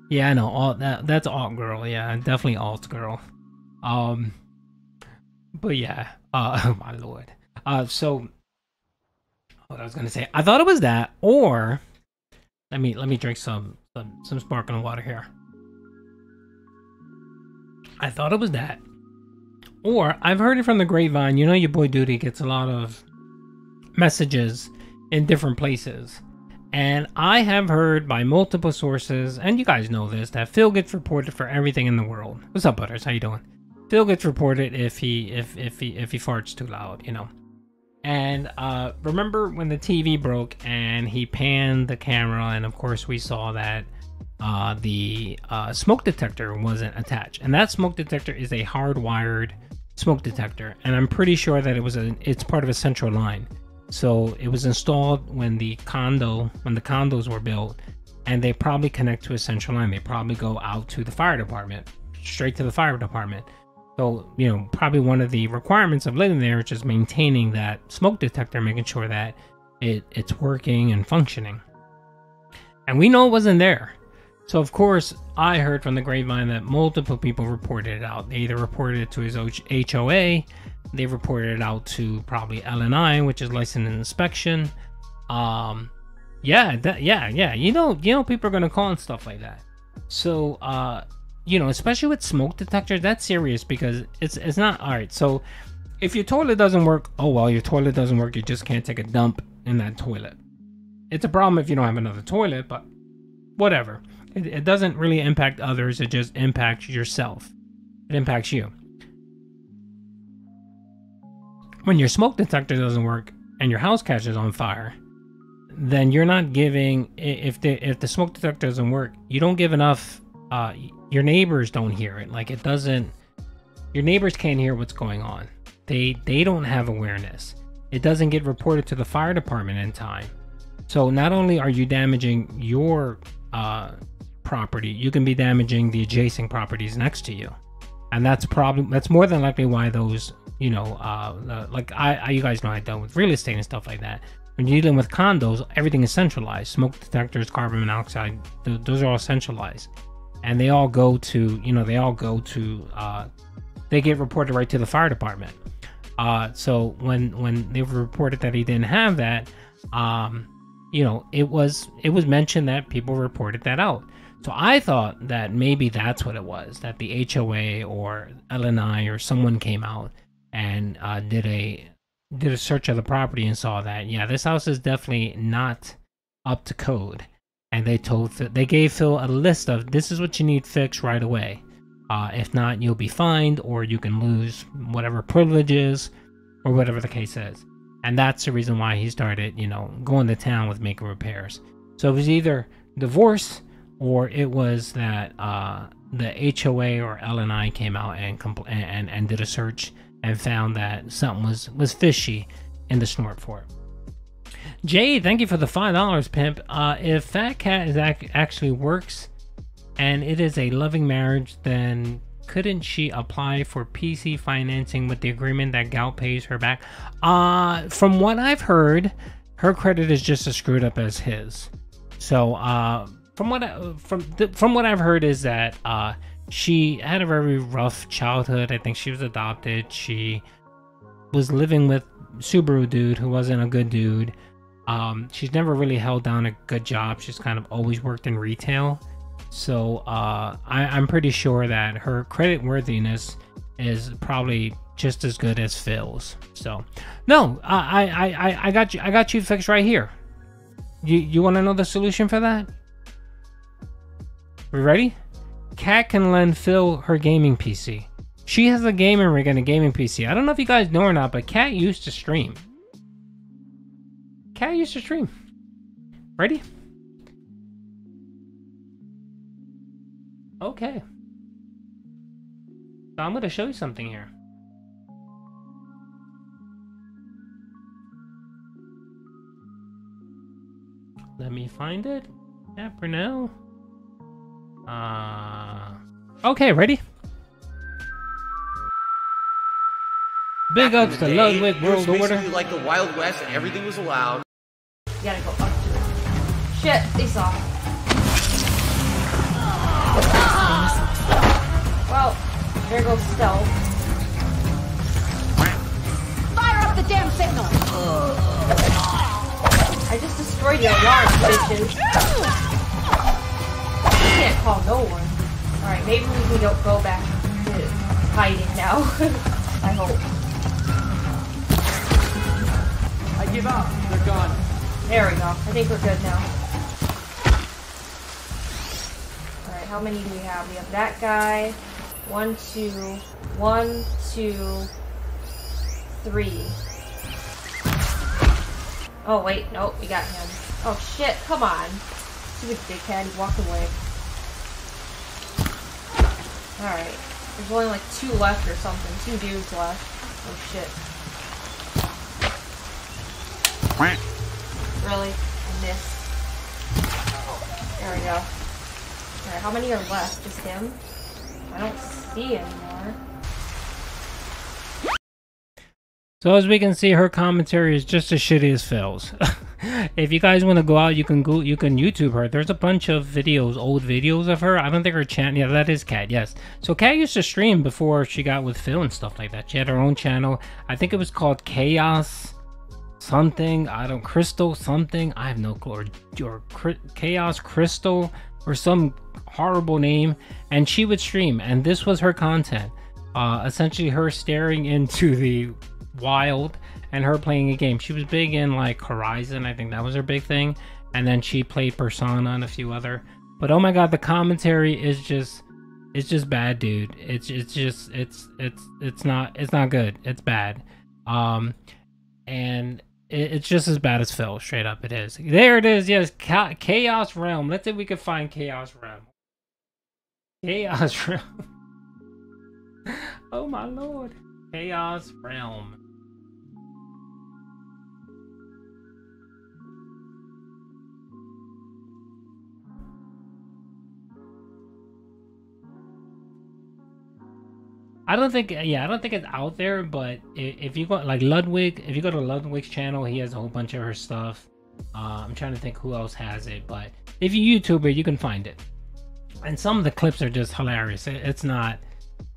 yeah, I know that's alt girl. Yeah, definitely alt girl. But yeah, oh my lord. So what I was gonna say, I thought it was that, or let me drink some sparkling water here. I thought it was that, or I've heard it from the grapevine. You know, your boy Duty gets a lot of messages in different places, and I have heard by multiple sources, and you guys know this, that Phil gets reported for everything in the world. What's up, Butters? How you doing? Phil gets reported if he farts too loud, you know. And remember when the TV broke and he panned the camera, and of course we saw that the smoke detector wasn't attached, and that smoke detector is a hardwired smoke detector, and I'm pretty sure that it's part of a central line. So it was installed when the condos were built, and they probably connect to a central line. They probably go out to the fire department, straight to the fire department. So, you know, probably one of the requirements of living there is just maintaining that smoke detector, making sure that it's working and functioning. And we know it wasn't there. So, of course, I heard from the grapevine that multiple people reported it out. They either reported it to his HOA, they reported it out to probably LNI, which is License and Inspection. Yeah. You know, people are going to call and stuff like that. So, you know, especially with smoke detectors, that's serious, because it's not all right. So if your toilet doesn't work, oh well, your toilet doesn't work. You just can't take a dump in that toilet. It's a problem if you don't have another toilet, but whatever. It doesn't really impact others. It just impacts yourself. It impacts you. When your smoke detector doesn't work and your house catches on fire, then you're not giving. If the smoke detector doesn't work, you don't give enough. Your neighbors don't hear it. Like, it doesn't. Your neighbors can't hear what's going on. They don't have awareness. It doesn't get reported to the fire department in time. So not only are you damaging your property, you can be damaging the adjacent properties next to you, and that's more than likely why those, you know, like you guys know I dealt with real estate and stuff like that. When you're dealing with condos, everything is centralized. Smoke detectors, carbon monoxide, those are all centralized, and they all go to they get reported right to the fire department. So when they reported that he didn't have that, you know, it was mentioned that people reported that out. So I thought that maybe that's what it was, that the HOA or LNI or someone came out and did a search of the property and saw that, yeah, this house is definitely not up to code. And they gave Phil a list of, this is what you need fixed right away. If not, you'll be fined, or you can lose whatever privileges, or whatever the case is. And that's the reason why he started, you know, going to town with making repairs. So it was either divorce, or it was that the HOA or LNI came out and did a search and found that something was fishy in the snort fort. Jay, thank you for the $5, pimp. If Fat Cat is actually works and it is a loving marriage, then couldn't she apply for PC financing with the agreement that Gal pays her back? From what I've heard, her credit is just as screwed up as his. So from what I've heard is that she had a very rough childhood. I think she was adopted. She was living with Subaru dude who wasn't a good dude. She's never really held down a good job. She's kind of always worked in retail. So I'm pretty sure that her credit worthiness is probably just as good as Phil's. So no, I got you fixed right here. You want to know the solution for that? We ready? Kat can lend Phil her gaming PC. She has a gaming rig and a gaming PC. I don't know if you guys know or not, but Kat used to stream. Kat used to stream. Ready? Okay. So I'm going to show you something here. Let me find it. Yeah, for now. Okay, ready? Big ups to Ludwig World Order. Like the Wild West, and everything was allowed. You gotta go up to it. Shit, they saw. Well, there goes stealth. Fire up the damn signal! I just destroyed your alarm, bitches. You can't call no one. Alright, maybe we can go back to hiding now. I hope. I give up. They're gone. There we go. I think we're good now. Alright, how many do we have? We have that guy. 1, 2, 1, 2, 3. Oh wait, nope, we got him. Oh shit, come on. Stupid dickhead, he walked away. Alright. There's only like 2 left or something. 2 dudes left. Oh shit. Really? I missed. There we go. Alright, how many are left? Just him? I don't see anymore. So as we can see, her commentary is just as shitty as Phil's. If you guys want to go out, you can YouTube her. There's a bunch of videos, old videos of her. I don't think her channel. Yeah, that is Kat. Yes. So Kat used to stream before she got with Phil and stuff like that. She had her own channel. I think it was called Chaos something. I don't Crystal something. I have no clue. Or Chaos Crystal or some horrible name. And she would stream, and this was her content. Essentially, her staring into the wild and her playing a game. She was big in like Horizon. I think that was her big thing. And then she played Persona and a few other. But oh my god, the commentary is just, it's just bad, dude. It's not good. It's bad. And it's just as bad as Phil. Straight up, it is. There it is. Yes, Chaos Realm. Let's see if we can find Chaos Realm. Chaos Realm. Oh my lord. Chaos Realm. I don't think it's out there, but if you go like Ludwig, if you go to Ludwig's channel, he has a whole bunch of her stuff. I'm trying to think who else has it, but if you YouTube it, you can find it. And some of the clips are just hilarious. It's not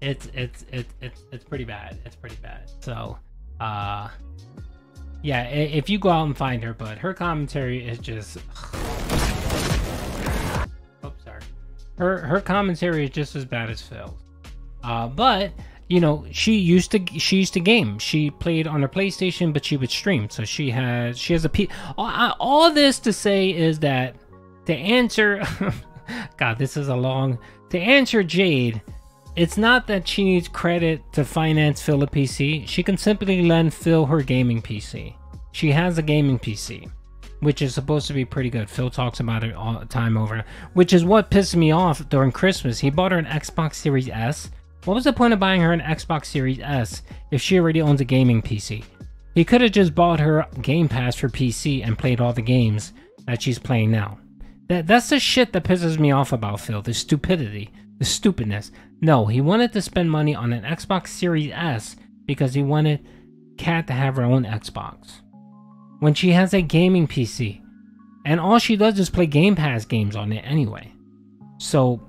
it's pretty bad. It's pretty bad. So, yeah, if you go out and find her, but her commentary is just. Oh, sorry. Her commentary is just as bad as Phil's. But you know, she used to game. She played on her PlayStation, but she would stream. So she has a P. All this to say is that to answer, God, this is a long. To answer Jade, it's not that she needs credit to finance Phil a PC. She can simply lend Phil her gaming PC. She has a gaming PC, which is supposed to be pretty good. Phil talks about it all the time over, which is what pissed me off during Christmas. He bought her an Xbox Series S. What was the point of buying her an Xbox Series S if she already owns a gaming PC? He could have just bought her Game Pass for PC and played all the games that she's playing now. That's the shit that pisses me off about Phil. The stupidity. The stupidness. No, he wanted to spend money on an Xbox Series S because he wanted Kat to have her own Xbox. When she has a gaming PC. And all she does is play Game Pass games on it anyway. So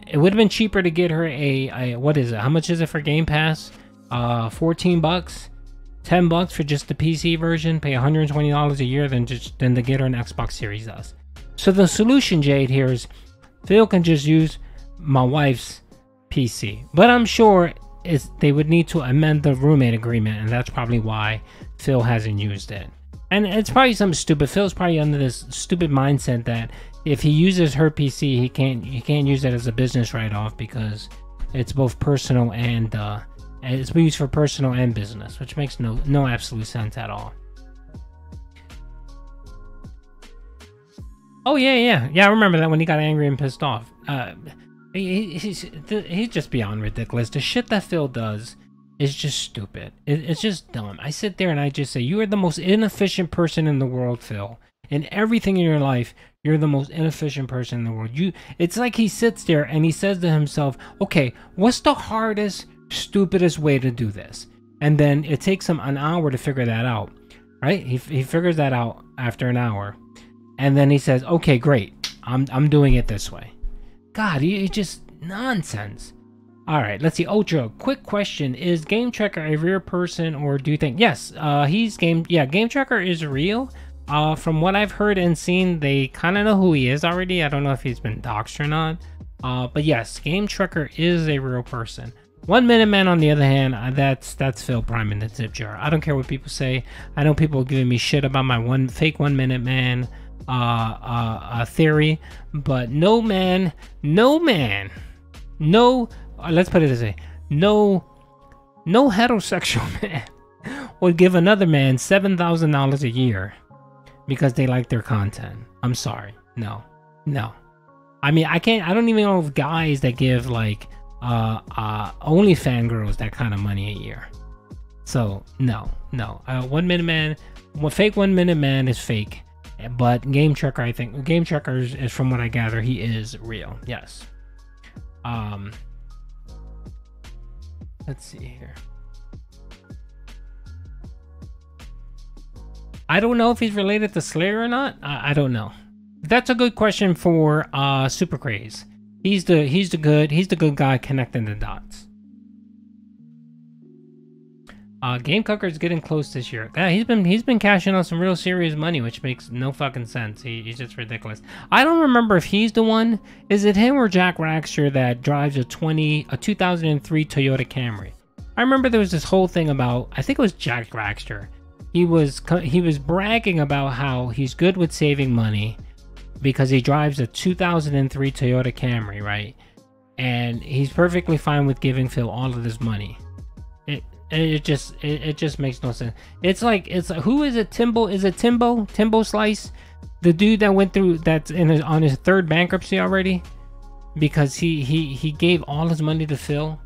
it would have been cheaper to get her a what is it? How much is it for Game Pass? 14 bucks, 10 bucks for just the PC version. Pay $120 a year than to get her an Xbox Series S. So the solution, Jade, here is Phil can just use my wife's PC. But I'm sure they would need to amend the roommate agreement, and that's probably why Phil hasn't used it. And it's probably something stupid. Phil's probably under this stupid mindset that if he uses her PC, he can't use it as a business write-off because it's both personal and it's used for personal and business, which makes no absolute sense at all. Oh yeah. I remember that when he got angry and pissed off. He's just beyond ridiculous. The shit that Phil does is just stupid. It's just dumb. I sit there and I just say, you are the most inefficient person in the world, Phil. In everything in your life, you're the most inefficient person in the world. It's like he sits there and he says to himself, okay, what's the hardest, stupidest way to do this? And then it takes him an hour to figure that out, right? He figures that out after an hour. And then he says, okay, great. I'm doing it this way. God, it's just nonsense. All right, let's see. Ultra, quick question. Is Game Tracker a real person, or do you think... Yes, Game Tracker is real. From what I've heard and seen, they kind of know who he is already. I don't know if he's been doxxed or not. But yes, Game Tracker is a real person. 1 Minute Man, on the other hand, that's Phil Prime in the tip jar. I don't care what people say. I know people are giving me shit about my fake 1 Minute Man theory, but no, let's put it this way, no heterosexual man would give another man $7,000 a year because they like their content. I'm sorry. No. I mean, I don't even know of guys that give like only fangirls that kind of money a year. So no. 1 Minute Man, fake 1 Minute Man is fake. But Game Tracker, I think Game Tracker is, from what I gather, he is real. Yes. Let's see here. I don't know if he's related to Slayer or not. I don't know. That's a good question for Super Craze. He's the good guy connecting the dots. Game Cucker is getting close this year. Yeah, he's been cashing out some real serious money, which makes no fucking sense. He's just ridiculous. I don't remember if he's the one. Is it him or Jack Raxter that drives a 2003 Toyota Camry? I remember there was this whole thing about, I think it was Jack Raxter. He was bragging about how he's good with saving money because he drives a 2003 Toyota Camry, right? And he's perfectly fine with giving Phil all of his money. It just makes no sense. It's like who is it? Timbo? Is it Timbo Slice? The dude that went through that's on his third bankruptcy already, because he gave all his money to Phil,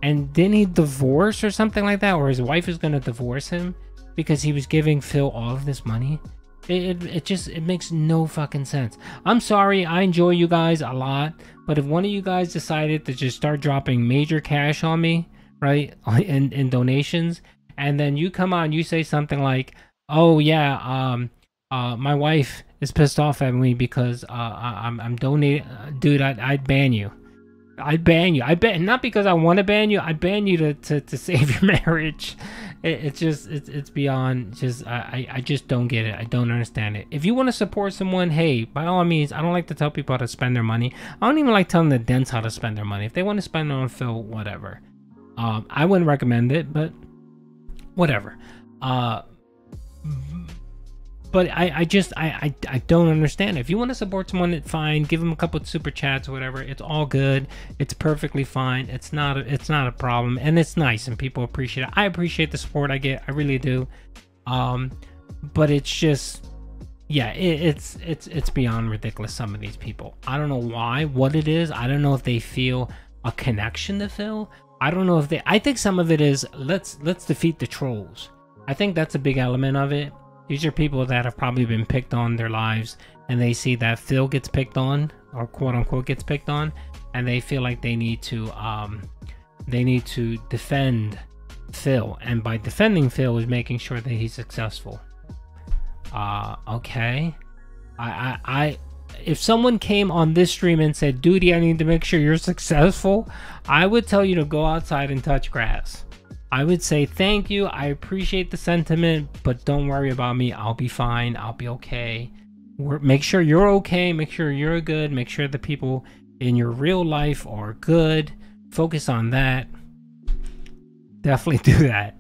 and then he divorced or something like that, or his wife is gonna divorce him because he was giving Phil all of this money. It makes no fucking sense. I'm sorry, I enjoy you guys a lot, but if one of you guys decided to just start dropping major cash on me, right, in donations, and then you come on, you say something like, oh yeah, my wife is pissed off at me because I'm donating, dude, I'd ban you. I ban you. I ban, not because I want to ban you. I ban you to save your marriage. It's beyond just, I just don't get it. I don't understand it. If you want to support someone, hey, by all means. I don't like to tell people how to spend their money. I don't even like telling the dents how to spend their money. If they want to spend it on Phil, whatever. I wouldn't recommend it, but whatever. But I don't understand. If you want to support someone, fine. Give them a couple of super chats or whatever. It's all good. It's perfectly fine. It's not a problem, and it's nice, and people appreciate it. I appreciate the support I get. I really do. But it's just, yeah, it's beyond ridiculous. Some of these people. I don't know why. What it is. I don't know if they feel a connection to Phil. I don't know if they. I think some of it is let's defeat the trolls. I think that's a big element of it. These are people that have probably been picked on their lives, and they see that Phil gets picked on, or quote unquote gets picked on, and they feel like they need to defend Phil, and by defending Phil is making sure that he's successful. Okay. If someone came on this stream and said, "Duty, I need to make sure you're successful," I would tell you to go outside and touch grass. I would say thank you, I appreciate the sentiment, but don't worry about me. I'll be fine. I'll be okay. Make sure you're okay. Make sure you're good. Make sure the people in your real life are good. Focus on that. Definitely do that.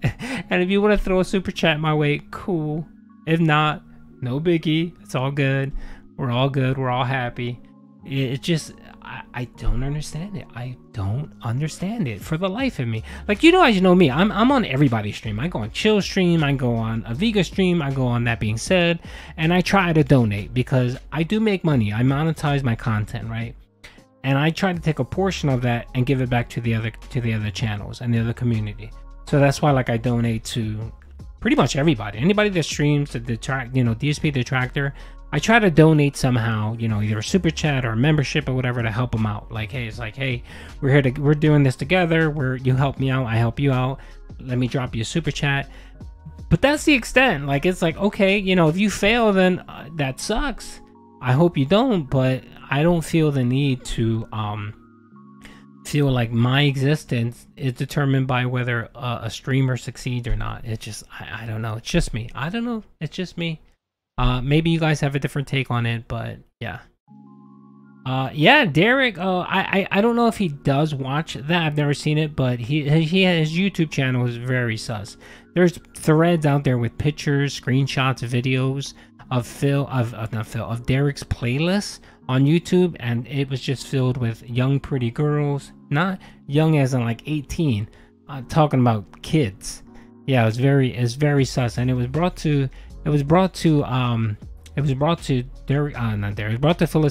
And if you want to throw a super chat my way, cool. If not, no biggie. It's all good. We're all good. We're all happy. It just, I don't understand it. I don't understand it for the life of me. Like, you guys know me. I'm on everybody's stream. I go on Chill stream. I go on Aviga stream. I go on That Being Said. And I try to donate because I do make money. I monetize my content, right? And I try to take a portion of that and give it back to the other channels and the other community. So that's why, like, I donate to pretty much everybody. Anybody that streams the DSP Detractor, I try to donate somehow, either a super chat or a membership or whatever to help them out. Like, hey, it's like, hey, we're doing this together. You help me out, I help you out. Let me drop you a super chat. But that's the extent. Like, it's like, okay, if you fail, then that sucks. I hope you don't, but I don't feel the need to feel like my existence is determined by whether a streamer succeeds or not. It's just, I don't know. It's just me. I don't know. It's just me. Maybe you guys have a different take on it, but yeah. Yeah, Derek, I don't know if he does watch that. I've never seen it, but his YouTube channel is very sus. There's threads out there with pictures, screenshots, videos of Derek's playlist on YouTube, and it was just filled with young pretty girls, not young as in like 18, talking about kids. Yeah, it's very sus, and it was brought to Phil's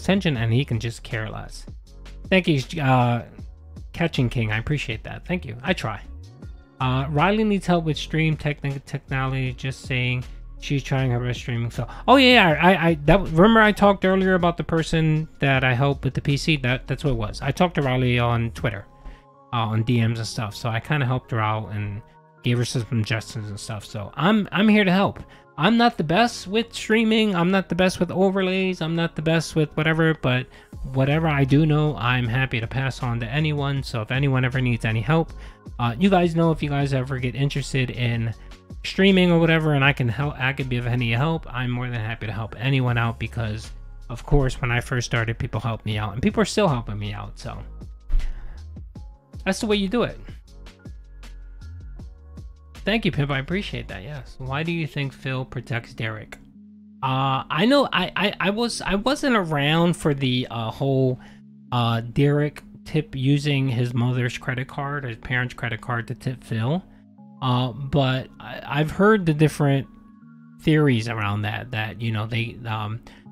attention, and he can just care less. Thank you, Catching King. I appreciate that. Thank you. I try. Riley needs help with stream technology. Just saying, she's trying her best streaming. So, oh yeah, remember I talked earlier about the person that I helped with the PC. That's what it was. I talked to Riley on Twitter, on DMs and stuff. So I kind of helped her out and gave her some suggestions and stuff. So I'm here to help. I'm not the best with streaming. I'm not the best with overlays. I'm not the best with whatever, but whatever I do know, I'm happy to pass on to anyone. So if anyone ever needs any help, you guys know, if you guys ever get interested in streaming or whatever, and I can be of any help, I'm more than happy to help anyone out, because of course, when I first started, people helped me out, and people are still helping me out. So that's the way you do it. Thank you, Pimp. I appreciate that. Yes. Why do you think Phil protects Derek? I know I wasn't around for the whole Derek tip using his mother's credit card, his parents' credit card to tip Phil. But I've heard the different theories around that they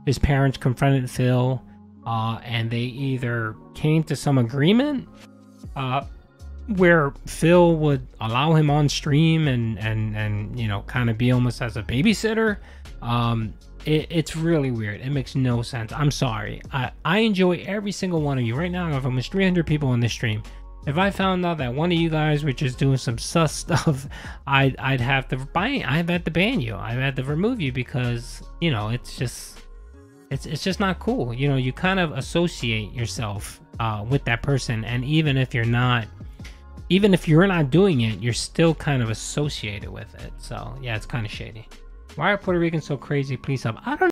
his parents confronted Phil, and they either came to some agreement where Phil would allow him on stream and kind of be almost as a babysitter. It's really weird. It makes no sense. I'm sorry. I enjoy every single one of you right now. If almost 300 people on this stream, if I found out that one of you guys were just doing some sus stuff, I'd have to ban you. I'd have to remove you, because it's just not cool. You kind of associate yourself with that person, and even if you're not doing it, you're still kind of associated with it. So yeah, it's kind of shady. Why are Puerto Ricans so crazy? Please help. I don't